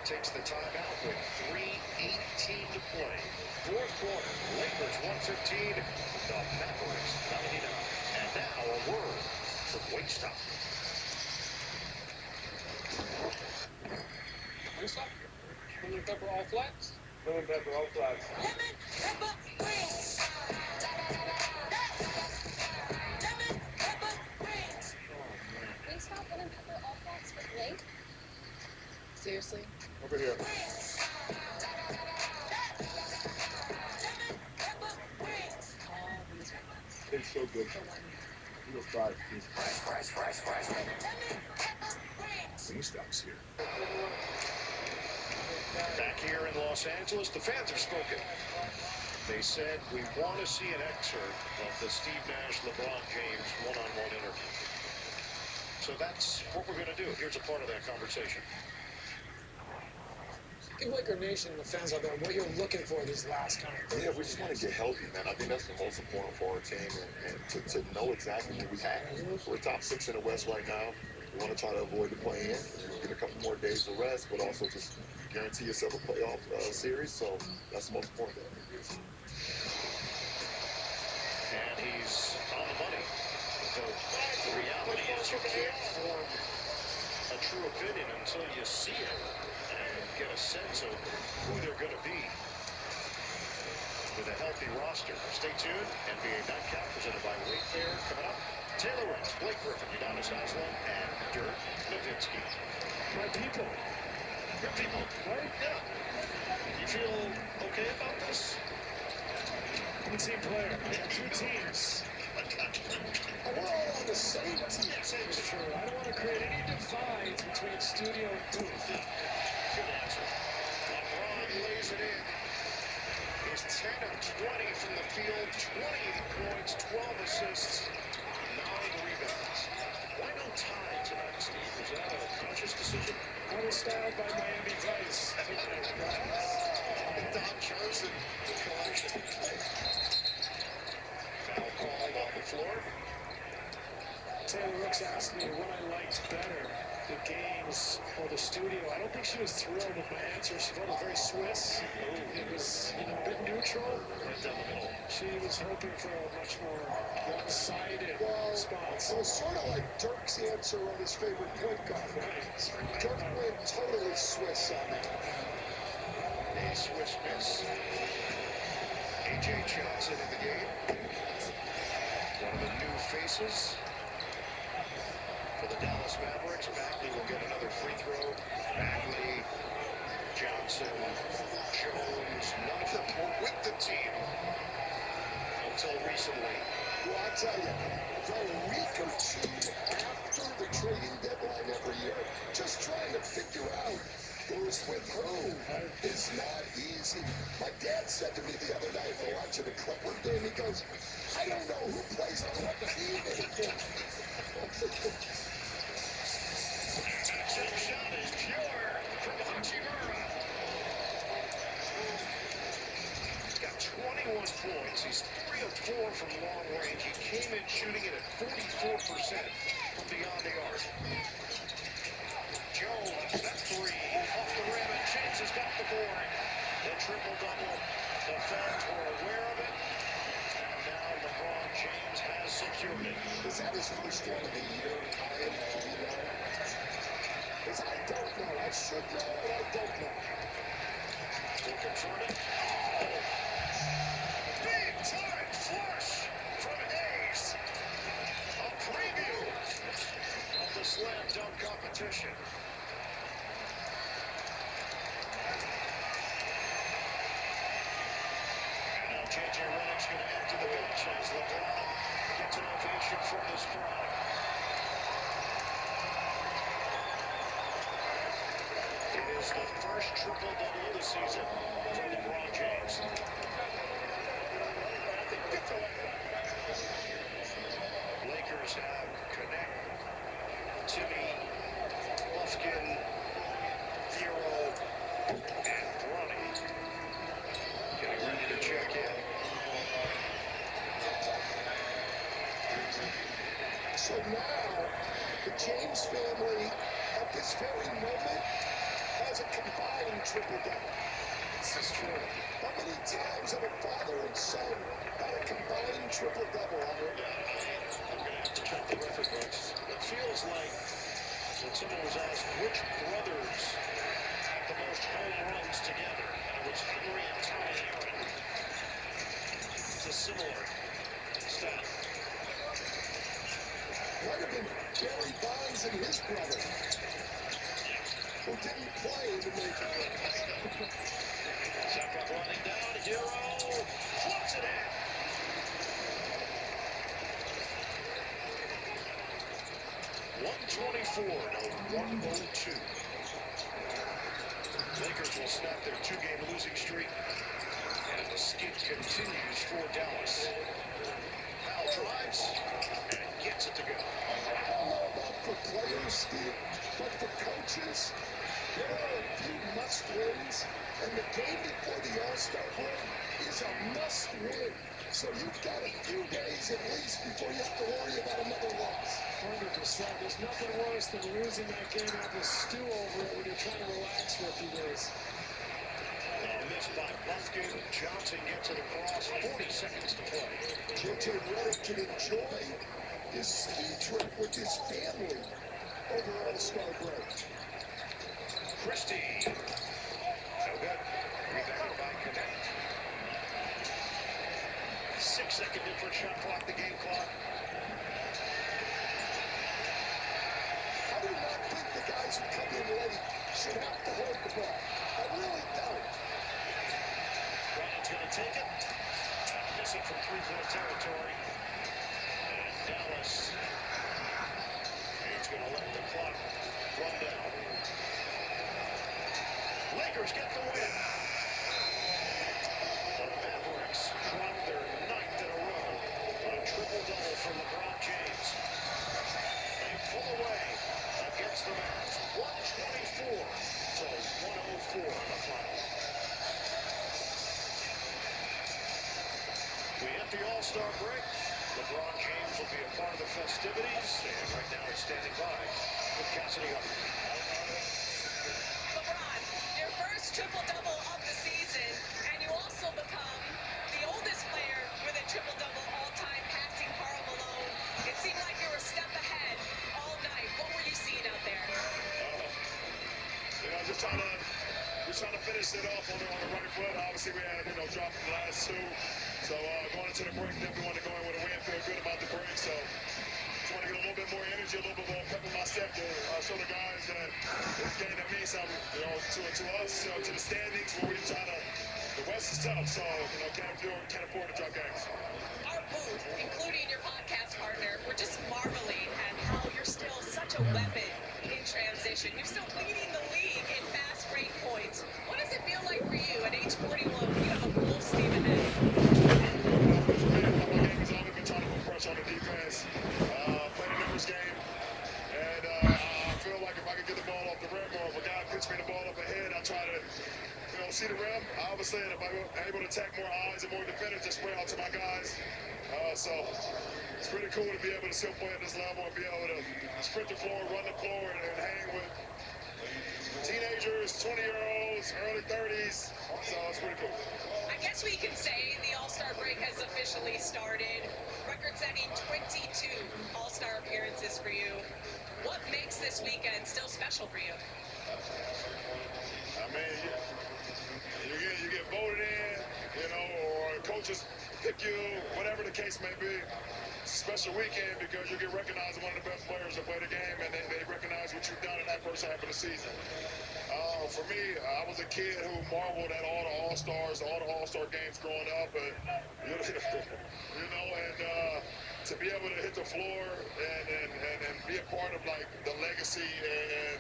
takes the timeout with 3:18 to play. Fourth quarter, Lakers 115, the Mavericks 99. And now a word from Wingstop. Wingstop? Lemon pepper all flats? Lemon pepper all flats. Lemon pepper rings. Lemon pepper rings. Wingstop lemon pepper all flats with link? Seriously? Over here. It's so good. You'll try it. Fresh. Wingstop's here. Back here in Los Angeles, the fans have spoken. They said, we want to see an excerpt of the Steve Nash, LeBron James one-on-one interview. So that's what we're going to do. Here's a part of that conversation. Give Laker Nation and the fans out there what you're looking for these last kind of. Yeah, we just want to get healthy, man. I think that's the most important for our team, and to know exactly what we have. We're top 6 in the West right now. We want to try to avoid the play-in, get a couple more days of rest, but also just guarantee yourself a playoff series. So that's the most important thing. And he's on the money. The reality is you can't form a true opinion until you see it and get a sense of who they're going to be. With a healthy roster. Stay tuned. NBA Nightcap presented by Wayfair. Coming up, Taylor Ricks, Blake Griffin, Udonis Haslem, and Dirk Nowitzki. My people. Your people, right? Yeah. You feel okay about this? I'm a team player. We have 2 teams. And we're all on the same team. It's true. I don't want to create any divides between studio and booth. Good answer. LeBron lays it in. He's 10 of 20 from the field, 28 points, 12 assists, 9 rebounds. Why no tie tonight, Steve? Was that a conscious decision? I was styled by Miami Vice. Don Johnson. Foul call on the floor. Taylor Ricks asked me what I liked better, the games or the studio. I don't think she was thrilled with my answer. She felt it very Swiss. It was, a bit neutral. Right down the middle. She was hoping for a much more one-sided response. It was sort of like Dirk's answer on his favorite point guard. Dirk went totally Swiss on that. A Swiss miss. A.J. Johnson in the game. One of the new faces for the Dallas Mavericks. Bagley will get another free throw. Bagley, Johnson, Jones, none of them were with the team until recently. Well, I tell you, the week or 2 after the trading deadline every year, just trying to figure out who's with who is not easy. My dad said to me the other night when watching the Clipper game, he goes, I don't know who plays on what team anymore. Shot. from beyond the arc. Jones, that's three. Off the rim, and James has got the board. The triple-double. The fans were aware of it. And now LeBron James has secured it. Is that his first one of the year? Because I don't know. I should know, but I don't know. We'll confirm it. Big time flush from Hayes. A preview of the slam dunk competition. And now J.J. Redick's going to enter the bench as LeBron gets an ovation from this crowd. It is the first triple-double of the season for LeBron James. Lakers have Connect, Timmy, Lufkin, Hero, and Bronny getting ready to check in. So now, the James family, at this very moment, has a combined triple-double. This is true. How many times have a father and son had a combined triple-double, Howard? I'm going to have to check the record books. It feels like when someone was asked which brothers have the most home runs together, and it was Henry and Tommy Aaron. It's a similar stat. Might have been Barry Bonds and his brother, who didn't play in the major leagues. Zappa running down, Hero flips it in. .124 to 102. Lakers will snap their two-game losing streak, and the skid continues for Dallas. Powell drives and gets it to go. I don't know about for players, Steve, but for coaches, there are a few must-wins, and the game before the All-Star break is a must-win. So you've got a few days at least before you have to worry about another loss. 100%. There's nothing worse than losing that game and having to stew over it when you're trying to relax for a few days. Missed by Lufkin. Johnson gets it across. 40 seconds to play. J.J. Redick can enjoy his ski trip with his family over All-Star break. Christie. No good. Rebounded by Connect. 6-second difference, shot clock, the game clock. I do not think the guys who come in late should have to hold the ball. I really don't. Brown's going to take it. Missing from three-point territory. And Dallas is going to let the clock run down. Lakers get the win. The Mavericks drop their ninth in a row. A triple-double for LeBron James. They pull away against the Mavs. 124 to 104 in the final. We hit the All-Star break. LeBron James will be a part of the festivities, and right now he's standing by with Cassidy Hubbard. LeBron, your first triple-double of the season, and you also become the oldest player with a triple-double all-time, passing Karl Malone. It seemed like you were a step ahead all night. What were you seeing out there? Just trying to finish it off on the right foot. Obviously, we had, dropped the last two. So going into the break, definitely want to go in with a win. Feel good about the break. So just want to get a little bit more energy, a little bit more pep in my step to show the guys that this game that means something, to us, to the standings where we're trying to. The West is tough, so can't afford to drop games. Our booth, including your podcast partner, we're just marveling at how you're still such a weapon in transition. You're still leading the league in fast break points. What does it feel like for you at age 41 when you have a full steam ahead? My game has always been trying to put pressure on the defense, play the numbers game, and I feel like if I can get the ball off the rim or if a guy puts me the ball up ahead, I try to, don't see the rim, I always say if I'm able to attack more eyes and more defenders, just spread out to my guys. So it's pretty cool to be able to still play at this level and be able to sprint the floor, run the floor, and hang with teenagers, 20-year-olds, early 30s. So it's pretty cool. I guess we can say the All-Star break has officially started. Record-setting 22 All-Star appearances for you. What makes this weekend still special for you? I mean, you get voted in, you know, or coaches pick you, whatever the case may be. It's a special weekend because you get recognized as one of the best players to play the game, and they recognize what you've done in that first half of the season. For me, I was a kid who marveled at all the All-Stars, all the All-Star games growing up, and you know, and to be able to hit the floor and be a part of like the legacy and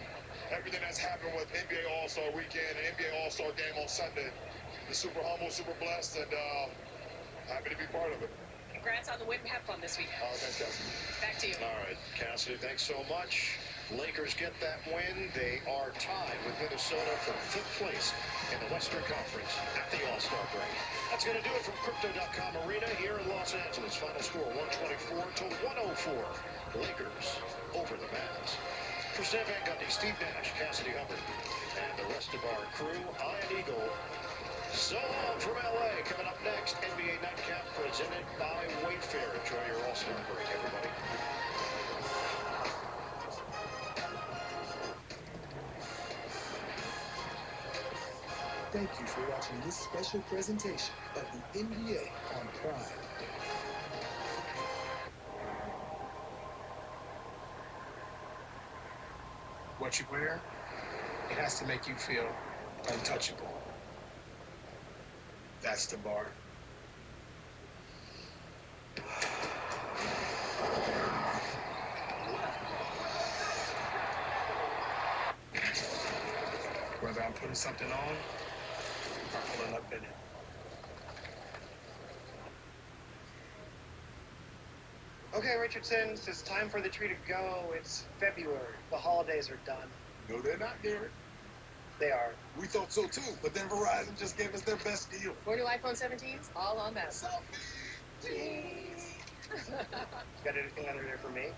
everything that's happened with NBA All-Star Weekend and NBA All-Star Game on Sunday, I'm super humble, super blessed, and happy to be part of it. Congrats on the win. Have fun this weekend. Thanks, Cassidy. Back to you. All right, Cassidy, thanks so much. Lakers get that win. They are tied with Minnesota for 5th place in the Western Conference at the All-Star break. That's going to do it from Crypto.com Arena here in Los Angeles. Final score 124-104. Lakers over the Mavs. For Sam Van Gundy, Steve Nash, Cassidy Hubbard, and the rest of our crew, Ian Eagle. So long from LA. Coming up next, NBA Nightcap presented by Wayfair. Enjoy your All-Star break, everybody. Thank you for watching this special presentation of the NBA on Prime. What you wear, it has to make you feel untouchable. That's the bar. Whether I'm putting something on or pulling up in it. Okay, Richardsons, it's time for the tree to go. It's February. The holidays are done. No, they're not, Derek. They are. We thought so too, but then Verizon just gave us their best deal. 4 new iPhone 17s, all on them. Got anything under there for me?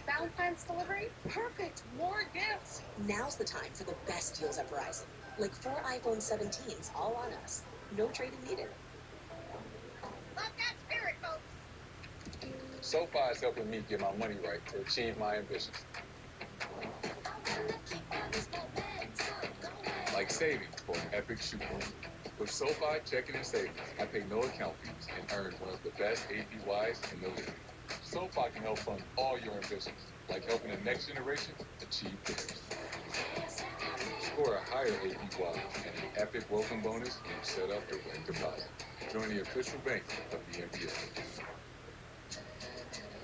Valentine's delivery? Perfect. More gifts. Now's the time for the best deals at Verizon. Like 4 iPhone 17s, all on us. No trading needed. Love that spirit, folks. SoFi is helping me get my money right to achieve my ambitions. Like saving for an epic shoe. With SoFi checking and savings, I pay no account fees and earn one of the best APYs in the league. SoFi can help fund all your ambitions, like helping the next generation achieve theirs. Score a higher APY and an epic welcome bonus when you set up your direct deposit. Join the official bank of the NBA.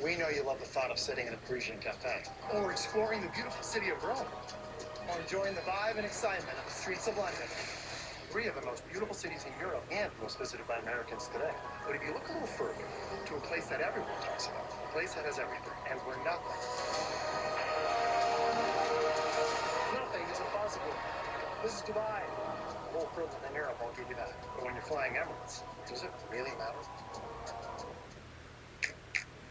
We know you love the thought of sitting in a Parisian cafe. Or exploring the beautiful city of Rome. Or enjoying the vibe and excitement of the streets of London. 3 of the most beautiful cities in Europe and most visited by Americans today. But if you look a little further, to a place that everyone talks about, a place that has everything, and where nothing is impossible. This is Dubai. The whole frills in Europe won't give you that. But when you're flying Emirates, does it really matter?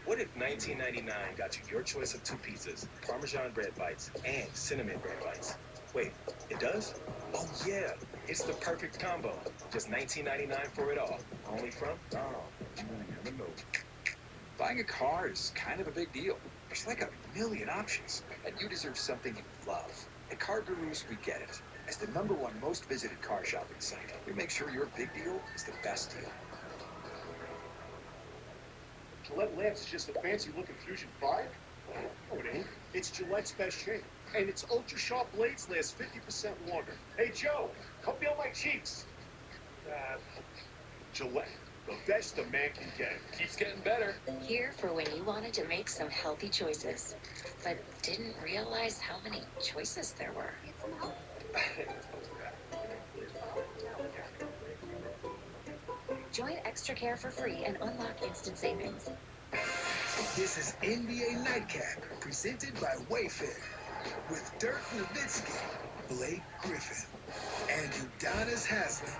What if 1999 got you your choice of 2 pizzas, Parmesan bread bites, and cinnamon bread bites? Wait, it does? Oh yeah, it's the perfect combo. Just $19.99 for it all. Only from? Oh, you never know. Buying a car is kind of a big deal. There's like a million options, and you deserve something you love. At Car Gurus, we get it. As the #1 most visited car shopping site, we make sure your big deal is the best deal. Gillette Labs is just a fancy-looking Fusion 5? No, it ain't. It's Gillette's best shape. And its ultra-sharp blades last 50% longer. Hey, Joe, come feel my cheeks. Gillette, the best a man can get. Keeps getting better. Here for when you wanted to make some healthy choices, but didn't realize how many choices there were. Join Extra Care for free and unlock instant savings. This is NBA Nightcap, presented by Wayfair. with Dirk Nowitzki, Blake Griffin, and Udonis Haslem.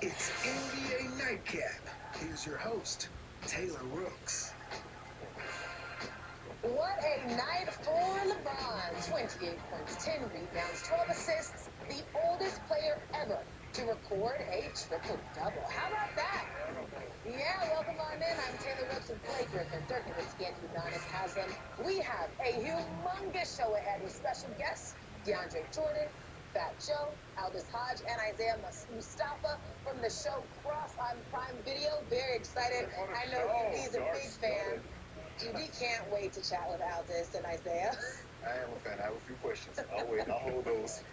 It's NBA Nightcap. Here's your host, Taylor Rooks. What a night for LeBron. 28 points, 10 rebounds, 12 assists. The oldest player ever to record a triple-double. How about that? Yeah, welcome on in. I'm Taylor Rooks with Blake Griffin, Dirk Nowitzki, and Udonis Haslem. We have a humongous show ahead with special guests, DeAndre Jordan, Fat Joe, Aldous Hodge, and Isaiah Mustafa from the show Cross on Prime Video. Very excited. I know UD's a big fan. UD can't wait to chat with Aldous and Isaiah. I am a fan. I have a few questions. I'll wait. I'll hold those.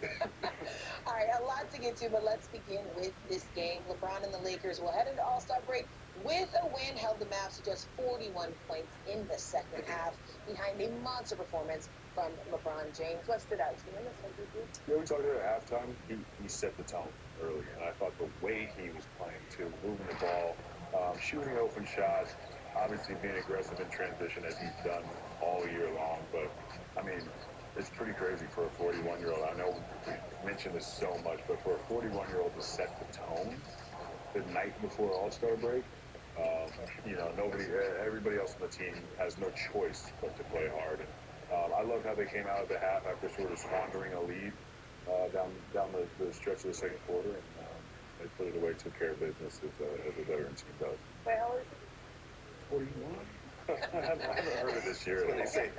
All right, a lot to get to, but let's begin with this game. LeBron and the Lakers will head into All-Star break with a win, held the Mavs to just 41 points in the second half, behind a monster performance from LeBron James. What stood out to you in this one, DP? Yeah, we talked about it at halftime. He set the tone early, and I thought the way he was playing, too, moving the ball, shooting open shots, obviously being aggressive in transition as he's done all year long. But, I mean, it's pretty crazy for a 41-year-old. I know we mention this so much, but for a 41-year-old to set the tone the night before All-Star break, everybody else on the team has no choice but to play hard. I love how they came out of the half after sort of squandering a lead down the stretch of the second quarter, and they put it away, took care of business as a veteran team does. Wait, how old is he? 41? I haven't heard of this year. What they say.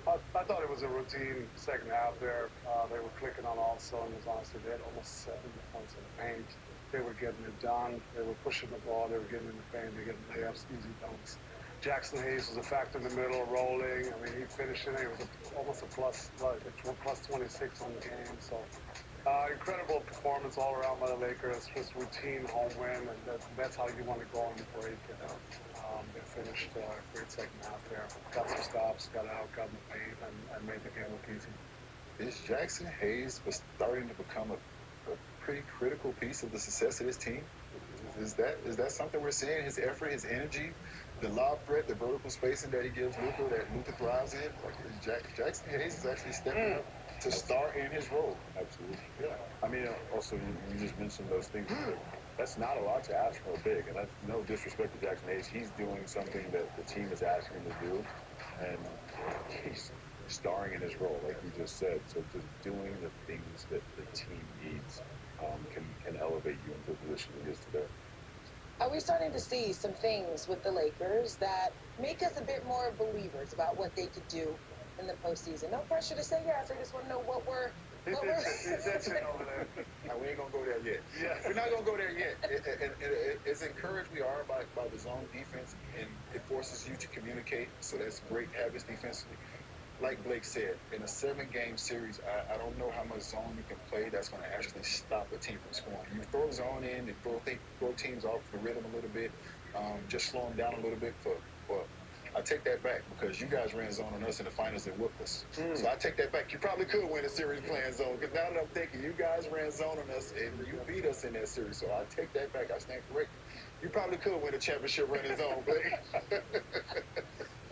I thought it was a routine second half there. They were clicking on all cylinders, honestly. They had almost 70 points in the paint. They were getting it done. They were pushing the ball. They were getting in the paint. They were getting layups, easy dunks. Jackson Hayes was a factor in the middle, rolling. I mean, he finished it. It was almost a plus 26 on the game. So, incredible performance all around by the Lakers. Just routine home win, and that's how you want to go on the break. They finished a great second half there. Got some stops, got out, got in the paint, and made the game look easy. Is Jackson Hayes starting to become a pretty critical piece of the success of this team? Is that something we're seeing? His effort, his energy, the lob threat, the vertical spacing that he gives Luka, that Luka thrives in. Jackson Hayes is actually stepping up to star in his role. Absolutely. Yeah. I mean, also, you just mentioned those things. That's not a lot to ask for a big, and that's no disrespect to Jackson Hayes. He's doing something that the team is asking him to do, and he's starring in his role, like you just said. So just doing the things that the team needs can elevate you into the position he is today. Are we starting to see some things with the Lakers that make us a bit more believers about what they could do in the postseason? No pressure to say yes. I just want to know what we're... He's itching over there. No, we ain't going to go there yet. Yeah. We're not going to go there yet. As encouraged we are by the zone defense, and it forces you to communicate, so that's great habits defensively. Like Blake said, in a 7-game series, I don't know how much zone you can play that's going to actually stop a team from scoring. You throw zone in and throw teams off the rhythm a little bit, just slow them down a little bit. But I take that back because you guys ran zone on us in the finals and whooped us. So I take that back. You probably could win a series playing zone, because now that I'm thinking, you guys ran zone on us and you beat us in that series. So I take that back. I stand corrected. You probably could win a championship running zone, Blake.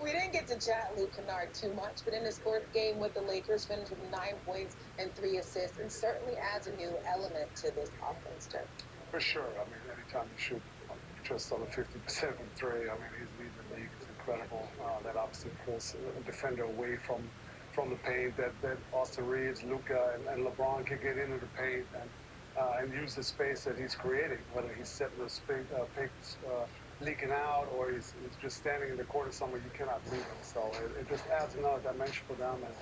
We didn't get to chat Luke Kennard too much, but in his fourth game with the Lakers, finished with 9 points and 3 assists, and certainly adds a new element to this offense, too. For sure. I mean, anytime you shoot just under 50% from 3, I mean, he's leading the league. It's incredible. That obviously pulls a defender away from the paint, that Austin Reeves, Luka, and LeBron can get into the paint and use the space that he's creating, whether he's setting the paint leaking out or he's just standing in the corner somewhere you cannot leave him. So it just adds another dimension for them. And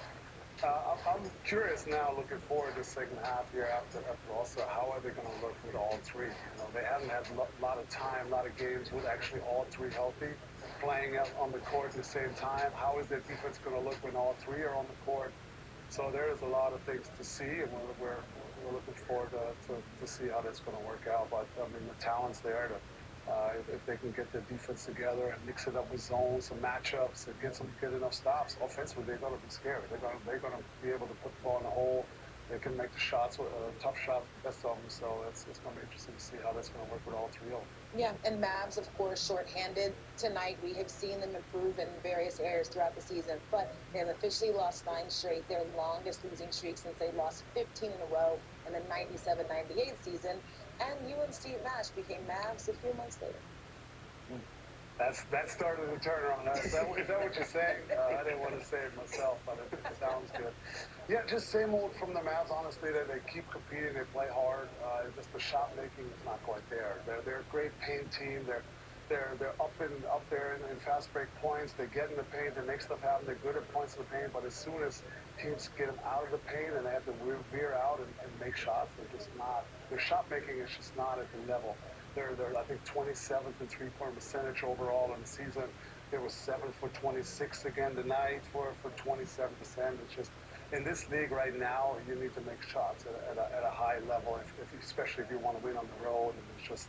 I'm curious now, looking forward to the second half here after also, how are they going to look with all three? You know, they haven't had a lot of time, a lot of games with actually all three healthy, playing out on the court at the same time. How is their defense going to look when all three are on the court? So there's a lot of things to see, and we're looking forward to see how that's going to work out. But I mean, the talent's there to. If they can get their defense together and mix it up with zones and matchups and get enough stops, offensively they're going to be scary. They're going to be able to put the ball in the hole they can make the shots, tough shots, best of them. So it's going to be interesting to see how that's going to work with all three of them. Yeah, and Mavs, of course, shorthanded tonight. We have seen them improve in various areas throughout the season, but they have officially lost 9 straight, their longest losing streak since they lost 15 in a row in the 97-98 season. And you and Steve Nash became Mavs a few months later. That started the turnaround. Is that what you're saying? I didn't want to say it myself, but it sounds good. Yeah, just same old from the Mavs. Honestly, that they keep competing, they play hard. Just the shot making is not quite there. They're a great paint team. They're up there in fast break points. They get in the paint. They make stuff happen. They're good at points in the paint. But as soon as teams get them out of the paint and they have to veer out and make shots, they're just not. Their shot making is just not at the level. They're I think 27th in three-point percentage overall in the season. They were 7 for 26 again tonight for 27%. It's just in this league right now, you need to make shots at a high level, especially if you want to win on the road. And it's just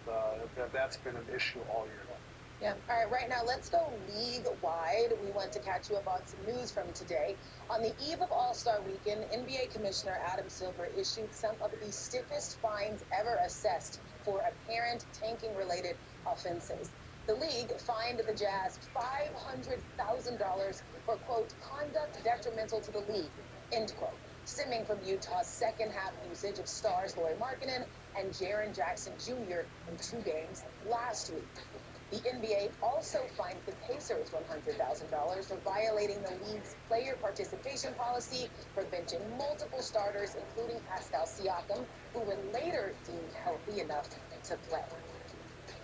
that's been an issue all year long. Yeah. All right, right now, let's go league-wide. We want to catch you up on some news from today. On the eve of All-Star Weekend, NBA Commissioner Adam Silver issued some of the stiffest fines ever assessed for apparent tanking-related offenses. The league fined the Jazz $500,000 for, quote, conduct detrimental to the league, end quote, stemming from Utah's second-half usage of stars Lauri Markkanen and Jaren Jackson Jr. in 2 games last week. The NBA also fined the Pacers $100,000 for violating the league's player participation policy for benching multiple starters, including Pascal Siakam, who were later deemed healthy enough to play.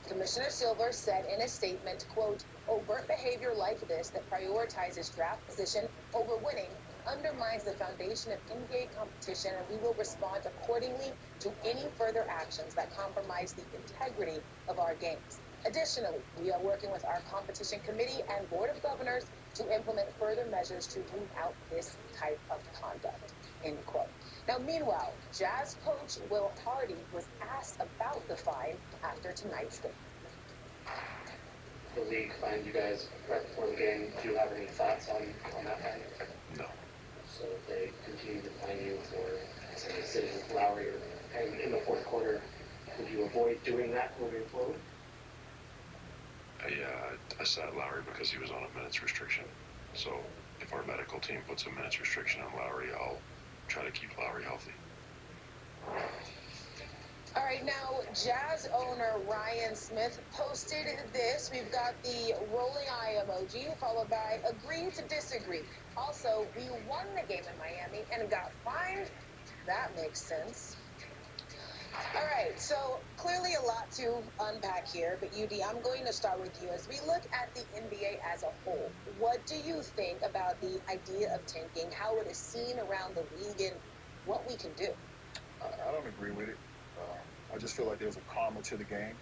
Commissioner Silver said in a statement, quote, overt behavior like this that prioritizes draft position over winning undermines the foundation of NBA competition, and we will respond accordingly to any further actions that compromise the integrity of our games. Additionally, we are working with our competition committee and board of governors to implement further measures to root out this type of conduct, end quote. Now, meanwhile, Jazz coach Will Hardy was asked about the fine after tonight's game. The league fined you guys right before the game. Do you have any thoughts on that fine? No. So if they continue to fine you for, say, sitting with Lowry or in the fourth quarter, would you avoid doing that moving forward? I sat Lowry because he was on a minutes restriction. So if our medical team puts a minutes restriction on Lowry, I'll try to keep Lowry healthy. All right, now, Jazz owner Ryan Smith posted this. We've got the rolling eye emoji, followed by agree to disagree. Also, we won the game in Miami and got fined. That makes sense. All right, so clearly a lot to unpack here, but UD, I'm going to start with you. As we look at the NBA as a whole, what do you think about the idea of tanking, how it is seen around the league, and what we can do? I don't agree with it. I just feel like there's a karma to the game,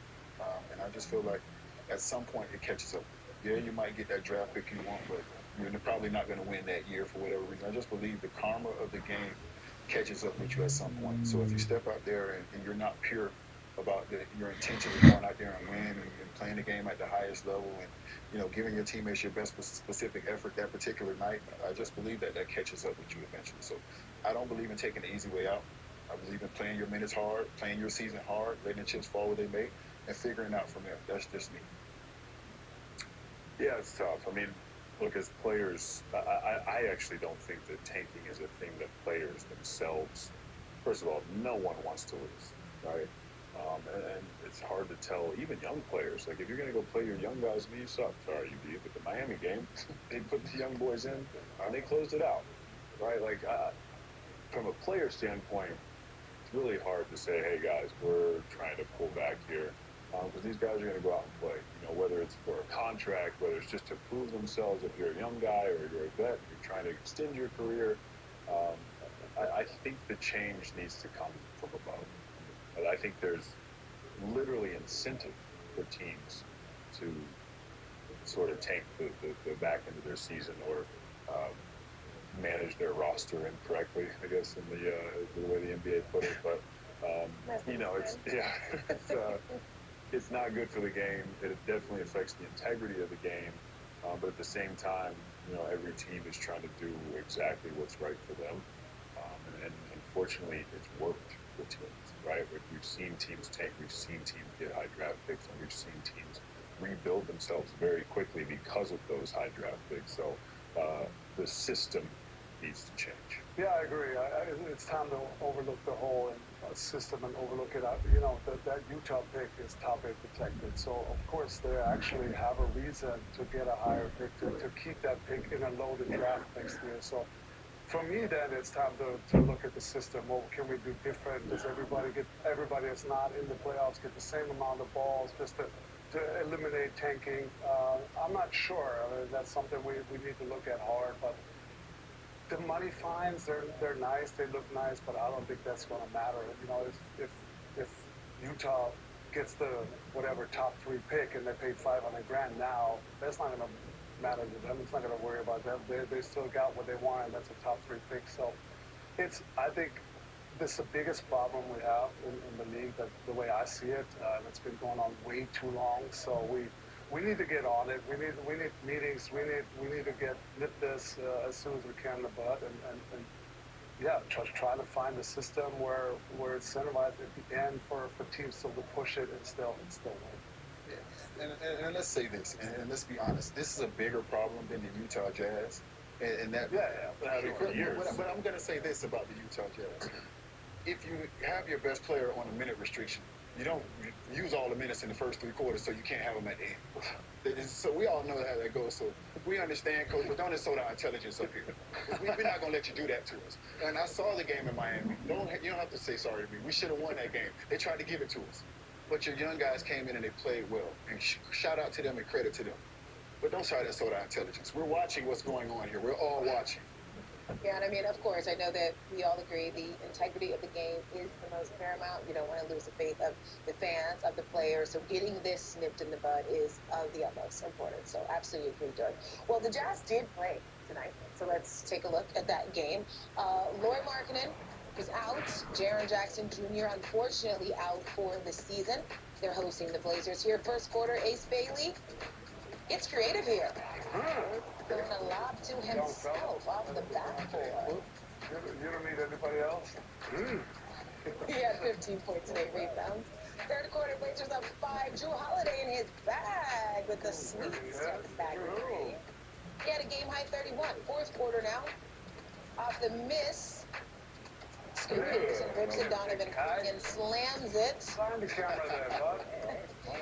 and I just feel like at some point it catches up. Yeah, you might get that draft pick you want, but you're probably not going to win that year for whatever reason. I just believe the karma of the game catches up with you at some point. So if you step out there and you're not pure about your intention of going out there and winning and playing the game at the highest level and giving your teammates your best specific effort that particular night, I just believe that catches up with you eventually. So I don't believe in taking the easy way out. I believe in playing your minutes hard, playing your season hard, letting the chips fall where they may, and figuring out from there. That's just me. Yeah, it's tough. I mean, look, as players, I actually don't think that tanking is a thing that players themselves, first of all, no one wants to lose, right? And it's hard to tell even young players. Like, if you're going to go play your young guys, you suck. Sorry, you did. But the Miami game, they put the young boys in, and they closed it out, right? Like, from a player standpoint, it's really hard to say, hey, guys, we're trying to pull back here. Because these guys are going to go out and play, whether it's for a contract, whether it's just to prove themselves if you're a young guy or you're a vet, you're trying to extend your career. I think the change needs to come from above. And I think there's literally incentive for teams to sort of tank the back end of their season or manage their roster incorrectly, I guess, in the way the NBA put it. But, it's not good for the game. It definitely affects the integrity of the game. But at the same time, every team is trying to do exactly what's right for them. And unfortunately, it's worked with teams, right? We've seen teams tank, we've seen teams get high draft picks, and we've seen teams rebuild themselves very quickly because of those high draft picks. So the system needs to change. Yeah, I agree. It's time to overlook the whole system and overlook it. That Utah pick is top 8 protected. So, of course, they actually have a reason to get a higher pick, to keep that pick in a loaded draft next year. So, for me, then, it's time to look at the system. What can we do different? Does everybody that's not in the playoffs get the same amount of balls just to eliminate tanking? I'm not sure. I mean, that's something we need to look at hard, but the money fines, they're nice, they look nice, but I don't think that's going to matter. If Utah gets the whatever top 3 pick and they paid $500,000 now, that's not going to matter to them. It's not going to worry about them. They still got what they want, and that's a top 3 pick. So I think this is the biggest problem we have in the league, the way I see it, and it's been going on way too long. So we need to get on it. We need meetings. We need to nip this as soon as we can in the bud, and yeah, try to find a system where it's incentivized at the end for teams still to push it and still win. Yeah. And let's say this, and let's be honest, this is a bigger problem than the Utah Jazz, and that for years. But I'm going to say this about the Utah Jazz: if you have your best player on a minute restriction, you don't use all the minutes in the first 3 quarters, so you can't have them at the end. So we all know how that goes. So we understand, Coach, but don't insult our intelligence up here. We're not going to let you do that to us. And I saw the game in Miami. You don't have to say sorry to me. We should have won that game. They tried to give it to us. But your young guys came in and they played well. And shout out to them and credit to them. But don't try to insult our intelligence. We're watching what's going on here. We're all watching. Yeah, and I mean, of course, I know that we all agree the integrity of the game is the most paramount. You don't want to lose the faith of the fans, of the players. So getting this nipped in the bud is of the utmost importance. So absolutely agree, Doug. Well, the Jazz did play tonight. So let's take a look at that game. Lauri Markkanen is out. Jaren Jackson Jr. unfortunately out for the season. They're hosting the Blazers here. First quarter, Ace Bailey gets creative here. Throwing a lob to himself off the backboard. You don't need anybody else? He had 15 points and 8 rebounds. Third quarter, Blazers up 5. Drew Holiday in his bag with the sweet step back. He had a game-high 31. Fourth quarter now. Off the miss. Scoots and rips it. Donovan and slams it.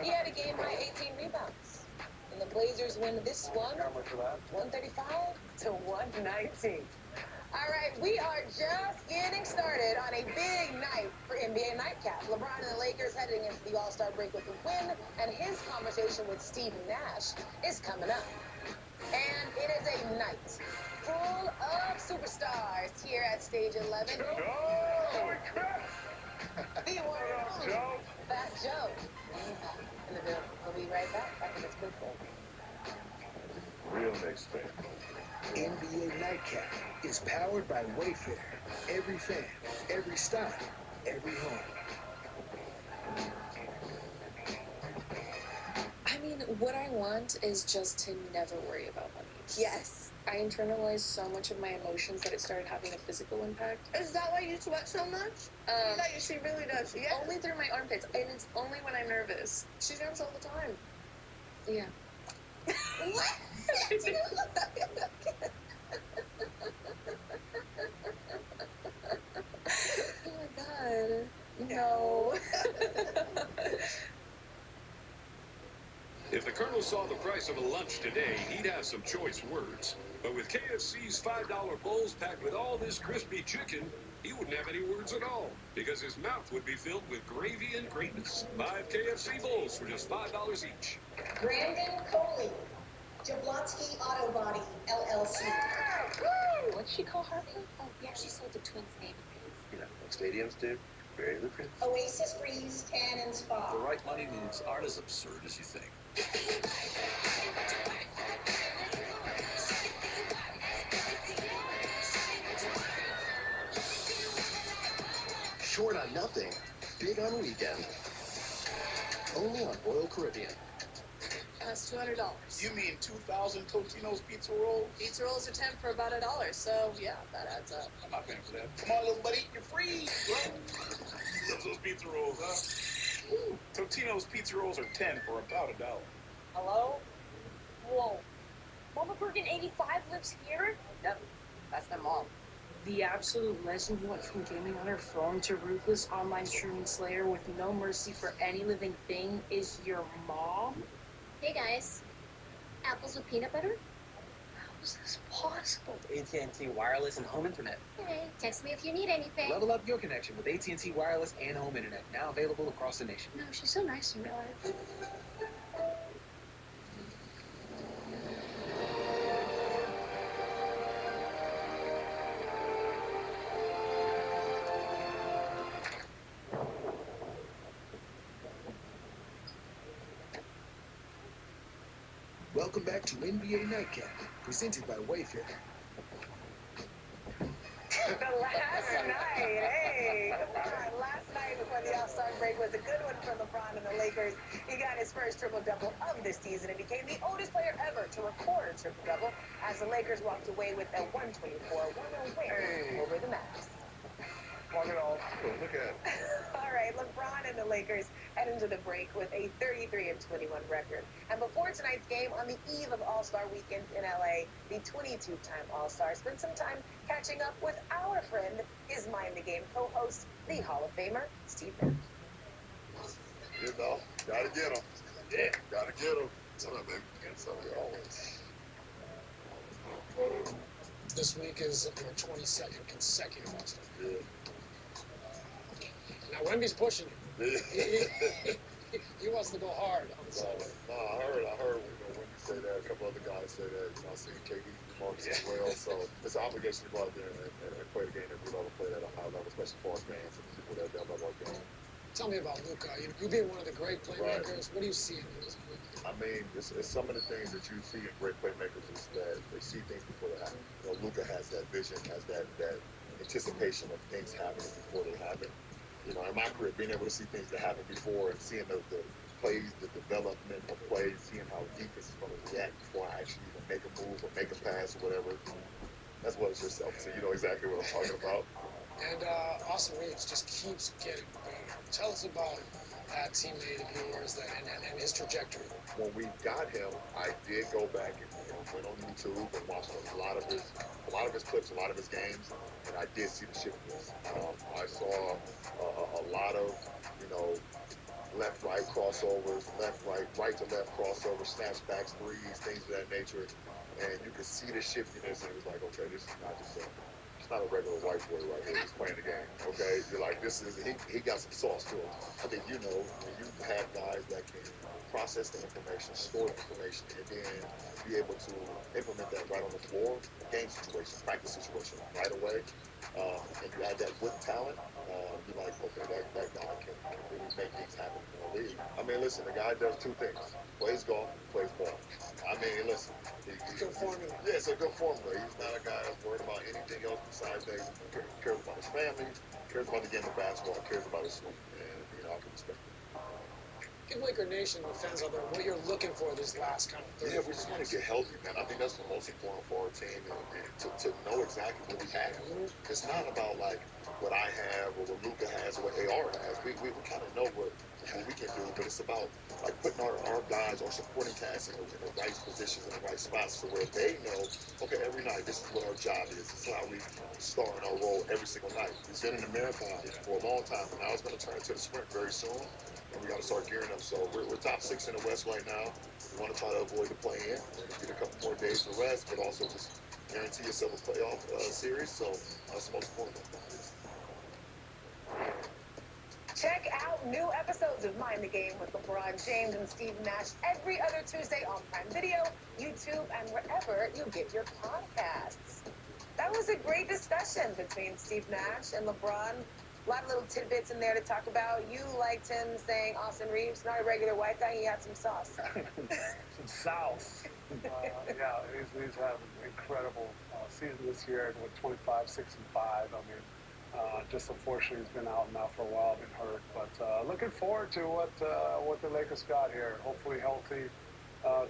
He had a game-high 18 rebounds. And the Blazers win this one, 135 to 119. All right, we are just getting started on a big night for NBA Nightcap. LeBron and the Lakers heading into the All-Star break with a win, and his conversation with Steve Nash is coming up. And it is a night full of superstars here at Stage 11. Holy crap! The one and only Fat Joe. In the building. We'll be right back after this quick break. Real Knicks fan. NBA Nightcap is powered by Wayfair. Every fan, every style, every home. I mean, what I want is just to never worry about money. Yes. I internalized so much of my emotions that it started having a physical impact. Is that why you sweat so much? Yeah, she really does. Yeah. Only through my armpits, and it's only when I'm nervous. She nervous all the time. Yeah. What? Oh my god. No. If the Colonel saw the price of a lunch today, he'd have some choice words. But with KFC's $5 bowls packed with all this crispy chicken, he wouldn't have any words at all, because his mouth would be filled with gravy and greatness. 5 KFC bowls for just $5 each. Brandon Coley, Jablonski Auto Body, LLC. What'd she call her? Oh, yeah, she sold the twins' name. You know what stadiums do? Very lucrative. Oasis Breeze Tan and Spa. The right money moves aren't as absurd as you think. Short on nothing, big on weekend. Only on Royal Caribbean. That's $200. You mean 2,000 Totino's pizza rolls? Pizza rolls are 10 for about $1, so yeah, that adds up. I'm not paying for that. Come on, little buddy, you're free. Those pizza rolls, huh? Ooh, Totino's pizza rolls are 10 for about $1. Hello? Whoa. Mama Bergen 85 lives here? Yep, that's my mom. The absolute legend who went from gaming on her phone to ruthless online streaming slayer with no mercy for any living thing is your mom? Hey guys, apples with peanut butter? How is this possible? AT&T Wireless and Home Internet. Hey, text me if you need anything. Level up your connection with AT&T Wireless and Home Internet, now available across the nation. No, she's so nice in real life. Welcome back to NBA Nightcap, presented by Wayfair. The last night, hey, come on. Last night before the All-Star break was a good one for LeBron and the Lakers. He got his first triple-double of the season and became the oldest player ever to record a triple-double as the Lakers walked away with a 124-101 win over the Mavs. Walk it off. Look at it. All right, LeBron and the Lakers head into the break with a 33-21 record. And before tonight's game, on the eve of All-Star Weekend in LA, the 22-time All-Star spent some time catching up with our friend, his Mind the Game co-host, the Hall of Famer, Steve Nash. You know, gotta get him. Yeah, gotta get him. Son of baby. Son of always. This week is your 22nd consecutive All-Star. Yeah. Now, Wemby's pushing you. He wants to go hard on the side. No, I heard when you say that, a couple other guys say that. You know, I've seen KD remarks as well. So it's an obligation to go out there and play the game that we love to play at a high level, especially for our fans and people that love our game. Tell me about Luka. You being one of the great playmakers, What do you see in him? I mean, it's some of the things that you see in great playmakers is that they see things before they happen. You know, Luka has that vision, has that anticipation of things happening before they happen. You know, in my career, being able to see things that happened before and seeing the plays, the development of plays, seeing how defense is going to react before I actually even make a move or make a pass or whatever, that's what it's yourself. So you know exactly what I'm talking about. And Austin Reeves just keeps getting better. Tell us about that teammate of yours and his trajectory. When we got him, I did go back and went on YouTube and watched a lot of his clips, a lot of his games, and I did see the shiftness. I saw a lot of, left-right crossovers, right to left crossovers, snatchbacks, threes, things of that nature, and you could see the shiftiness, and it was like, okay, this is not just it's not a regular white boy right here who's playing the game, okay? You're like, he got some sauce to him. I think when you have guys that can process the information, store the information, and then be able to implement that right on the floor, game situation, practice situation, right away, and you add that with talent, you're like, okay, that guy can really make things happen in the league. I mean, listen, the guy does two things. Plays golf, plays ball. I mean, listen. Good formula. Yeah, it's a good formula. He's not a guy that's worried about anything else besides that. He cares about his family, cares about the game of basketball, cares about his swing. And, I can respect it. Give Laker Nation, the fans out there, what you're looking for these last kind of 30 Yeah, we just want to get healthy, man. I think that's the most important for our team, and to know exactly what we have. It's not about, like, what I have or what Luka has or what AR has. We kind of know what we can do, but it's about, like, putting our guys, our supporting cast in the right positions, in the right spots, so where they know, okay, every night, this is what our job is. This is how we start in our role every single night. We've been in the marathon for a long time, and now it's going to turn into the sprint very soon. And we got to start gearing up. So we're top 6 in the West right now. We want to try to avoid the play-in and get a couple more days to rest, but also just guarantee yourself a playoff series. So that's the most important. Check out new episodes of Mind the Game with LeBron James and Steve Nash every other Tuesday on Prime Video, YouTube, and wherever you get your podcasts. That was a great discussion between Steve Nash and LeBron. A lot of little tidbits in there to talk about. You liked him saying Austin Reeves, not a regular white guy, he had some sauce. Some sauce. Yeah, he's had an incredible season this year with 25, 6, and 5. I mean, just unfortunately he's been out now for a while, been hurt. But looking forward to what the Lakers got here. Hopefully healthy.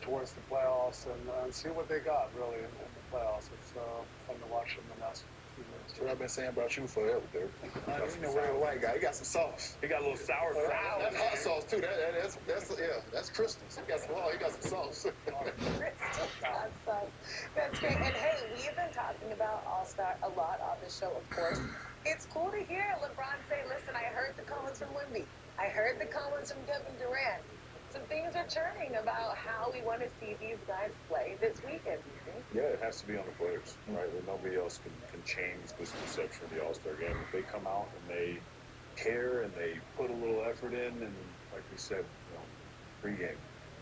towards the playoffs and see what they got really in the playoffs. It's fun to watch them in the last few years. That's what I've been saying about you forever, dude. You know, we're a white guy. He got some sauce. He got a little sour. That's hot sauce too. That's crystals. He got some sauce. That's great. And hey, we have been talking about All-Star a lot on the show, of course. It's cool to hear LeBron say, listen, I heard the comments from Wemby. I heard the comments from Kevin Durant. Some things are churning about how we want to see these guys play this weekend. Yeah, it has to be on the players, right? Nobody else can change this perception of the All-Star game. If they come out and they care and they put a little effort in, and like we said, pregame,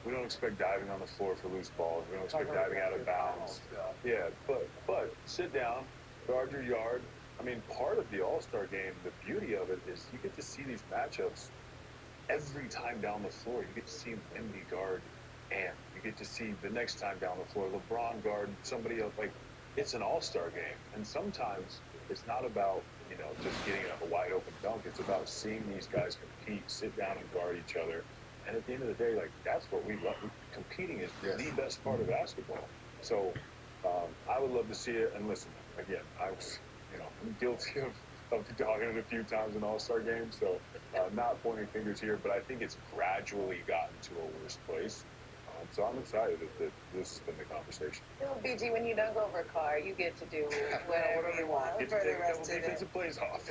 we don't expect diving on the floor for loose balls. We don't expect diving out of bounds. Yeah, but sit down, guard your yard. I mean, part of the All-Star game, the beauty of it is you get to see these matchups every time down the floor. You get to see Wemby guard, and you get to see the next time down the floor LeBron guard somebody else. Like, it's an All-Star game, and sometimes it's not about just getting a wide open dunk. It's about seeing these guys compete, sit down and guard each other. And at the end of the day, like, that's what we love. Competing is the best part of basketball. So I would love to see it. And listen, again, I'm guilty of dogging it a few times in All-Star games, so not pointing fingers here, but I think it's gradually gotten to a worse place. So I'm excited that this has been the conversation. BG, when you dunk over a car, you get to do whatever you want for the rest of the defensive plays off.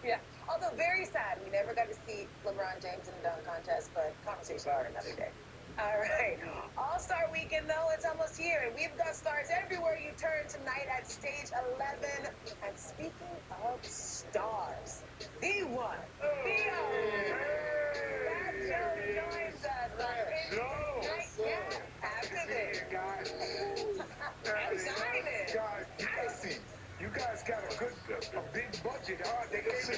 Yeah. Although very sad, we never got to see LeBron James in the dunk contest, but conversation for another day. All right. All-Star Weekend, though, it's almost here, and we've got stars everywhere you turn tonight at Stage 11. And speaking of stars, the one, the only, Fat Joe joins us on Nightcap after this. I'm excited. Guys, you guys got a big budget, huh? They gave me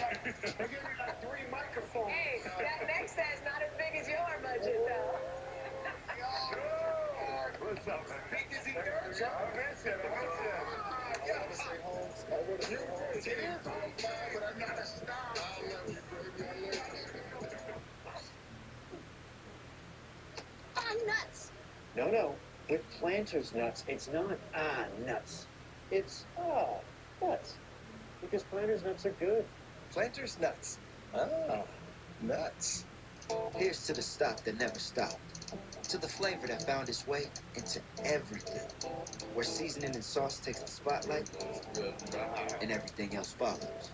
like 3 microphones. Hey, that next set's not as big as your budget, though. What's up, man? Big as he dirt, John. I miss him. Holmes, I would have been on 10 on 5, but I'm not a star. I love you, baby. I love you. Nuts. No. With Planters nuts, it's not nuts. It's nuts. Because Planters nuts are good. Planters nuts. Nuts. Here's to the stop that never stopped. To the flavor that found its way into everything. Where seasoning and sauce takes the spotlight and everything else follows.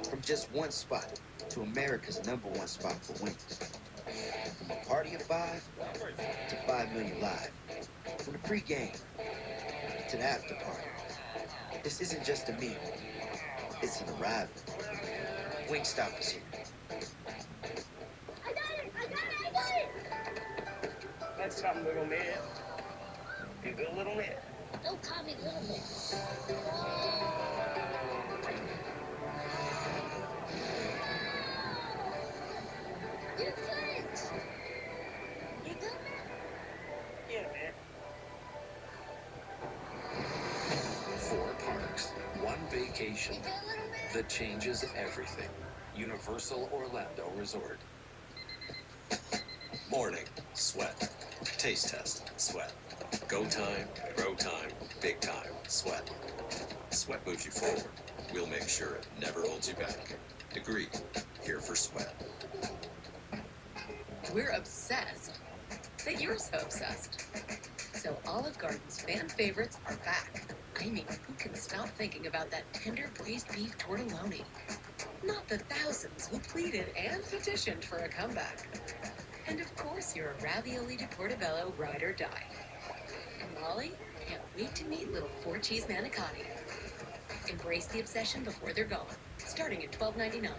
From just one spot to America's #1 spot for wings. From a party of 5 to 5 million live. From the pregame to the after party. This isn't just a meal. It's an arrival. Wingstop is here. I got it! That's something, little man. You good, little man? Don't call me little man. You're good. You good, man? Yeah, man. 4 parks, 1 vacation You good, little man? that changes everything. Universal Orlando Resort. Morning, sweat. Taste test, sweat. Go time, grow time, big time, sweat. Sweat moves you forward. We'll make sure it never holds you back. Degree, here for sweat. We're obsessed that you're so obsessed. So Olive Garden's fan favorites are back. I mean, who can stop thinking about that tender braised beef tortelloni? Not the thousands who pleaded and petitioned for a comeback. And of course, you're a ravioli di portobello ride or die. And Molly can't wait to meet little 4-cheese manicotti. Embrace the obsession before they're gone, starting at $12.99.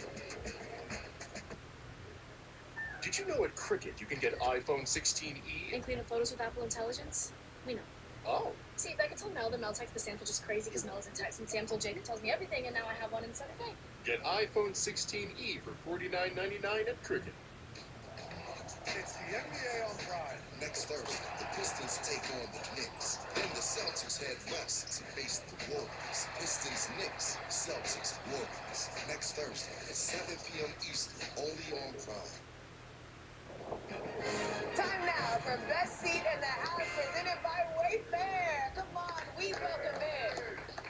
Did you know at Cricket you can get iPhone 16e? And clean up photos with Apple Intelligence? We know. Oh. See, back until Mel, the Mel text the Sam just crazy because Mel is in text, and Sam told Jake it tells me everything, and now I have one inside a day. Get iPhone 16e for $49.99 at Cricket. It's the NBA on Prime. Next Thursday, the Pistons take on the Knicks. Then the Celtics head west to face the Warriors. Pistons, Knicks, Celtics, Warriors. Next Thursday at 7 p.m. Eastern, only on Prime. Time now for Best Seat in the House, presented by Wayfair. Come on, we welcome in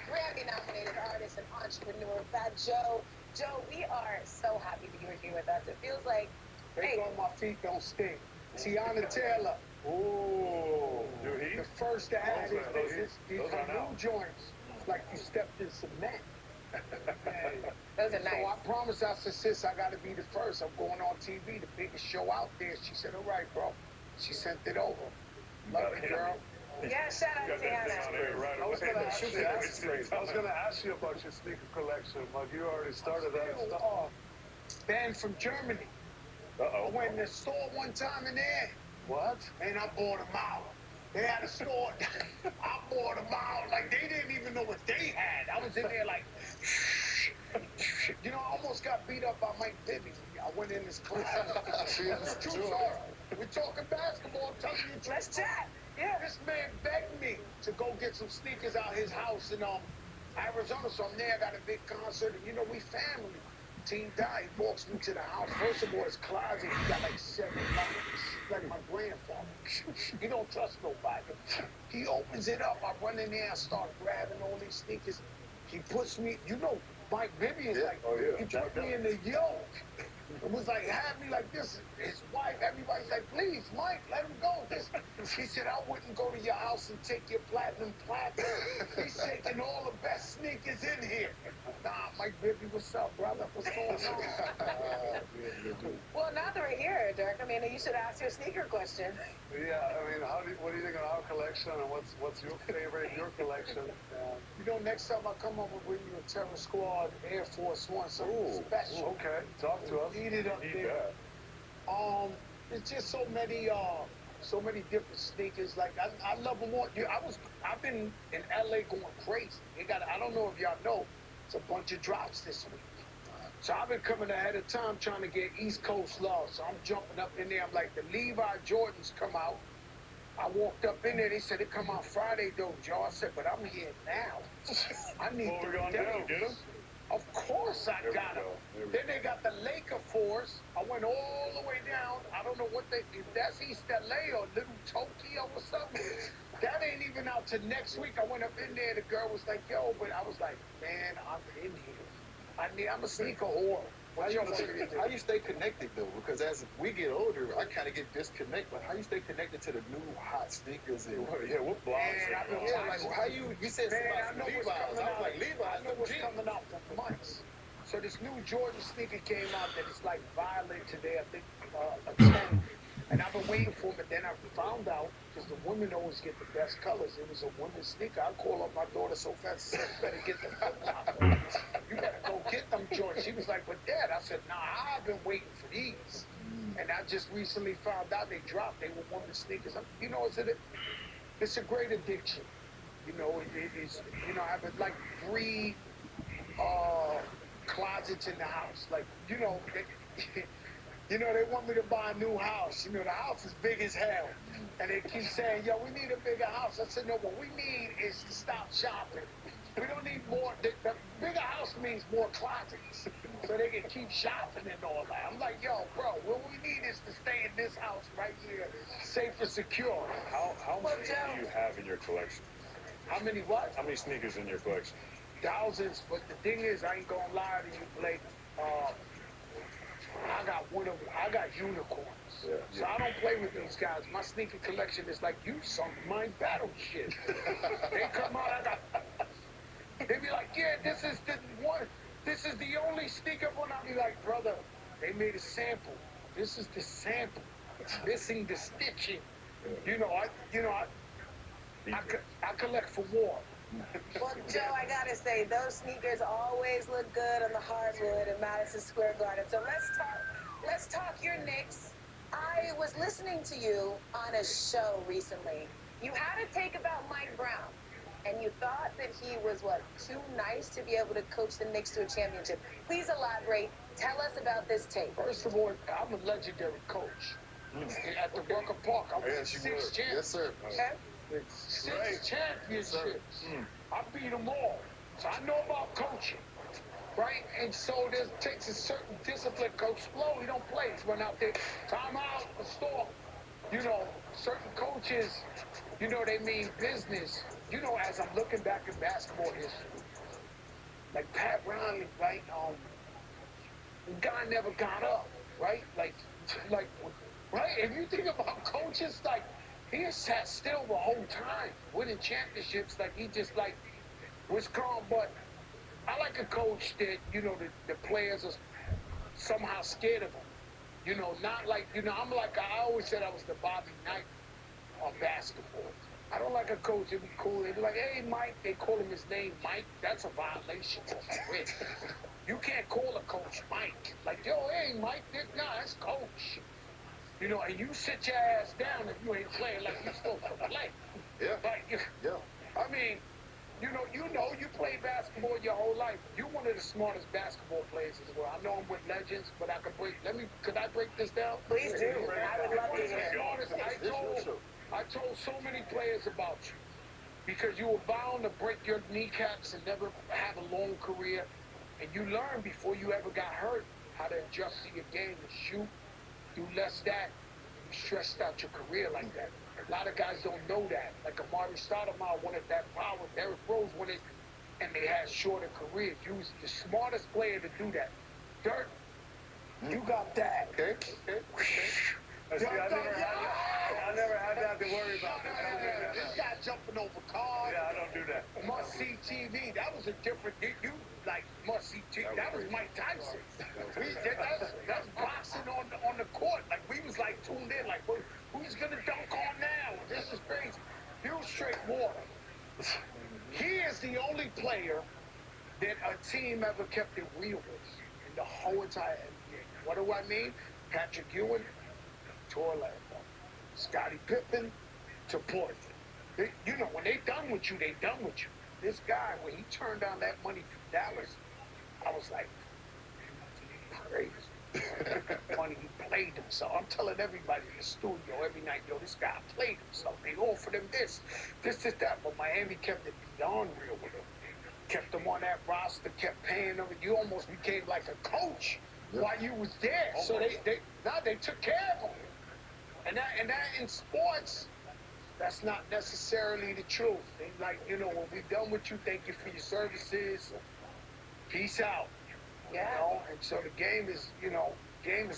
Grammy-nominated artist and entrepreneur Fat Joe. Joe, we are so happy that you're here with us. It feels like, They on my feet don't stink. Tiana Taylor. Ooh. The first to add these are new joints. It's like you stepped in cement. Those are nice. So I promised, I said, sis, I got to be the first. I'm going on TV, the biggest show out there. She said, all right, bro. She sent it over. Love it, girl. Yeah, shout out Tiana. I was gonna ask you about your sneaker collection, but you already started that stuff. Band from Germany. I went in the store one time in there. What? And I bought them out. They had a store. I bought them out. Like, they didn't even know what they had. I was in there like, you know, I almost got beat up by Mike Bibby. I went in this class. It's true story. We're talking basketball. I'm telling you, let's chat. Yeah. This man begged me to go get some sneakers out his house in Arizona. So I'm there. I got a big concert. And, you know, we family. Team died. He walks me to the house. First of all, his closet, he got like 7 numbers. Like my grandfather. He don't trust nobody. He opens it up. I run in there. I start grabbing all these sneakers. He puts me, you know, Mike Bibby is like, he put me in the yoke. It was like, had me like this. His wife, everybody's like, please, Mike, let him go. He said, I wouldn't go to your house and take your platinum platinum. He's taking all the best sneakers in here. Nah, Mike Bibby, what's up, brother? What's going on? Well, now that we're here, Dirk, I mean, you should ask your sneaker question. Yeah, I mean, what do you think of our collection, and what's your favorite in your collection? You know, next time I come up, we'll bring you a Terror Squad Air Force One, something special. Okay, talk to us. Eat it up there. There's just so many different sneakers. Like I love them all. I've been in LA going crazy. I don't know if y'all know, it's a bunch of drops this week. So I've been coming ahead of time trying to get East Coast love. So I'm jumping up in there. I'm like, the Levi Jordans come out. I walked up in there. They said it come out Friday though, Joe. I said, but I'm here now. I need what we're going to do? Get them? Of course I got them. Then they got the Laker Force. I went all the way down. I don't know if that's East LA or Little Tokyo or something. That ain't even out till next week. I went up in there. The girl was like, yo, but I was like, man, I'm in here. I'm a sneaker whore. How you stay connected though? Because as we get older, I kind of get disconnected. But how you stay connected to the new hot sneakers and what blogs? How you said something Levi's? I was like Levi's. I know what's coming out for months. So this new Jordan sneaker came out that is like violet today. I think a 10. And I've been waiting for it, but then I found out, because the women always get the best colors. It was a women's sneaker. I call up my daughter so fast, I said, you better get the Foot Locker. You better go get them joints. She was like, but Dad, I said, nah, I've been waiting for these. And I just recently found out they dropped. They were women's sneakers. You know, it's a great addiction. You know, it's, you know, I have like 3 closets in the house. Like, you know, you know, they want me to buy a new house. You know, the house is big as hell. And they keep saying, yo, we need a bigger house. I said, no, what we need is to stop shopping. We don't need more. The bigger house means more closets. So they can keep shopping and all that. I'm like, yo, bro, what we need is to stay in this house right here, safe and secure. How many do you have in your collection? How many what? How many sneakers in your collection? Thousands. But the thing is, I ain't gonna lie to you, Blake. I got unicorns. Yeah. So I don't play with these guys. My sneaker collection is like, you sunk my battleship. They come out, they be like, yeah, this is the only sneaker one. I'll be like, brother, they made a sample. This is the sample. It's missing the stitching. You know, I collect for war. Well, Joe, I gotta say, those sneakers always look good on the hardwood in Madison Square Garden. So let's talk your Knicks. I was listening to you on a show recently. You had a take about Mike Brown, and you thought that he was, too nice to be able to coach the Knicks to a championship. Please elaborate. Tell us about this take. First of all, I'm a legendary coach. At the Rucker Park, I won 6 championships. Yes, sir. Okay? 6 championships. I beat them all. So I know about coaching. right? And so there takes a certain discipline. Coach Flo, he don't play. He's run out there, time out, restore. You know, certain coaches, you know, they mean business. You know, as I'm looking back at basketball history, like Pat Riley, right? The guy never got up, right? Like, right? If you think about coaches, like, he has sat still the whole time, winning championships. Like, he just, like, was calm. But I like a coach that, you know, the players are somehow scared of him. You know, not like, you know, I always said I was the Bobby Knight of basketball. I don't like a coach that'd be cool. They'd be like, hey, Mike. They call him his name, Mike. That's a violation. You can't call a coach Mike. Like, yo, hey, Mike. Nah, that's coach. You know, and you sit your ass down if you ain't playing like you're supposed to play. Yeah. Like, Yeah. I mean, you played basketball your whole life. You're one of the smartest basketball players as well. I know I'm with legends, but could I break this down? Please do. I would love to hear. I told so many players about you because you were bound to break your kneecaps and never have a long career. And you learned before you ever got hurt how to adjust to your game and shoot, do less that. You stressed out your career like that. A lot of guys don't know that. Like Amari Stoudemire wanted that power. Derrick Rose wanted, and they had shorter careers. You was the smartest player to do that. Dirk, you got that. Okay. I never had that to worry about. This guy jumping over cars. Yeah, I don't do that. Must-see TV. That was a different... You like must-see TV. That was Mike Tyson. That's boxing on the court. Like, we was, like, tuned in. Like, who's going to dunk on now? This is crazy. He was straight water. He is the only player that a team ever kept it real with in the whole entire NBA. What do I mean? Patrick Ewing to Orlando. Scottie Pippen to Portland. You know, when they done with you, they done with you. This guy, when he turned down that money from Dallas, I was like, crazy. Money, he played himself. I'm telling everybody in the studio every night, yo, this guy played himself. They offered him this, that. But Miami kept it beyond real with him. Kept him on that roster, kept paying him. You almost became like a coach while you was there. So they took care of him. And that in sports, that's not necessarily the truth. They like, you know, when we done with you, thank you for your services. Peace out. Yeah. You know, and so the game is,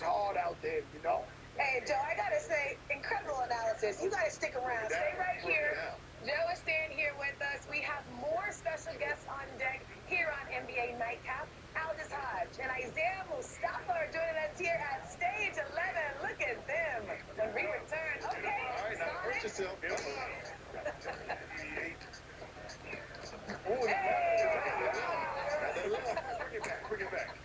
hard out there, you know. Hey, Joe, I gotta say, incredible analysis. You gotta stick around. Stay right here. Joe is staying here with us. We have more special guests on deck here on NBA Nightcap. Aldous Hodge and Isaiah Mustafa are joining us here at Stage 11. Look at them. When we return, okay. All right, now hurt yourself. Bring it back.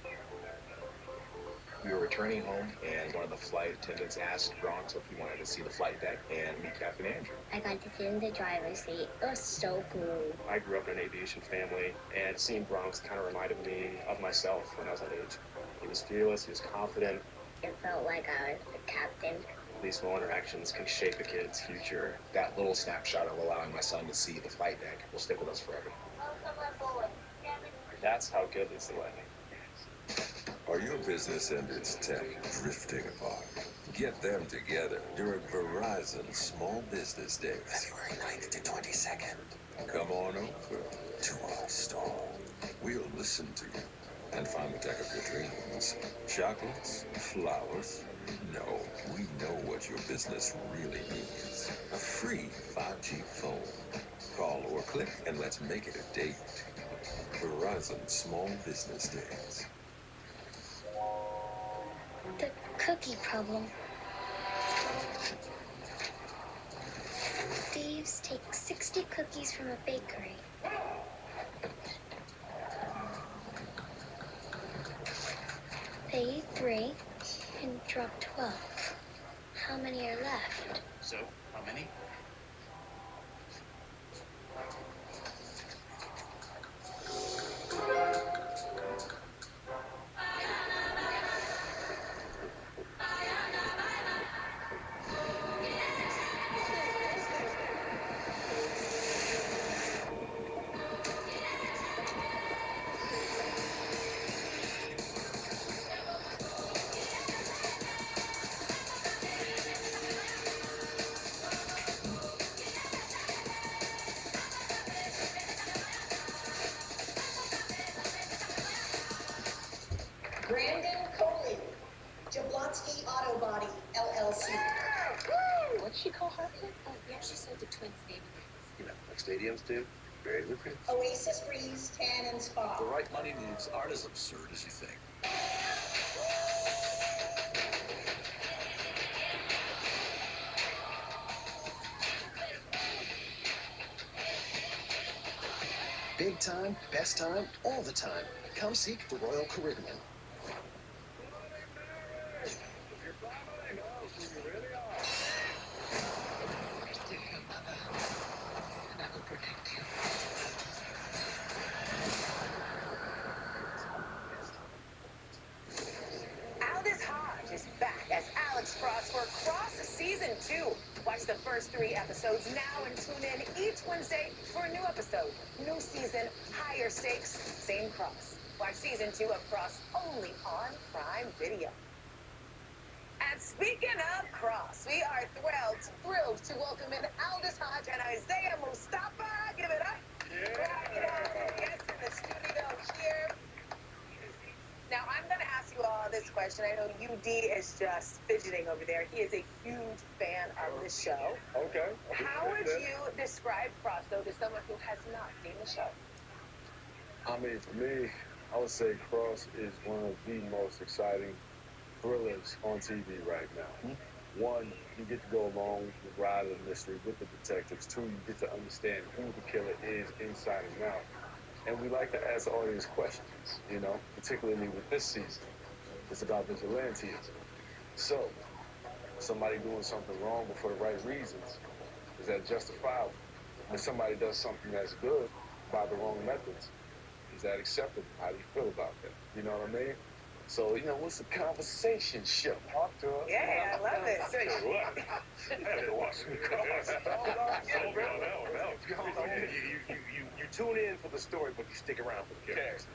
We were returning home, and one of the flight attendants asked Bronx if he wanted to see the flight deck and meet Captain Andrew. I got to sit in the driver's seat. It was so cool. I grew up in an aviation family, and seeing Bronx kind of reminded me of myself when I was that age. He was fearless, he was confident. It felt like I was the captain. These small interactions can shape a kid's future. That little snapshot of allowing my son to see the flight deck will stick with us forever. That's how good is the way. Are your business and its tech drifting apart? Get them together during Verizon Small Business Day, February 9th to 22nd. Come on over to our store. We'll listen to you and find the tech of your dreams. Chocolates? Flowers? No, we know what your business really needs. A free 5G phone. Call or click and let's make it a date. Verizon Small Business Days. The cookie problem. Thieves take 60 cookies from a bakery. They eat 3 and drop 12. How many are left? So, how many? Brandon Coley, Jablonski Auto Body, LLC. What'd she call her? Oh, yeah, she sold the twins' baby names. You know, like stadiums do. Very lucrative. Oasis Breeze Tan and Spa. The right money moves aren't as absurd as you think. Big time, best time, all the time. Come seek the Royal Caribbean. Aldous Hodge is back as Alex Cross for Cross Season 2. Watch the first 3 episodes now and tune in each Wednesday for a new episode. New season, higher stakes, same Cross. Watch Season 2 of Cross only on Prime Video. And speaking of Cross, we are thrilled to welcome in Aldous Hodge and Isaiah Mustafa. Give it up. Yes, in the studio here. Now, I'm going to ask you all this question. I know UD is just fidgeting over there. He is a huge fan of the show. Okay. How would you describe Cross, though, to someone who has not seen the show? I mean, for me, I would say Cross is one of the most exciting thrillers on TV right now. One, you get to go along the ride of the mystery with the detectives. Two, you get to understand who the killer is inside and out. And we like to ask the audience questions, you know, particularly with this season. It's about vigilantism. So, somebody doing something wrong but for the right reasons, is that justifiable? When somebody does something that's good by the wrong methods, is that acceptable? How do you feel about that? You know what I mean? So, you know, what's the conversation show? Talk to us. Yeah, I love it. Say what? I had to watch some Cross. You tune in for the story, but you stick around for the characters.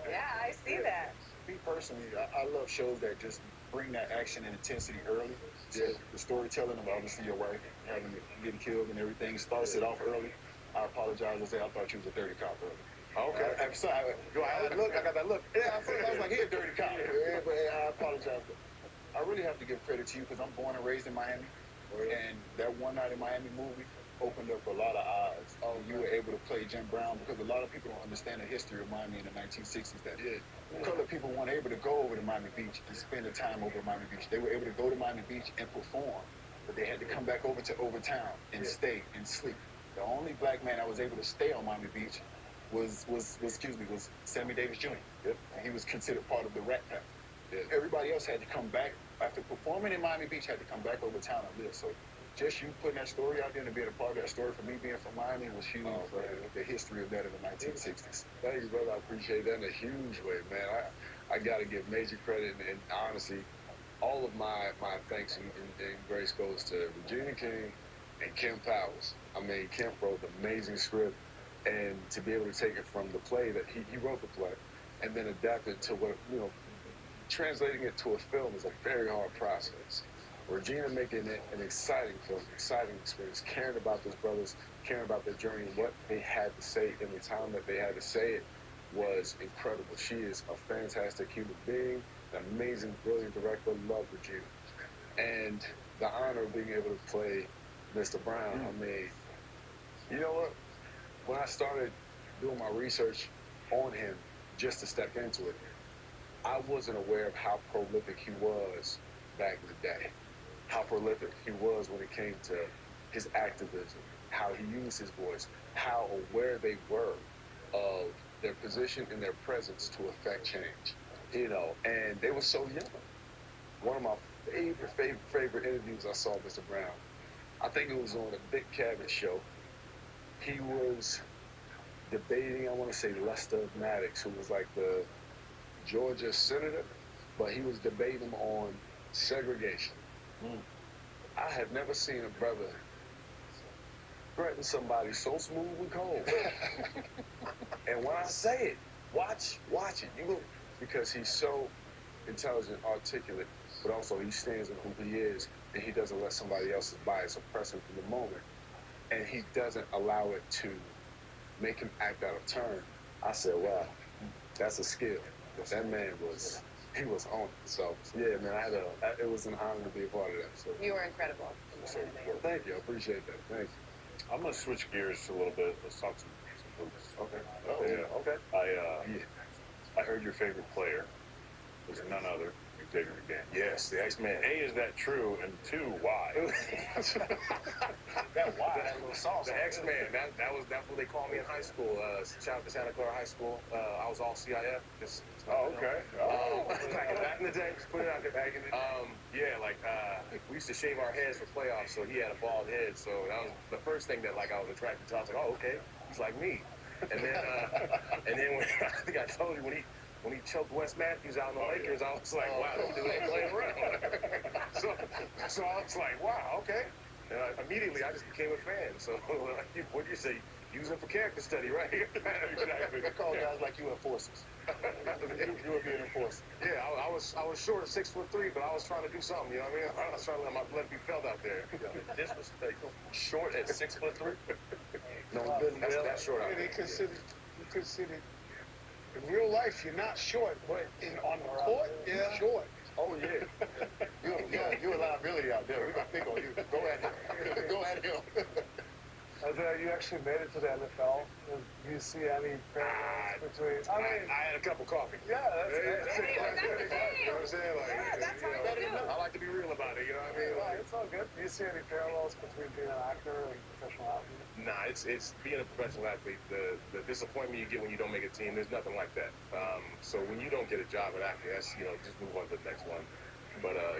Yeah, I see that. Me personally, I love shows that just bring that action and intensity early. So the storytelling of obviously your wife having getting killed and everything starts it off early. I apologize. I said I thought you was a dirty cop early. Okay. I'm sorry. I got that look. Yeah, I was like, he a dirty cop. Yeah, but I apologize. But I really have to give credit to you because I'm born and raised in Miami. And that One Night in Miami movie opened up a lot of eyes. You were able to play Jim Brown because a lot of people don't understand the history of Miami in the 1960s. That colored people weren't able to go over to Miami Beach and spend the time over at Miami Beach. They were able to go to Miami Beach and perform, but they had to come back over to Overtown and stay and sleep. The only black man that was able to stay on Miami Beach was Sammy Davis Jr. He was considered part of the Rat Pack. Everybody else had to come back after performing in Miami Beach. Had to come back over town and live. So, just you putting that story out there and being a part of that story for me being from Miami was huge. The history of that in the 1960s. Thank you, brother. I appreciate that in a huge way, man. I got to give major credit and honestly, all of my thanks and grace goes to Regina King and Kim Powers. I mean, Kim wrote an amazing script. And to be able to take it from the play that he wrote the play and then adapt it to what, you know, translating it to a film is a very hard process. Regina making it an exciting film, exciting experience, caring about those brothers, caring about their journey, what they had to say in the time that they had to say it was incredible. She is a fantastic human being, an amazing, brilliant director. Love Regina. And the honor of being able to play Mr. Brown, I mean, you know what? When I started doing my research on him, just to step into it, I wasn't aware of how prolific he was back in the day. How prolific he was when it came to his activism, how he used his voice, how aware they were of their position and their presence to affect change. You know, and they were so young. One of my favorite interviews I saw Mr. Brown, I think it was on the Dick Cavett show. He was debating, I want to say Lester Maddox, who was like the Georgia senator, but he was debating him on segregation. I have never seen a brother threaten somebody so smooth and cold. And when I say it, watch it. You will, because he's so intelligent, articulate, but also he stands in who he is, and he doesn't let somebody else's bias oppress him in the moment. And he doesn't allow it to make him act out of turn. I said, wow, that's a skill. That man was on it. So yeah, man, it was an honor to be a part of that. So You were incredible. so, well, thank you. I appreciate that. Thank you. I'm gonna switch gears a little bit. Let's talk some hoops. Okay. Oh, Yeah. Okay. I heard your favorite player was none other than Xavier McDaniel. Yes, the X-Man. A, is that true? And two, why? That little sauce. The X-Man. That's what they called me in high school. Shout out to Santa Clara High School. I was all CIF. Okay. Back in the day, just put it out there. Back in the we used to shave our heads for playoffs, so he had a bald head. So that was the first thing that I was attracted to. I was like, oh, okay, he's like me. And then when I think I told you when he choked Wes Matthews out in the Lakers, I was like, wow, this dude ain't playing around. so I was like, wow, okay. And immediately I just became a fan. So what do you say? Use them for character study, right? Exactly. I call guys like you enforcers. You would be an enforcer. Yeah, I was short of 6'3", but I was trying to do something. You know what I mean? I was trying to let my blood be felt out there. Disrespectful. Short at 6'3". No, that's short out there. You consider, in real life, you're not short, but on the court, you're short. Oh, yeah. You're a liability out there. We're going to pick on you. Go at him. Go at him. You actually made it to the NFL. Do you see any parallels between? I had a cup of coffee. Yeah, that's You know what I'm saying? I like to be real about it. You know what I mean? It's all good. Do you see any parallels between being an actor and professional athlete? Nah, it's being a professional athlete. The disappointment you get when you don't make a team, there's nothing like that. So when you don't get a job at acting, that's just move on to the next one. But I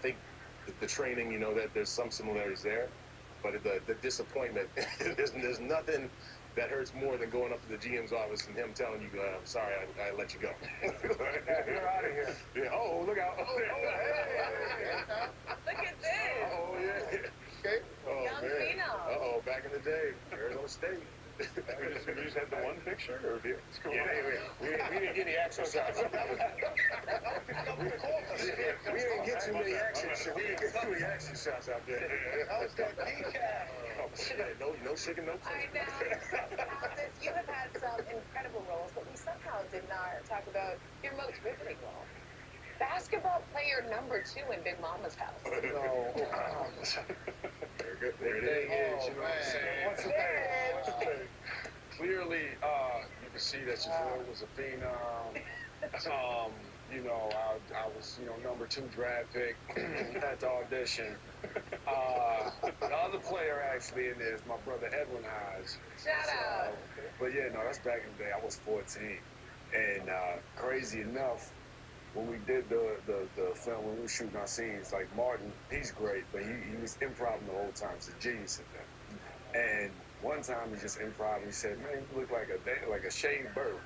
think the training, that there's some similarities there. But the disappointment, there's nothing that hurts more than going up to the GM's office and him telling you, I'm sorry, I let you go. You're out of here. Yeah, oh, look out. Oh, Look at this. Oh, yeah. Okay. Oh, Young man. phenom. Uh-oh, back in the day, Arizona State. We just had the one picture? Or We didn't get any action shots. We didn't get too many action shots. We didn't get too many action shots out there. How's that decaf? No shaking, no I know. You have had some incredible roles, but we somehow did not talk about your most riveting role. Basketball player number 2 in Big Mama's house. No. There it is. You know what I'm saying? What's the thing? Clearly, you can see that your boy was a phenom. I was, number 2 draft pick at the audition. The other player actually in there is my brother Edwin Hines. Shout out. But yeah, no, that's back in the day. I was 14. And crazy enough, when we did the film, when we were shooting our scenes, like Martin, he's great, but he was improv the whole time. He's a genius at that. And one time he just improv, he said, man, you look like a shaved bird.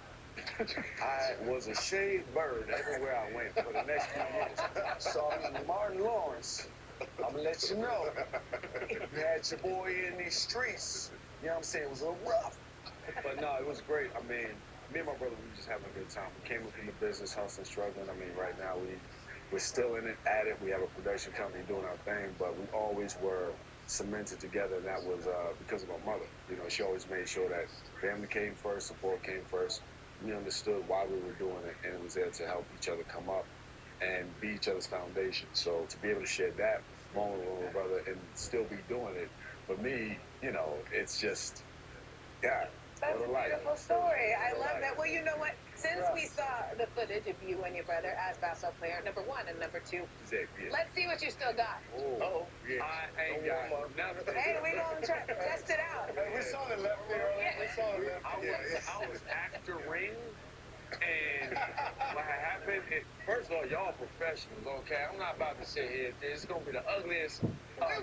I was a shaved bird everywhere I went for the next few years. So Martin Lawrence, I'm gonna let you know, you had your boy in these streets. You know what I'm saying? It was a little rough. But no, it was great. I mean, me and my brother, we were just having a good time. We came up in the business, hustling, struggling. I mean, right now we're still in it, at it. We have a production company doing our thing, but we always were cemented together, and that was because of my mother. She always made sure that family came first, support came first. We understood why we were doing it, and it was there to help each other come up and be each other's foundation. So to be able to share that moment with my brother and still be doing it, for me, it's just, yeah. That's a beautiful story. I love that. Well, you know what? Since we saw the footage of you and your brother as basketball player number 1 and number 2, let's see what you still got. Oh, yeah. I ain't got nothing. Hey, we're going to test it out. We saw the left there. We saw the left. I was after ring, and what happened, first of all, y'all professionals, okay? I'm not about to sit here. It's going to be the ugliest. We're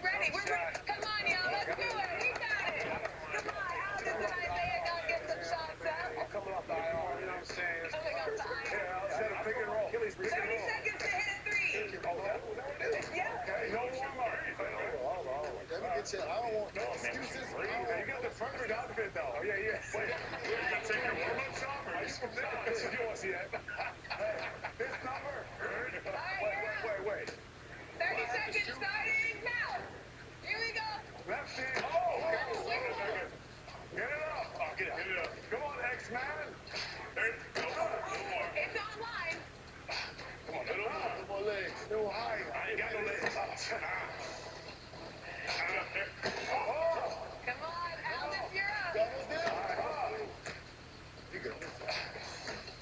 ready. Come on, y'all. Let's do it. We got it. Come on. How does Isaiah go get some shots up? I'm coming off the IR, you know what I'm saying? Coming off the IR. Yeah, I'll set a pick and roll. 30 seconds to hit a 3. Yeah. Okay, no warm-up. Let me get you. I don't want no excuses. You got the perfect outfit, though. Oh, yeah. Wait, you take your warm-ups off, or you want to see that? This number. Wait. 30 seconds starting now. Here we go. Left hand. Oh, okay. Get it up. Oh, get it up. Come on, X-Man. There you go. Come on, Aldis, you're up. You go.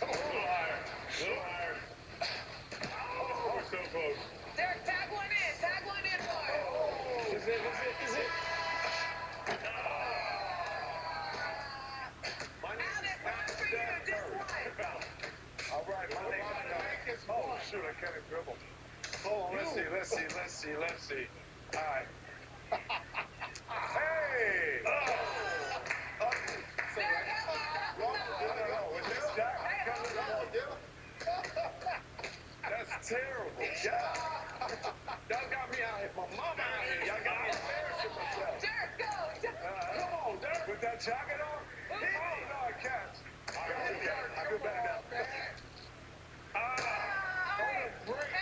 Come on, a little higher. A little higher. Oh, we're so close. Derek, tag one in, boy. Is it? Aldis, one for you, just one. All right, my name. Oh, shoot, I can't dribble. Hold on, let's see. All right. Hey! That's terrible. Y'all got me out here. My mama out here. Y'all got me embarrassing myself. Derek, go. Come on, Derek. With that jacket on? Oh, no, I can't. I feel better now.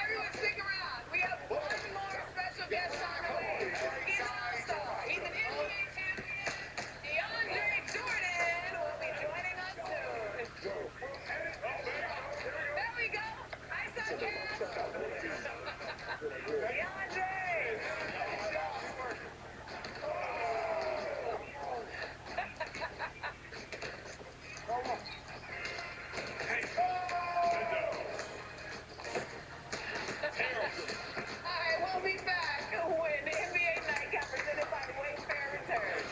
Everyone stick around. We have one more special guest on the way. He's an all-star. He's an NBA champion. DeAndre Jordan will be joining us soon. There we go. Hi, Suncast. DeAndre. All right, we'll be back when the NBA Nightcap presented by Wayfair returns.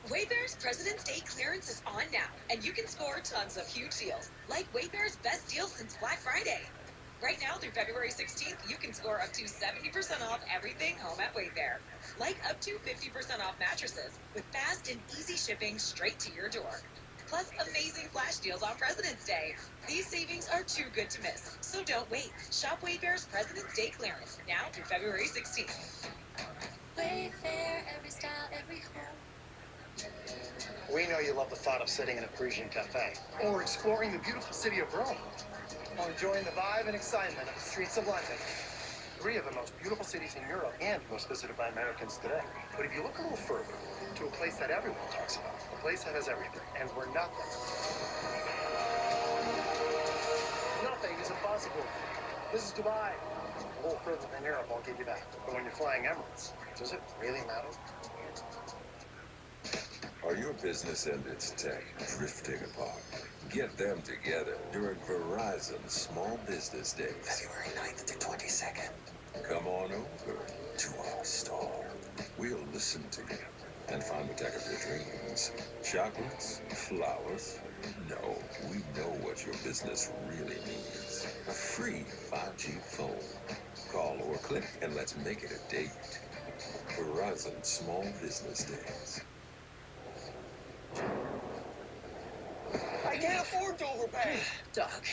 Wayfair's President's Day clearance is on now, and you can score tons of huge deals, like Wayfair's best deal since Black Friday. Right now through February 16th, you can score up to 70% off everything home at Wayfair, like up to 50% off mattresses with fast and easy shipping straight to your door. Plus amazing flash deals on President's Day. These savings are too good to miss, so don't wait. Shop Wayfair's President's Day clearance now through February 16th. Wayfair, every style, every home. We know you love the thought of sitting in a Parisian cafe, or exploring the beautiful city of Rome, or enjoying the vibe and excitement of the streets of London. 3 of the most beautiful cities in Europe and most visited by Americans today. But if you look a little further, to a place that everyone talks about, a place that has everything, and where nothing is impossible. This is Dubai. A little further than Europe, I'll give you that. But when you're flying Emirates, does it really matter? Are your business and its tech drifting apart? Get them together during Verizon Small Business Days. February 9th to 22nd. Come on over to our store. We'll listen to you and find the tech of your dreams. Chocolates? Flowers? No, we know what your business really needs. A free 5G phone. Call or click and let's make it a date. Verizon Small Business Days. I can't afford to overpay. Doug,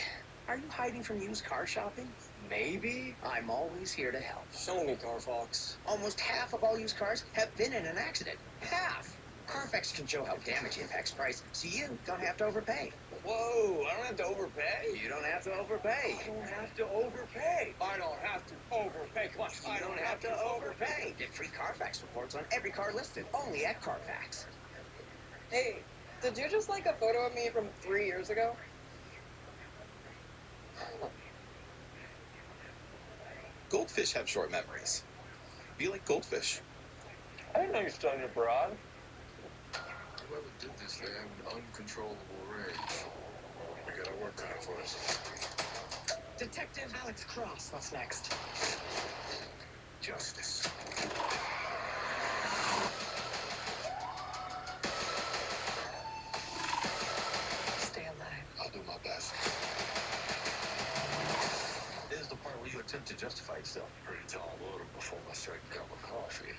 are you hiding from used car shopping? Maybe. I'm always here to help. Show me, Carfax. Almost half of all used cars have been in an accident. Half! Carfax can show how damage impacts price, so you don't have to overpay. Whoa, I don't have to overpay? You don't have to overpay. I don't have to overpay. I don't have to overpay. Come on. I don't have to overpay. Get free Carfax reports on every car listed, only at Carfax. Hey, did you just like a photo of me from 3 years ago? Goldfish have short memories. Be like goldfish. I didn't know you're starting abroad. Whoever did this, they have an uncontrollable rage. We gotta work on it for us. Detective Alex Cross, what's next? Justice. Stay alive. I'll do my best. This is the part where you attempt to justify yourself. Pretty tall order before my second cup of coffee.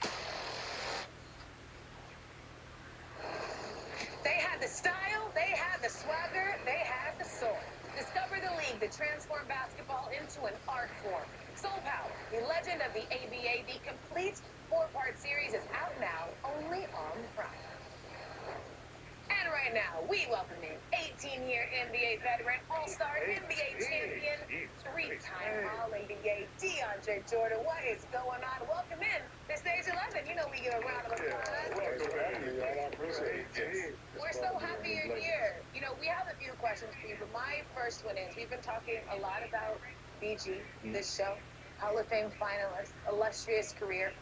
They had the style, they had the swagger, they had the soul. Discover the league that transformed basketball into an art form. Soul Power, the legend of the ABA, the complete 4-part series is out now, only on Prime. And right now, we welcome in 18-year NBA veteran, all-star NBA champion, 3-time All-NBA DeAndre Jordan. What is going on? Welcome in to Stage 11. You know we give a round of applause. We're so happy you're here. You know, we have a few questions. questions for you, but my first one is, we've been talking a lot about BG, this show, Hall of Fame finalist, illustrious career.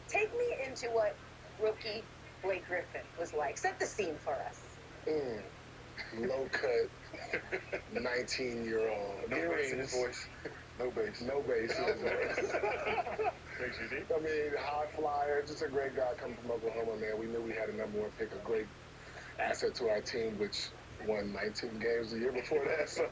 Take me into what rookie Blake Griffin was like. Set the scene for us. Low cut, 19-year-old. No bass in his voice. No bass. No bass in his voice. Thanks, UD. I mean, high flyer, just a great guy coming from Oklahoma, man. We knew we had a number one pick, a great asset to our team, which won 19 games the year before that. So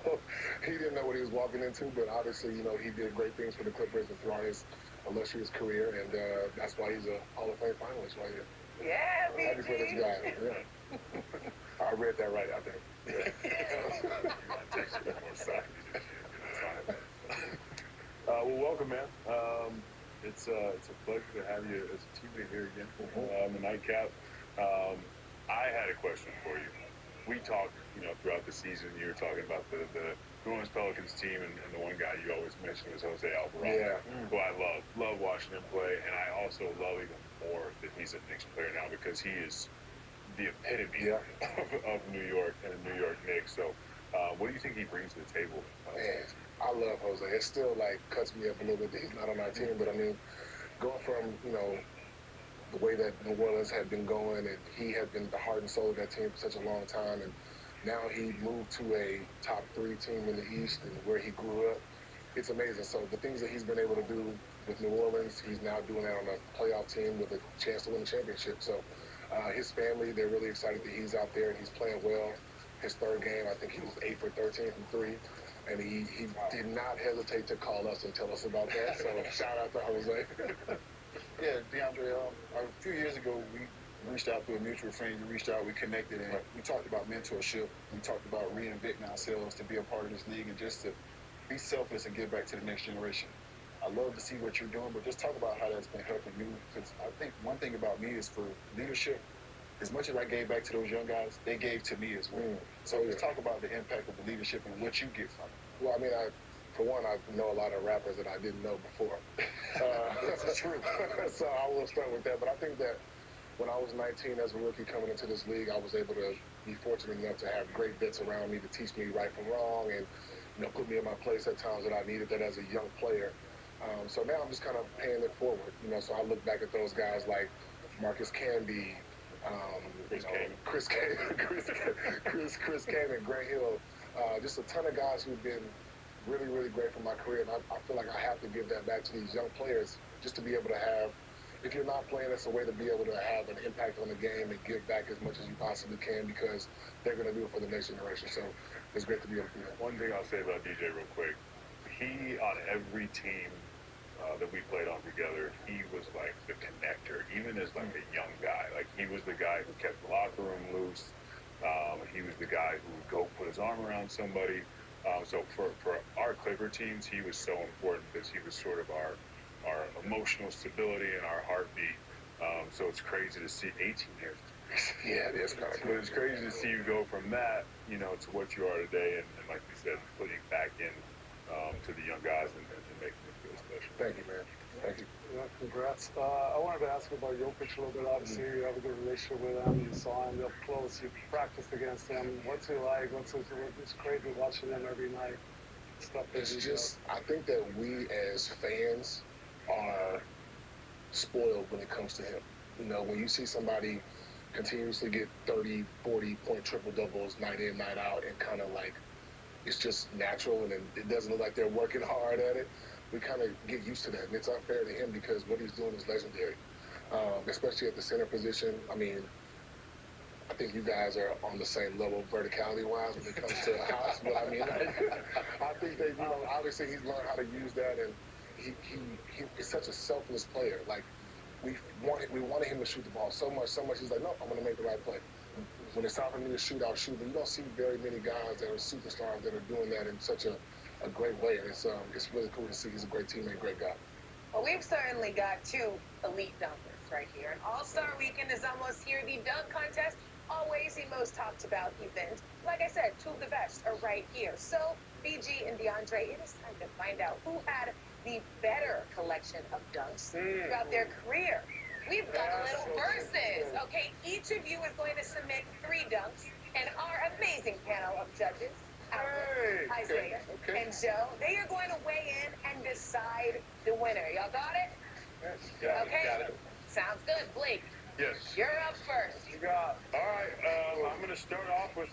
he didn't know what he was walking into, but obviously, you know, he did great things for the Clippers and throughout his illustrious career, and that's why he's a Hall of Fame finalist right here. Yeah, BG. Happy for this guy. Yeah. I read that right, I think. Yeah. Well, welcome, man. It's a pleasure to have you as a teammate here again on the nightcap. I had a question for you. We talked, throughout the season. You were talking about the New Orleans Pelicans team, and the one guy you always mention is Jose Alvarado, who I love watching him play, and I also love even more that he's a Knicks player now because he is the epitome of New York and a New York Knicks. So, what do you think he brings to the table? Man, I love Jose. It still cuts me up a little bit that he's not on our team, but I mean, going from the way that New Orleans had been going, and he had been the heart and soul of that team for such a long time, and now he moved to a top 3 team in the East and where he grew up. It's amazing. So the things that he's been able to do with New Orleans, he's now doing that on a playoff team with a chance to win a championship. So his family, they're really excited that he's out there and he's playing well. His third game, I think he was 8 for 13 from 3. And he did not hesitate to call us and tell us about that. So shout out to Jose. Yeah, DeAndre, a few years ago, we reached out through a mutual friend. We reached out, we connected, and we talked about mentorship. We talked about reinventing ourselves to be a part of this league and just to be selfless and give back to the next generation. I love to see what you're doing, but just talk about how that's been helping you. Because I think one thing about me is for leadership, as much as I gave back to those young guys, they gave to me as well. So just talk about the impact of the leadership and what you get from it. Well, I mean, for one, I know a lot of rappers that I didn't know before. That's true. So I will start with that. But I think that when I was 19 as a rookie coming into this league, I was able to be fortunate enough to have great vets around me to teach me right from wrong and put me in my place at times that I needed that as a young player. So now I'm just kind of paying it forward. So I look back at those guys like Marcus Camby, Chris Kaman, Grant Hill, just a ton of guys who've been really, really great for my career. And I feel like I have to give that back to these young players just to be able to have, if you're not playing, it's a way to be able to have an impact on the game and give back as much as you possibly can because they're going to do it for the next generation. So it's great to be able to do that. One thing I'll say about DJ real quick, he, on every team that we played on together, he was like the connector, even as like a young guy. Like he was the guy who kept the locker room loose. He was the guy who would go put his arm around somebody. So for our Clipper teams, he was so important because he was sort of our emotional stability and our heartbeat. So it's crazy to see 18 years. Yeah, it is kind of cool. But it's crazy to see you go from that, to what you are today, and like you said, putting back in to the young guys and making them feel special. Thank you, man. Thank you. Yeah, congrats. I wanted to ask you about Jokic a little bit. Obviously, you have a good relationship with him. You saw him up close. You practiced against him. What's he like? It's crazy watching him every night. I think that we as fans are spoiled when it comes to him. When you see somebody continuously get 30, 40-point triple-doubles night in, night out, and kind of like it's just natural and it doesn't look like they're working hard at it, we kind of get used to that. And it's unfair to him because what he's doing is legendary, especially at the center position. I mean, I think you guys are on the same level verticality-wise when it comes to a house. But I mean, I think that, obviously he's learned how to use that, and he's such a selfless player. Like, we wanted him to shoot the ball so much. He's like, no, I'm going to make the right play. When it's time for me to shoot, I'll shoot. But you don't see very many guys that are superstars that are doing that in such a great way. And it's really cool to see. He's a great teammate, great guy. Well, we've certainly got 2 elite dunkers right here. And All-Star Weekend is almost here. The dunk contest, always the most talked about event. Like I said, 2 of the best are right here. So, BG and DeAndre, it is time to find out who had the better collection of dunks throughout their career. We've got a little versus. Okay, each of you is going to submit 3 dunks, and our amazing panel of judges Hi, Zay. Okay. And Joe, they are going to weigh in and decide the winner. Y'all got it? Yes. Okay. Got it. Sounds good. Blake, Yes. you're up first. You got. All right. I'm going to start off with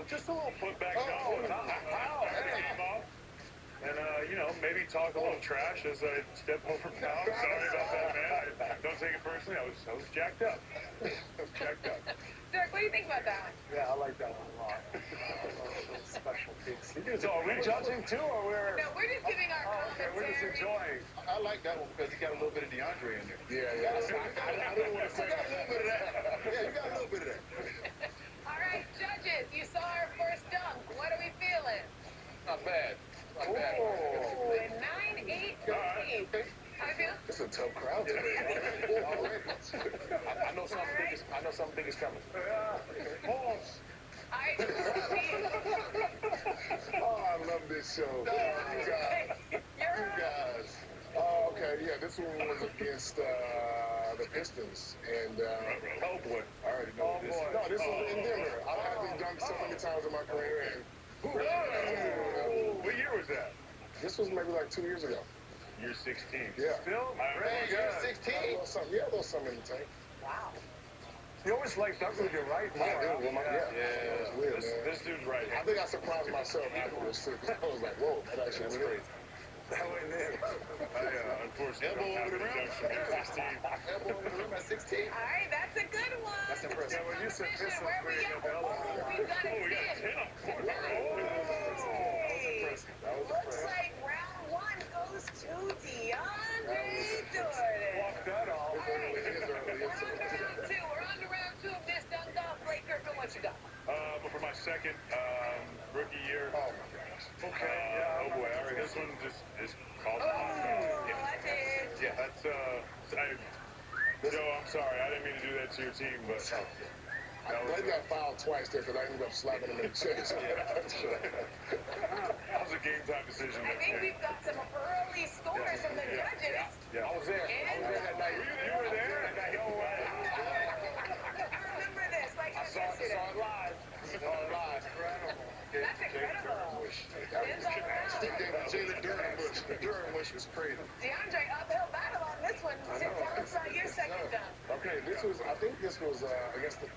just a little putback. And, maybe talk a little trash as I step over pounds. Sorry about that, man. Don't take it personally. I was jacked up. Dirk, what do you think about that one? Yeah, I like that one a lot. Special piece. So are we judging too, or we're... No, we're just giving our commentary. We're just enjoying. I like that one because you got a little bit of DeAndre in there. Yeah. I didn't want to say that. You got a little bit of that. Yeah, you got a little bit of that. All right, judges, you saw our first dunk. What are we feeling? Not bad. Ooh, 9-8 lead. How you feel? It's a tough crowd today. I know something big is coming. Pause. All right, Steve. Oh, I love this show. You guys. Oh, okay. Yeah, this one was against the Pistons. And, oh, boy. I already know this. No, this was in Denver. I've had these dunks so many times in my career. And what year was that? this was maybe like 2 years ago. Year 16. Yeah. Still? You're 16? A little something in the tank. Wow. You always like dunking with your right Yeah, hand. it was weird, man. This dude's right. I think I surprised myself afterwards, too. I was like, whoa, that actually was crazy. That went in. I unfortunately don't have any dunks from year 16. Elbow over the rim at 16. All right, that's a good one. That's impressive. When you said Pistons, Where we at? We got a 10. Looks like round one goes to DeAndre Jordan. Walk that off. We're on to round two of this dunk off. Blake Griffin, what you got? But for my second rookie year. Oh, my gosh. Okay. Oh boy. All right. This one just is called. I did. Yeah. That's Joe, I'm sorry. I didn't mean to do that to your team, but Blake got fouled twice there because I ended up slapping him in the chest. that was a game time decision. I think we've got some early scores from the judges. Yeah. I was there. That night. You were there? No way. I remember this like it was yesterday. Saw it live. Incredible. That's incredible. Wins all around. Jalen Durham-Bush. The Durham-Bush was crazy. DeAndre, uphill battle on this one. Tell us about your second dunk. Okay, I think this was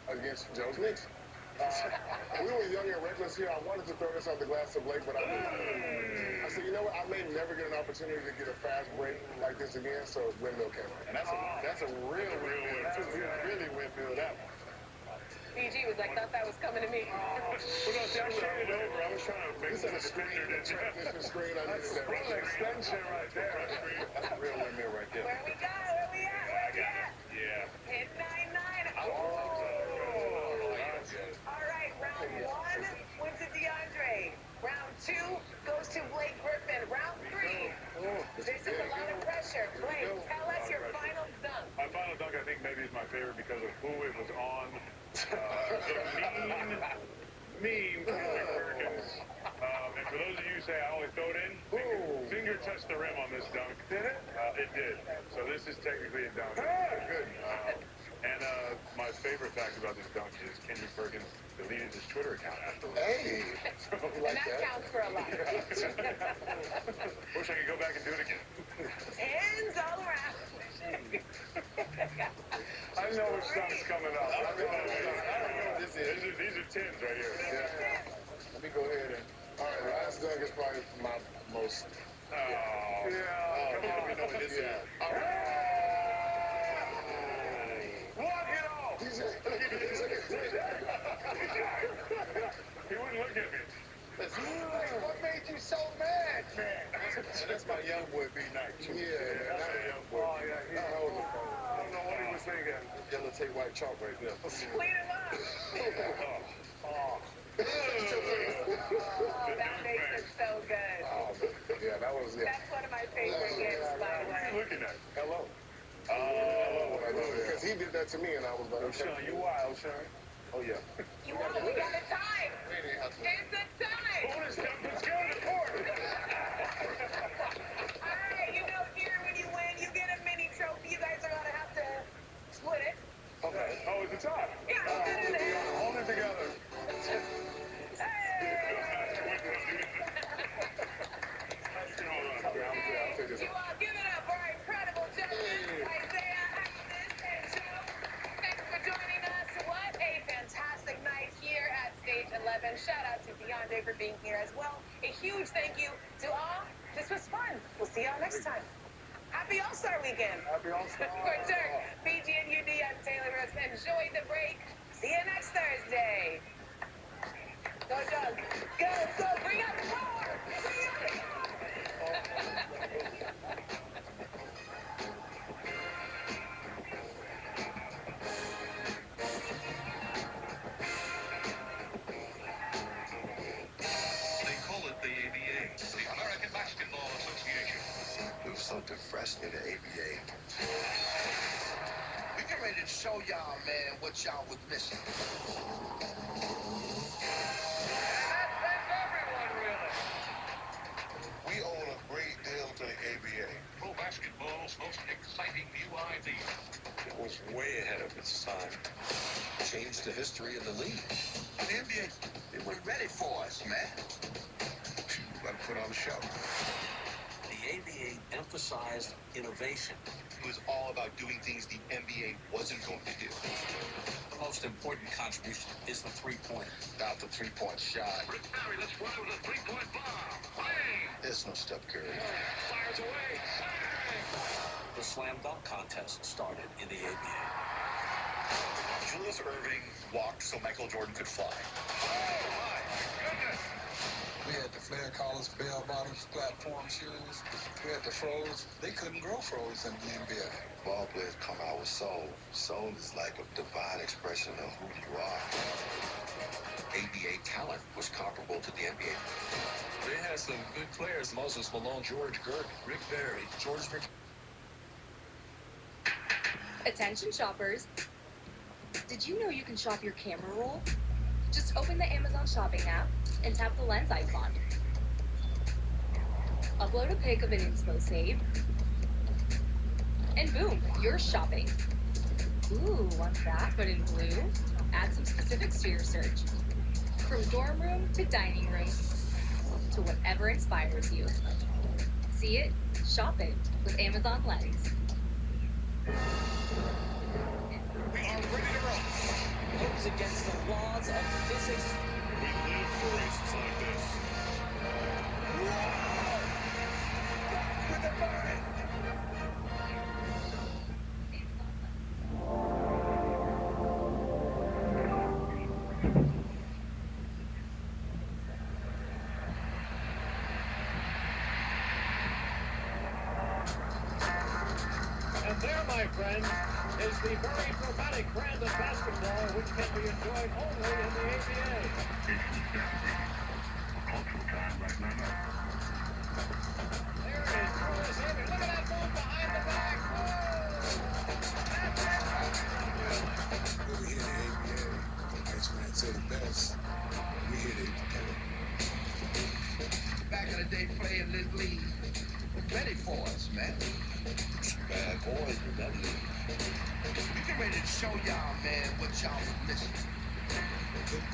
against Joe's Knicks. We were young and reckless here. I wanted to throw this off the glass of Blake, but I said, you know what? I may never get an opportunity to get a fast break like this again, so windmill came out. And that's a real windmill. That's a really windmill, that one. PG was like, thought that was coming to me. Well, no, see, I shaded over. I was trying to make This is a screen, a transition screen. I needed that. That's an extension right there. That's a real windmill right there. Where we got? Where we at? Where we at? Yeah. Hit 9-9. All right, round one went to DeAndre. Round two goes to Blake Griffin. Round three. This is a lot of pressure. Blake, tell us your final dunk. My final dunk, I think, maybe is my favorite because of who it was on. The mean Perkins. And for those of you who say I only throw it in, finger touched the rim on this dunk. Did it? It did. So this is technically a dunk. Good. And my favorite fact about this dunk is Kendrick Perkins deleted his Twitter account afterwards. Hey! And that counts for a lot. Wish I could go back and do it again. Hands all around. I know which stuff's coming up. I don't know what this is. These are tins right here. Yeah. Let me go ahead and... All right, the last dunk is probably my most... Yeah. Let me know what this is. All right. Walk it off! He wouldn't look at me. What made you so mad, man? That's my young boy, B-Night. Yeah, that's a young boy. Oh, yeah. I don't know what he was thinking. Yellow tape, white chalk right there. Clean him up. That makes it so good. Yeah, that was it. That's one of my favorite games, by the What are you way. looking at? Hello. Because he did that to me, and I was like, okay. Sean, you wild, Sean. Oh, yeah. You want it? We got a tie. It's a tie. Bonus dunk, let's go to court. All right, you know here when you win, you get a mini trophy. You guys are going to have to split it. Okay. Oh, it's a tie. Yeah, we'll do that. Hold it together. Hey. Day for being here as well. A huge thank you to all. This was fun. We'll see y'all next time. Happy All-Star Weekend. Happy All-Star. For Dirk, PG and UD, I'm Taylor Rooks. Enjoy the break. See you next Thursday. Go, Doug. Go, go. Bring out the power. Bring out the They call it the ABA, the American Basketball Association. There's something fresh in the ABA. We get ready to show y'all, man, what y'all was missing. That's everyone, really. We owe a great deal to the ABA. Pro basketball's most exciting new idea. It was way ahead of its time. Changed the history of the league. The NBA, they weren't ready for us, man. We gotta put on a show. The ABA emphasized innovation. It was all about doing things the NBA wasn't going to do. The most important contribution is the three-pointer. Not the three-point shot. Rick Barry, let's run with a three-point bomb. Bang! There's no Steph Curry. Fires away. Bang! The slam dunk contest started in the ABA. Julius Erving walked so Michael Jordan could fly. Oh, my goodness. We had the flare collars, bell bottoms, platform shoes. We had the froze. They couldn't grow froze in the NBA. Ball players come out with soul. Soul is like a divine expression of who you are. ABA talent was comparable to the NBA. They had some good players. Moses Malone, George Gervin, Rick Barry, George Rick. Attention shoppers. Did you know you can shop your camera roll? Just open the Amazon shopping app and tap the lens icon. Upload a pic of an inspo save. And boom, you're shopping. Ooh, want that but in blue? Add some specifics to your search. From dorm room to dining room to whatever inspires you. See it, shop it with Amazon Lens. We are ready to roll. Goes against the laws of physics. We live for races like this. With the burn. And there, my friends, is the very dramatic brand of basketball which can be enjoyed only in the ABA. Cultural time right now. There is Julius Erving. Look at that move behind the back. When we hit the ABA, Iceman said it best. We hit it together. Back in the day playing this league. Ready for us, man. Bad boys, remember? We get ready to show y'all, man, what y'all was missing.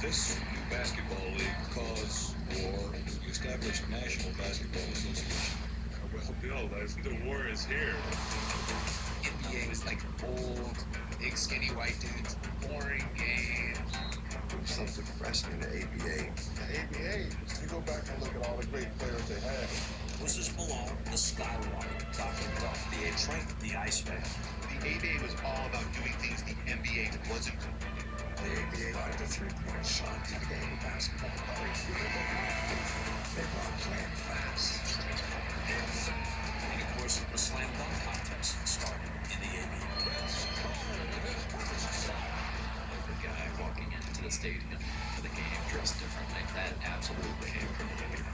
This new basketball league caused war. You established a National Basketball Association. Well, Bill, the war is here. NBA was like old, big skinny white dudes, boring games. There's something fresh in the ABA. The ABA, you go back and look at all the great players they had. Moses Malone, the Skywalker, Dr. Duff, the A-Train, the Iceman. The ABA was all about doing things the NBA wasn't. The ABA like the three-point shot in the game of basketball. They were playing fast. And of course, the slam dunk contest started in the ABA. The guy walking into the stadium for the game dressed differently. That absolutely came from the ABA.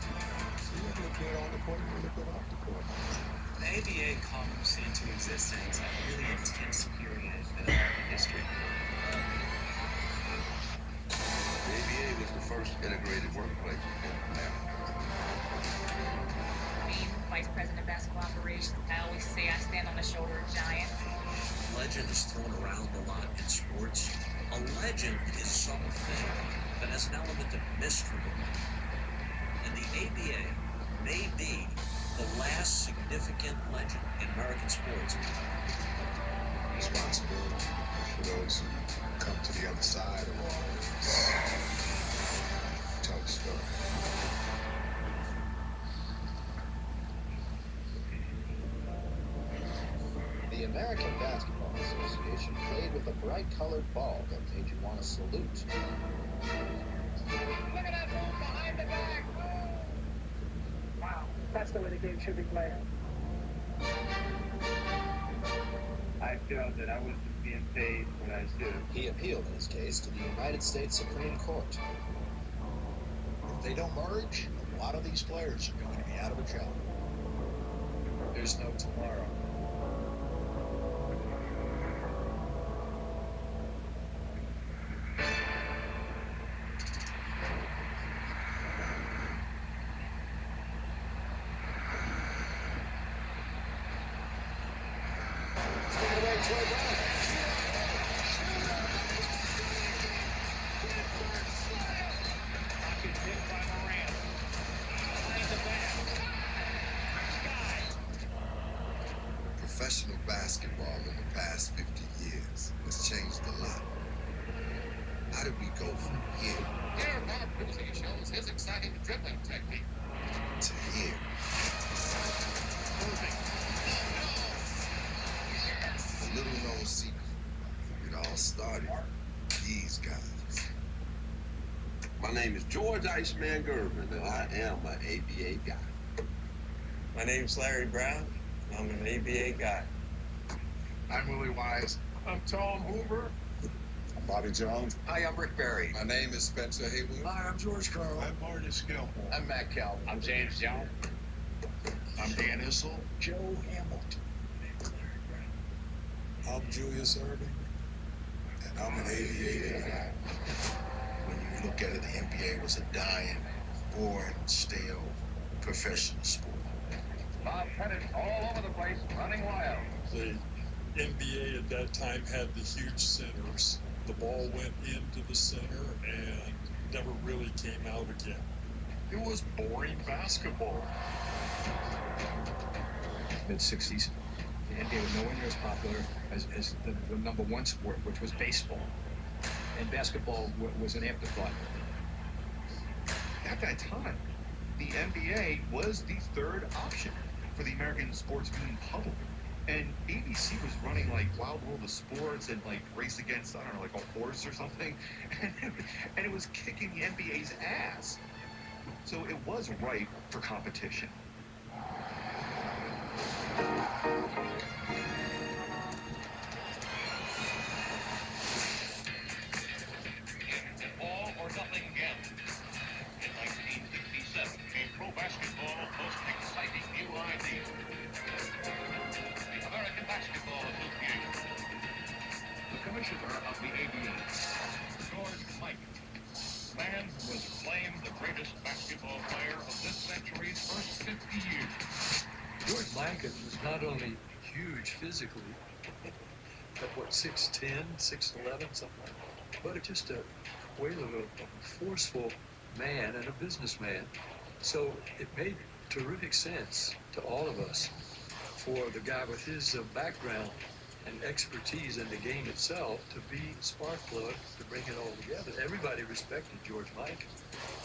You look good on the court, you look good off the court. The ABA comes into existence at a really intense period in American history. The ABA was the first integrated workplace in America. Me, Vice President of Basketball Operations, I always say I stand on the shoulder of giants. Legend is thrown around a lot in sports. A legend is something that has an element of mystery. And the ABA may be the last significant legend in American sports. Responsibility for those who come to the other side of all this. Tell the story. American Basketball Association played with a bright colored ball that made you want to salute. Look at that move behind the back. Wow, that's the way the game should be played. I felt that I wasn't being paid what I should. He appealed his case to the United States Supreme Court. If they don't merge, a lot of these players are going to be out of a job. There's no tomorrow. Professional basketball in the past 50 years has changed a lot. How did we go from here Here, Bob Cousy shows his exciting dribbling technique. to here? A little known secret. It all started with these guys. My name is George Iceman Gervin, and I am an ABA guy. My name's Larry Brown. I'm an ABA guy. I'm Willie Wise. I'm Tom Hoover. I'm Bobby Jones. Hi, I'm Rick Barry. My name is Spencer Haywood. Hi, I'm George Carl. I'm Marcus Gilmore. I'm Matt Calvin. I'm James Jones. I'm Dan Issel. Joe Hamilton. I'm Julius Irving, and I'm an ABA guy. When you look at it, the NBA was a dying, boring, stale, professional sport. Bob Pettit all over the place, running wild. The NBA at that time had the huge centers. The ball went into the center and never really came out again. It was boring basketball. Mid-60s, the NBA was nowhere near as popular as the number one sport, which was baseball. And basketball was an afterthought. At that time, the NBA was the third option for the American sports viewing public. And ABC was running like Wild World of Sports and like Race Against, I don't know, like a horse or something. And it was kicking the NBA's ass. So it was ripe for competition. All or nothing again. In 1967, came pro basketball's most exciting new idea. The American Basketball Association. The commissioner of the ABA, George Mike. Man who was claimed the greatest basketball player of this century's first 50 years. George Mikan was not only huge physically, but what, 6'10", 6'11", something like that, but just a whale of a forceful man and a businessman. So it made terrific sense to all of us for the guy with his background and expertise in the game itself to be spark plug to bring it all together. Everybody respected George Mikan.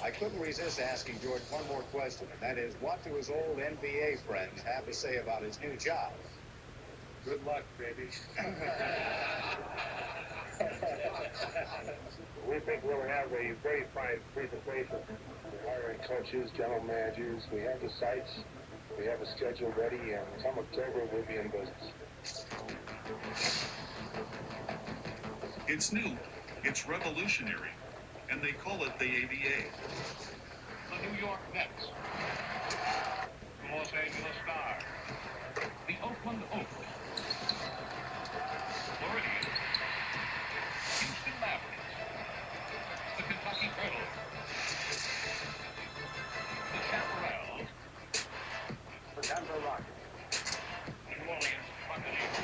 I couldn't resist asking George one more question, and that is, what do his old NBA friends have to say about his new job? Good luck, baby. We think we'll have a very fine presentation. We're hiring coaches, general managers. We have the sites. We have a schedule ready, and come October, we'll be in business. It's new, it's revolutionary, and they call it the ABA. The New York Mets. The Los Angeles Stars. The Oakland Oaks. Floridians. Houston Mavericks. The Kentucky Colonels. The Chaparrals. The Denver Rockets. New Orleans Buccaneers.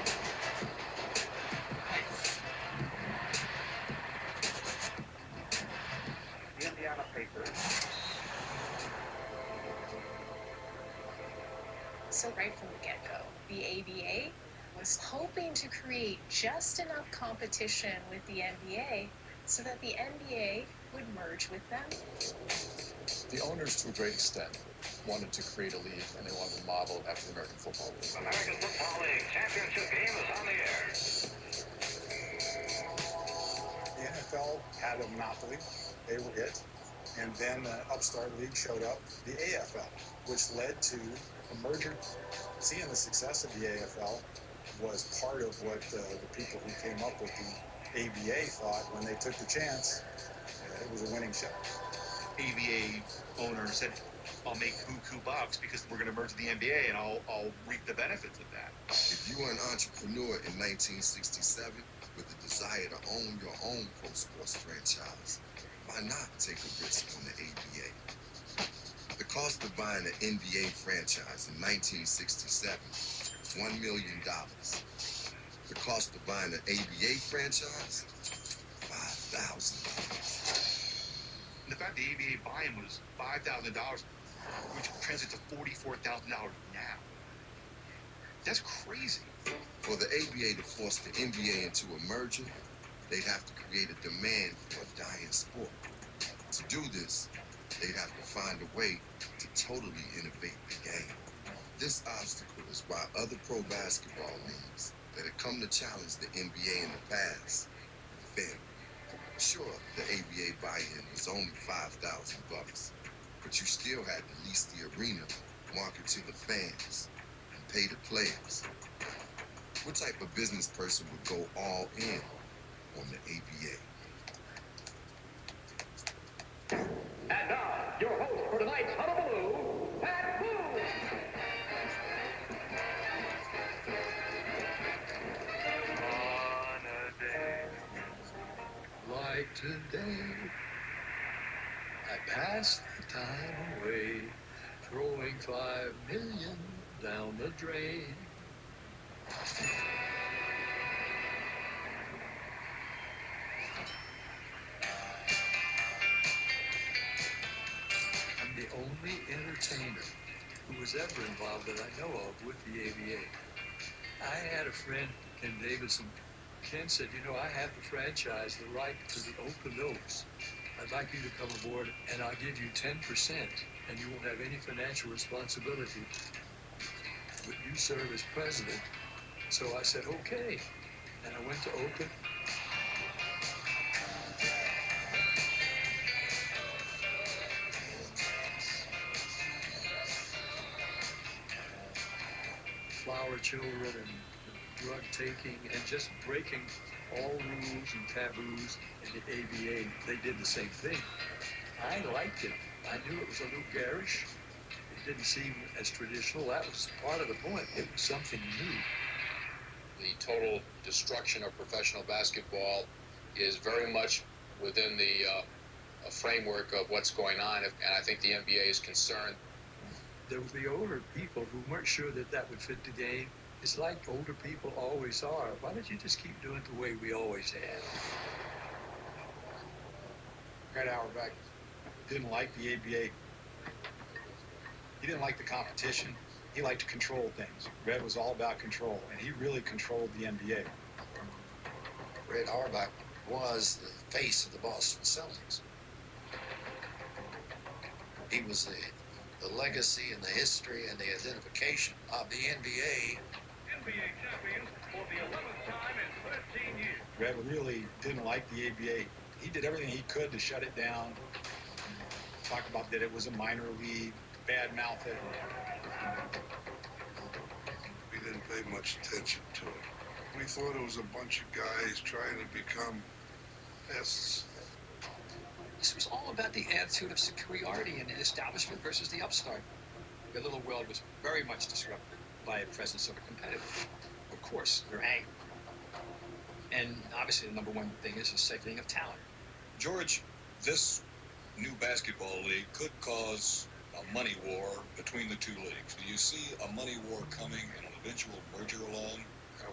The Indiana Pacers. So right from the get-go, the ABA was hoping to create just enough competition with the NBA so that the NBA would merge with them. The owners, to a great extent, wanted to create a league, and they wanted to model it after the American Football League. American Football League championship game is on the air. The NFL had a monopoly. They were it. And then the upstart league showed up, the AFL, which led to a merger. Seeing the success of the AFL was part of what the people who came up with the ABA thought when they took the chance. It was a winning shot. ABA owner said, I'll make buku bucks because we're going to merge the NBA and I'll reap the benefits of that. If you were an entrepreneur in 1967 with the desire to own your own pro sports franchise, why not take a risk on the ABA? The cost of buying an NBA franchise in 1967 was $1 million. The cost of buying an ABA franchise, $5,000. And the fact the ABA buy-in was $5,000, which translates to $44,000 now. That's crazy. For the ABA to force the NBA into a merger, they'd have to create a demand for a dying sport. To do this, they'd have to find a way to totally innovate the game. This obstacle is why other pro basketball leagues that had come to challenge the NBA in the past failed. Sure, the ABA buy-in was only $5,000, but you still had to lease the arena, market to the fans, and pay the players. What type of business person would go all in on the ABA? And now, your host for tonight's Hullabaloo, Pat Boone. On a day like today, I passed the time away, throwing 5 million down the drain. I'm the only entertainer who was ever involved that I know of with the ABA. I had a friend, Ken Davidson. Ken said, you know, I have the franchise, the right to the Oakland Oaks. I'd like you to come aboard, and I'll give you 10%, and you won't have any financial responsibility. But you serve as president. So I said, okay. And I went to Oakland. Flower children and drug taking and just breaking all rules and taboos in the ABA. They did the same thing. I liked it. I knew it was a little garish. It didn't seem as traditional. That was part of the point. It was something new. The total destruction of professional basketball is very much within the framework of what's going on, and I think the NBA is concerned. There would be older people who weren't sure that that would fit the game. It's like older people always are. Why don't you just keep doing it the way we always have? Red Auerbach didn't like the ABA. He didn't like the competition. He liked to control things. Red was all about control, and he really controlled the NBA. Red Auerbach was the face of the Boston Celtics. He was the legacy and the history and the identification of the NBA. NBA champions for the 11th time in 13 years. Red really didn't like the ABA. He did everything he could to shut it down. Talk about that it was a minor league, bad-mouth it. We didn't pay much attention to it. We thought it was a bunch of guys trying to become pests. This was all about the attitude of superiority in an establishment versus the upstart. The little world was very much disrupted by the presence of a competitor. Of course, they're angry. And obviously the number one thing is the siphoning of talent. George, this new basketball league could cause a money war between the two leagues. Do you see a money war coming and an eventual merger along?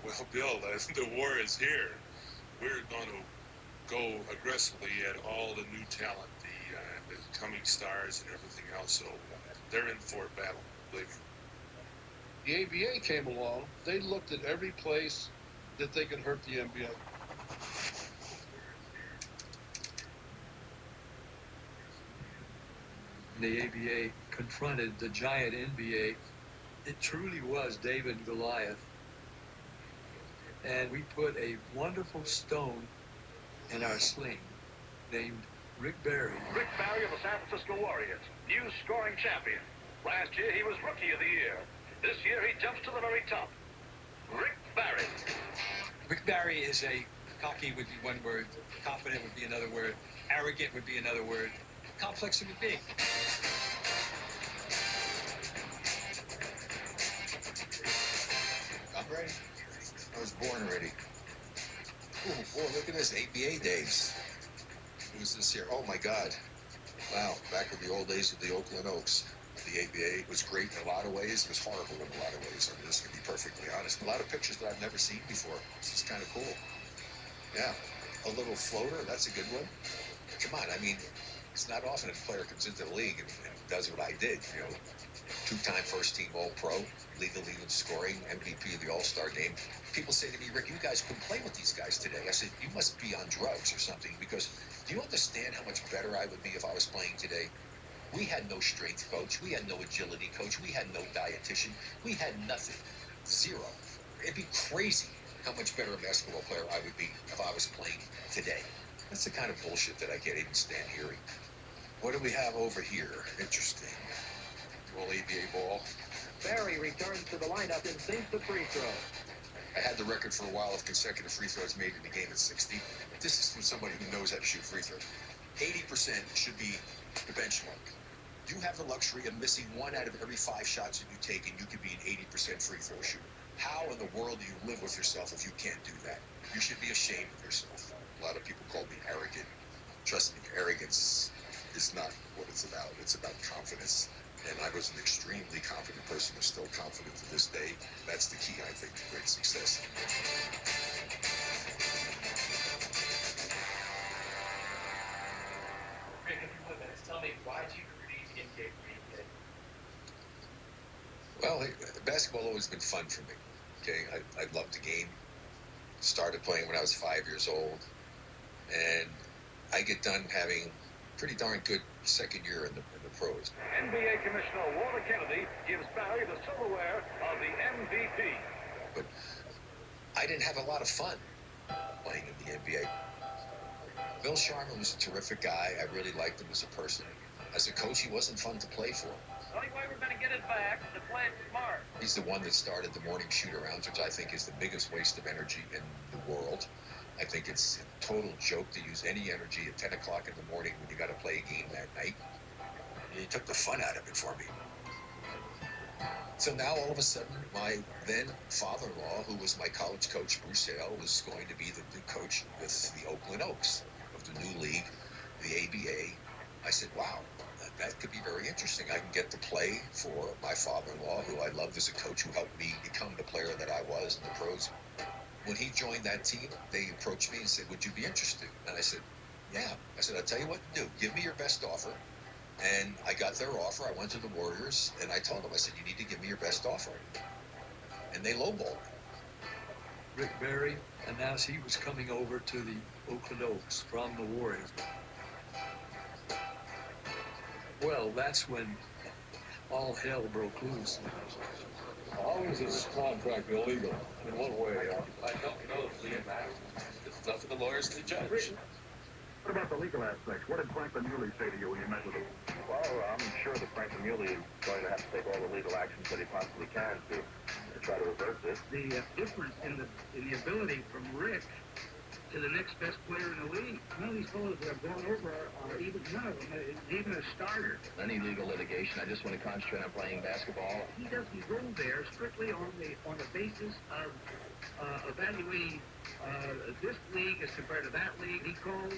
Well, Bill, the war is here. We're going to go aggressively at all the new talent, the coming stars and everything else. So they're in for a battle, believe me. The ABA came along. They looked at every place that they could hurt the NBA. and the ABA confronted the giant NBA, it truly was David and Goliath. And we put a wonderful stone in our sling named Rick Barry. Rick Barry of the San Francisco Warriors, new scoring champion. Last year he was Rookie of the Year. This year he jumps to the very top. Rick Barry. Rick Barry is a cocky would be one word, confident would be another word, arrogant would be another word, complex human being. I'm ready. I was born ready. Oh boy, look at this, ABA days. Who's this here? Oh my God. Wow, back in the old days of the Oakland Oaks. The ABA was great in a lot of ways. It was horrible in a lot of ways. I mean, this can be perfectly honest. A lot of pictures that I've never seen before. This is kind of cool. Yeah, a little floater. That's a good one. Come on, I mean, it's not often a player comes into the league and does what I did. You know, two-time first-team All-Pro, lead the league in scoring, MVP of the All-Star game. People say to me, Rick, you guys couldn't play with these guys today. I said, you must be on drugs or something, because do you understand how much better I would be if I was playing today? We had no strength coach. We had no agility coach. We had no dietitian. We had nothing. Zero. It'd be crazy how much better a basketball player I would be if I was playing today. That's the kind of bullshit that I can't even stand hearing. What do we have over here? Interesting. Dual ABA ball. Barry returns to the lineup and sinks the free throw. I had the record for a while of consecutive free throws made in the game at 60. This is from somebody who knows how to shoot free throws. 80% should be the benchmark. You have the luxury of missing 1 out of every 5 shots that you take, and you could be an 80% free throw shooter. How in the world do you live with yourself if you can't do that? You should be ashamed of yourself. A lot of people call me arrogant. Trust me, arrogance is not what it's about. It's about confidence. And I was an extremely confident person who's still confident to this day. That's the key, I think, to great success. Rick, if you would, tell me, why did you agree to get engaged? Well, basketball always been fun for me. Okay, I loved the game. Started playing when I was 5 years old, and I get done having pretty darn good second year in the pros. NBA Commissioner Walter Kennedy gives Barry the silverware of the MVP. But I didn't have a lot of fun playing in the NBA. Bill Sharman was a terrific guy. I really liked him as a person. As a coach, he wasn't fun to play for. The only way we're going to get it back is to play it smart. He's the one that started the morning shoot-arounds, which I think is the biggest waste of energy in the world. I think it's a total joke to use any energy at 10 o'clock in the morning when you got to play a game that night. He took the fun out of it for me. So now, all of a sudden, my then father-in-law, who was my college coach, Bruce Hale, was going to be the new coach with the Oakland Oaks of the new league, the ABA. I said, wow, that could be very interesting. I can get to play for my father-in-law, who I loved as a coach, who helped me become the player that I was in the pros. When he joined that team, they approached me and said, would you be interested? And I said, yeah. I said, I'll tell you what to do. Give me your best offer. And I got their offer. I went to the Warriors, and I told them, I said, you need to give me your best offer. And they lowballed me. Rick Barry announced he was coming over to the Oakland Oaks from the Warriors. Well, that's when all hell broke loose. How is this contract illegal? In what way? I don't know if Liam asked. It's up to the lawyers to judge. What about the legal aspects? What did Franklin Muley say to you when you met with him? Well, I'm sure that Franklin Muley is going to have to take all the legal actions that he possibly can to try to reverse this. The difference in the ability from Rick to the next best player in the league. None of these fellows that have gone over are even, none of them, even a starter. Any legal litigation, I just want to concentrate on playing basketball. He doesn't go there strictly on the basis of evaluating this league as compared to that league. He calls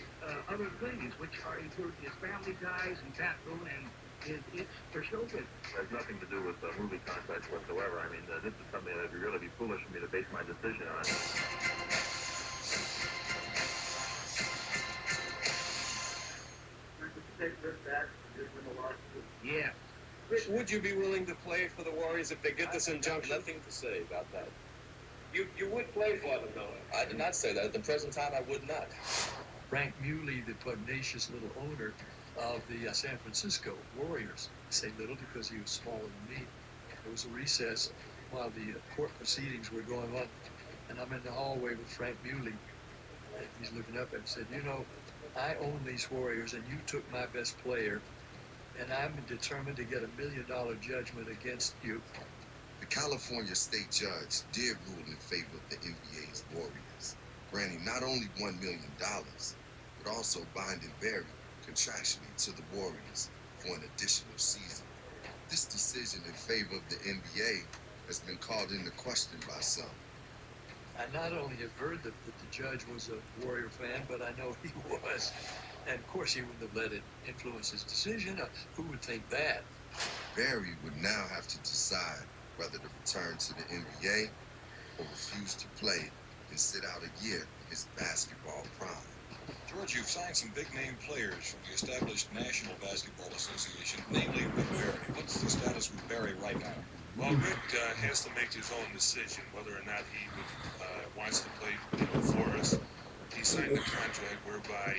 other things, which include his family ties and background and his itch for show business. It has nothing to do with movie contracts whatsoever. I mean, this is something that would really be foolish for me to base my decision on. Yeah. Would you be willing to play for the Warriors if they get this injunction? Nothing to say about that. You would play for them, though. I did not say that. At the present time, I would not. Frank Muley, the pugnacious little owner, of the San Francisco Warriors. I say little because he was smaller than me. There was a recess while the court proceedings were going on, and I'm in the hallway with Frank Muley, and he's looking up and said, you know, I own these Warriors, and you took my best player, and I'm determined to get $1 million judgment against you. The California state judge did rule in favor of the NBA's Warriors, granting not only $1 million, but also binding Barry contractually to the Warriors for an additional season. This decision in favor of the NBA has been called into question by some. I not only have heard that the judge was a Warrior fan, but I know he was. And of course he wouldn't have let it influence his decision. Who would think that? Barry would now have to decide whether to return to the NBA or refuse to play and sit out a year in his basketball prime. George, you've signed some big-name players from the established National Basketball Association, namely Rick Barry. What's the status with Barry right now? Well, Rick has to make his own decision whether or not he wants to play for us. He signed a contract whereby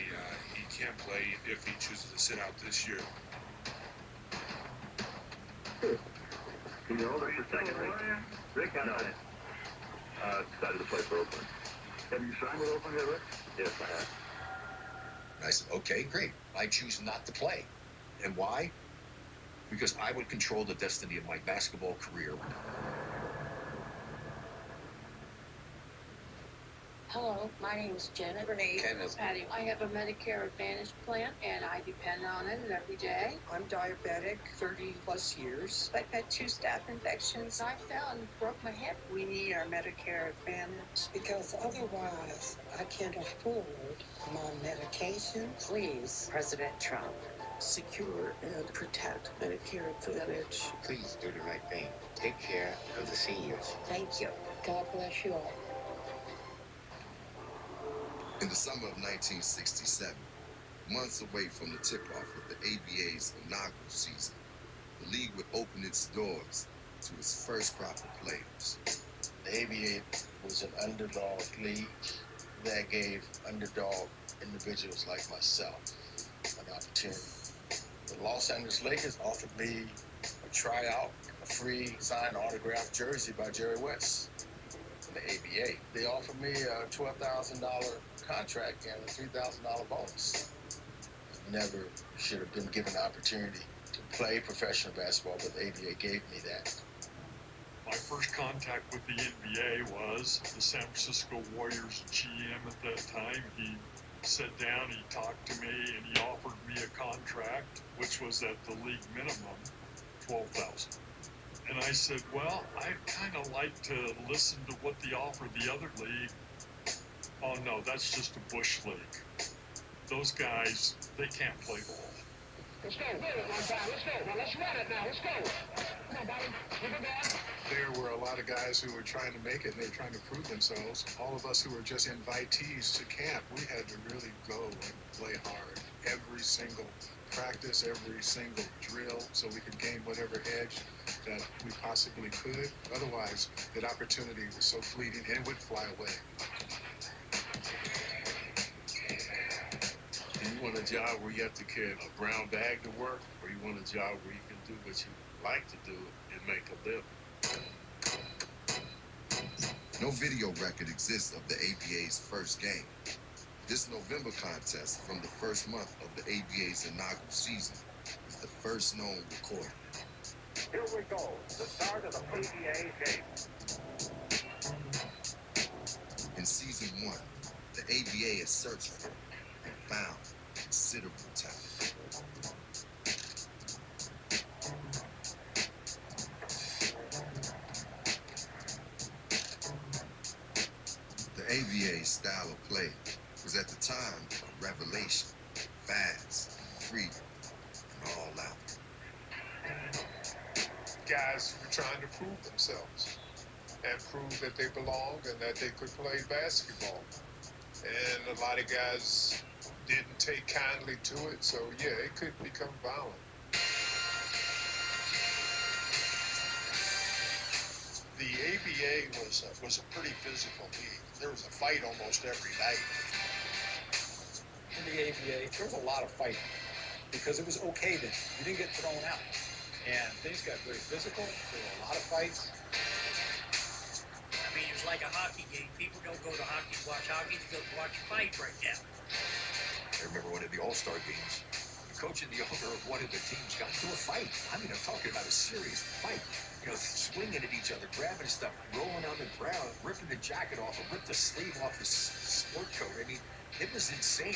he can play if he chooses to sit out this year. Can you hold it for a second, Rick? Rick, no. Decided to play for Oakland. Have you signed with Oakland yet, Rick? Yes, I have. I said, okay, great. I choose not to play. And why? Because I would control the destiny of my basketball career. Hello, my name is Janet. Renee. Kenneth. Patty. I have a Medicare Advantage plan, and I depend on it every day. I'm diabetic, 30 plus years. I've had 2 staph infections. I fell and broke my hip. We need our Medicare Advantage because otherwise I can't afford my medication. Please, President Trump, secure and protect Medicare Advantage. Please do the right thing. Take care of the seniors. Thank you. God bless you all. In the summer of 1967, months away from the tip-off of the ABA's inaugural season, the league would open its doors to its first crop of players. The ABA was an underdog league that gave underdog individuals like myself an opportunity. The Los Angeles Lakers offered me a tryout, a free signed autographed jersey by Jerry West. The ABA. They offered me a $12,000 contract and a $3,000 bonus. Never should have been given the opportunity to play professional basketball, but the ABA gave me that. My first contact with the NBA was the San Francisco Warriors GM at that time. He sat down, he talked to me, and he offered me a contract, which was at the league minimum, $12,000. And I said, well, I'd kind of like to listen to what they offer the other league. Oh, no, that's just a bush league. Those guys, they can't play ball. Let's go. Get it one time. Let's go. Now, let's run it now. Let's go. Come on, buddy. Give it back. There were a lot of guys who were trying to make it, and they were trying to prove themselves. All of us who were just invitees to camp, we had to really go and play hard. Every single practice, every single drill, so we could gain whatever edge that we possibly could. Otherwise, that opportunity was so fleeting, and it would fly away. Do you want a job where you have to carry a brown bag to work, or you want a job where you can do what you like to do and make a living? No video record exists of the ABA's first game. This November contest from the first month of the ABA's inaugural season is the first known recording. Here we go. The start of the ABA game. In season 1, the ABA has searched for and found considerable talent. The ABA's style of play was at the time a revelation, fast, free, and all out. Guys were trying to prove themselves and prove that they belonged and that they could play basketball. And a lot of guys didn't take kindly to it, so yeah, it could become violent. The ABA was a pretty physical league. There was a fight almost every night. In the ABA, there was a lot of fighting. because it was okay then. You didn't get thrown out. And things got very physical. There were a lot of fights. I mean, it was like a hockey game. People don't go to hockey to watch hockey. They go to watch a fight right now. I remember one of the All-Star games, the coach and the owner of one of the teams got into a fight. I mean, I'm talking about a serious fight. You know, swinging at each other, grabbing stuff, rolling on the ground, ripping the jacket off, or ripped the sleeve off his sport coat. I mean, it was insane.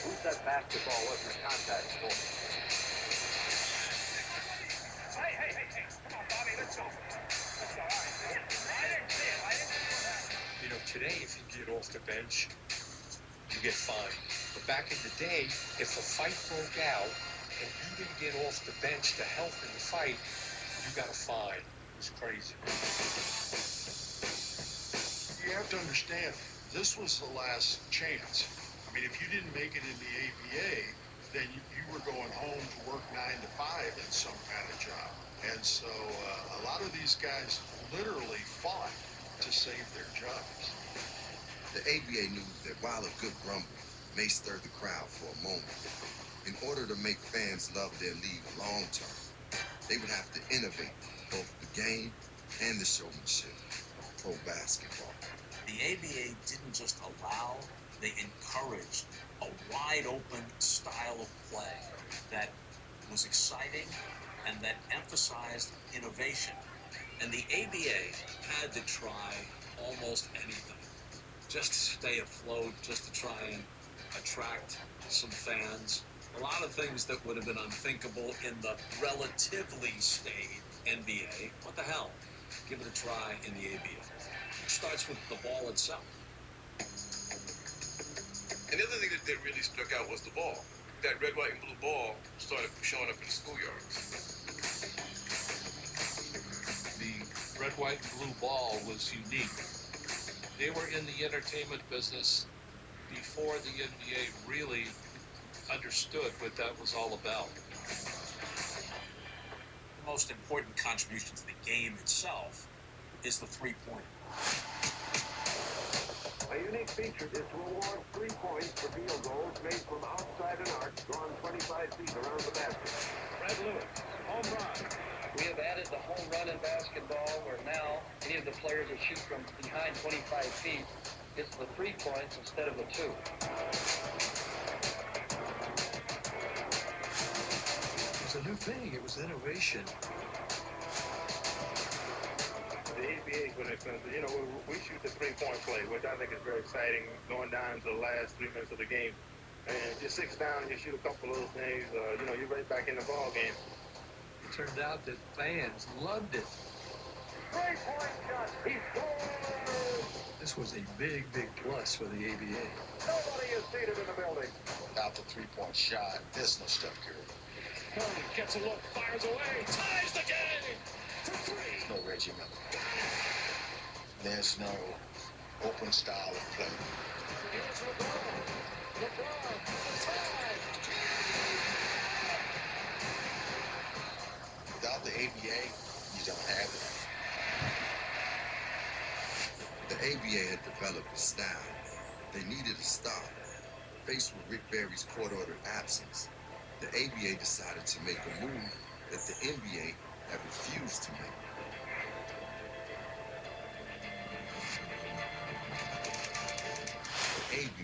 Who said basketball wasn't a contact sport? Hey. Come on, Bobby, let's go. That's all right. I didn't see it. I didn't see what happened. You know, today, if you get off the bench, you get fined. But back in the day, if a fight broke out and you didn't get off the bench to help in the fight, you got a fine. It was crazy. You have to understand, this was the last chance. I mean, if you didn't make it in the ABA, then you were going home to work 9 to 5 in some kind of job. And so a lot of these guys literally fought to save their jobs. The ABA knew that while a good rumble may stir the crowd for a moment, in order to make fans love their league long term, they would have to innovate both the game and the showmanship of pro basketball. The ABA didn't just allow, they encouraged a wide open style of play that was exciting and that emphasized innovation. And the ABA had to try almost anything just to stay afloat, just to try and attract some fans. A lot of things that would have been unthinkable in the relatively staid NBA. What the hell? Give it a try in the ABA. It starts with the ball itself. And the other thing that really stuck out was the ball. That red, white, and blue ball started showing up in the schoolyards. The red, white, and blue ball was unique. They were in the entertainment business before the NBA really understood what that was all about. The most important contribution to the game itself is the three-pointer. A unique feature is to award 3 points for field goals made from outside an arc drawn 25 feet around the basket. Fred Lewis, home run. We have added the home run in basketball where now any of the players that shoot from behind 25 feet, it's the 3 points instead of the 2. It was a new thing. It was innovation. The ABA, when it comes to, we shoot the 3-point play, which I think is very exciting, going down to the last 3 minutes of the game. And just 6 down, you shoot a couple of those things, you're right back in the ball game. It turned out that fans loved it. 3-point shot, he scored! This was a big, big plus for the ABA. Nobody is seated in the building. Without the 3-point shot, there's no Steph Curry. Curry gets a look, fires away, ties the game for 3. There's no Reggie Miller. There's no open style of play. Here's LeBron. LeBron, tie. Without the ABA, you don't have it. The ABA had developed a style. They needed a stop. Faced with Rick Barry's court-ordered absence, the ABA decided to make a move that the NBA had refused to make. The ABA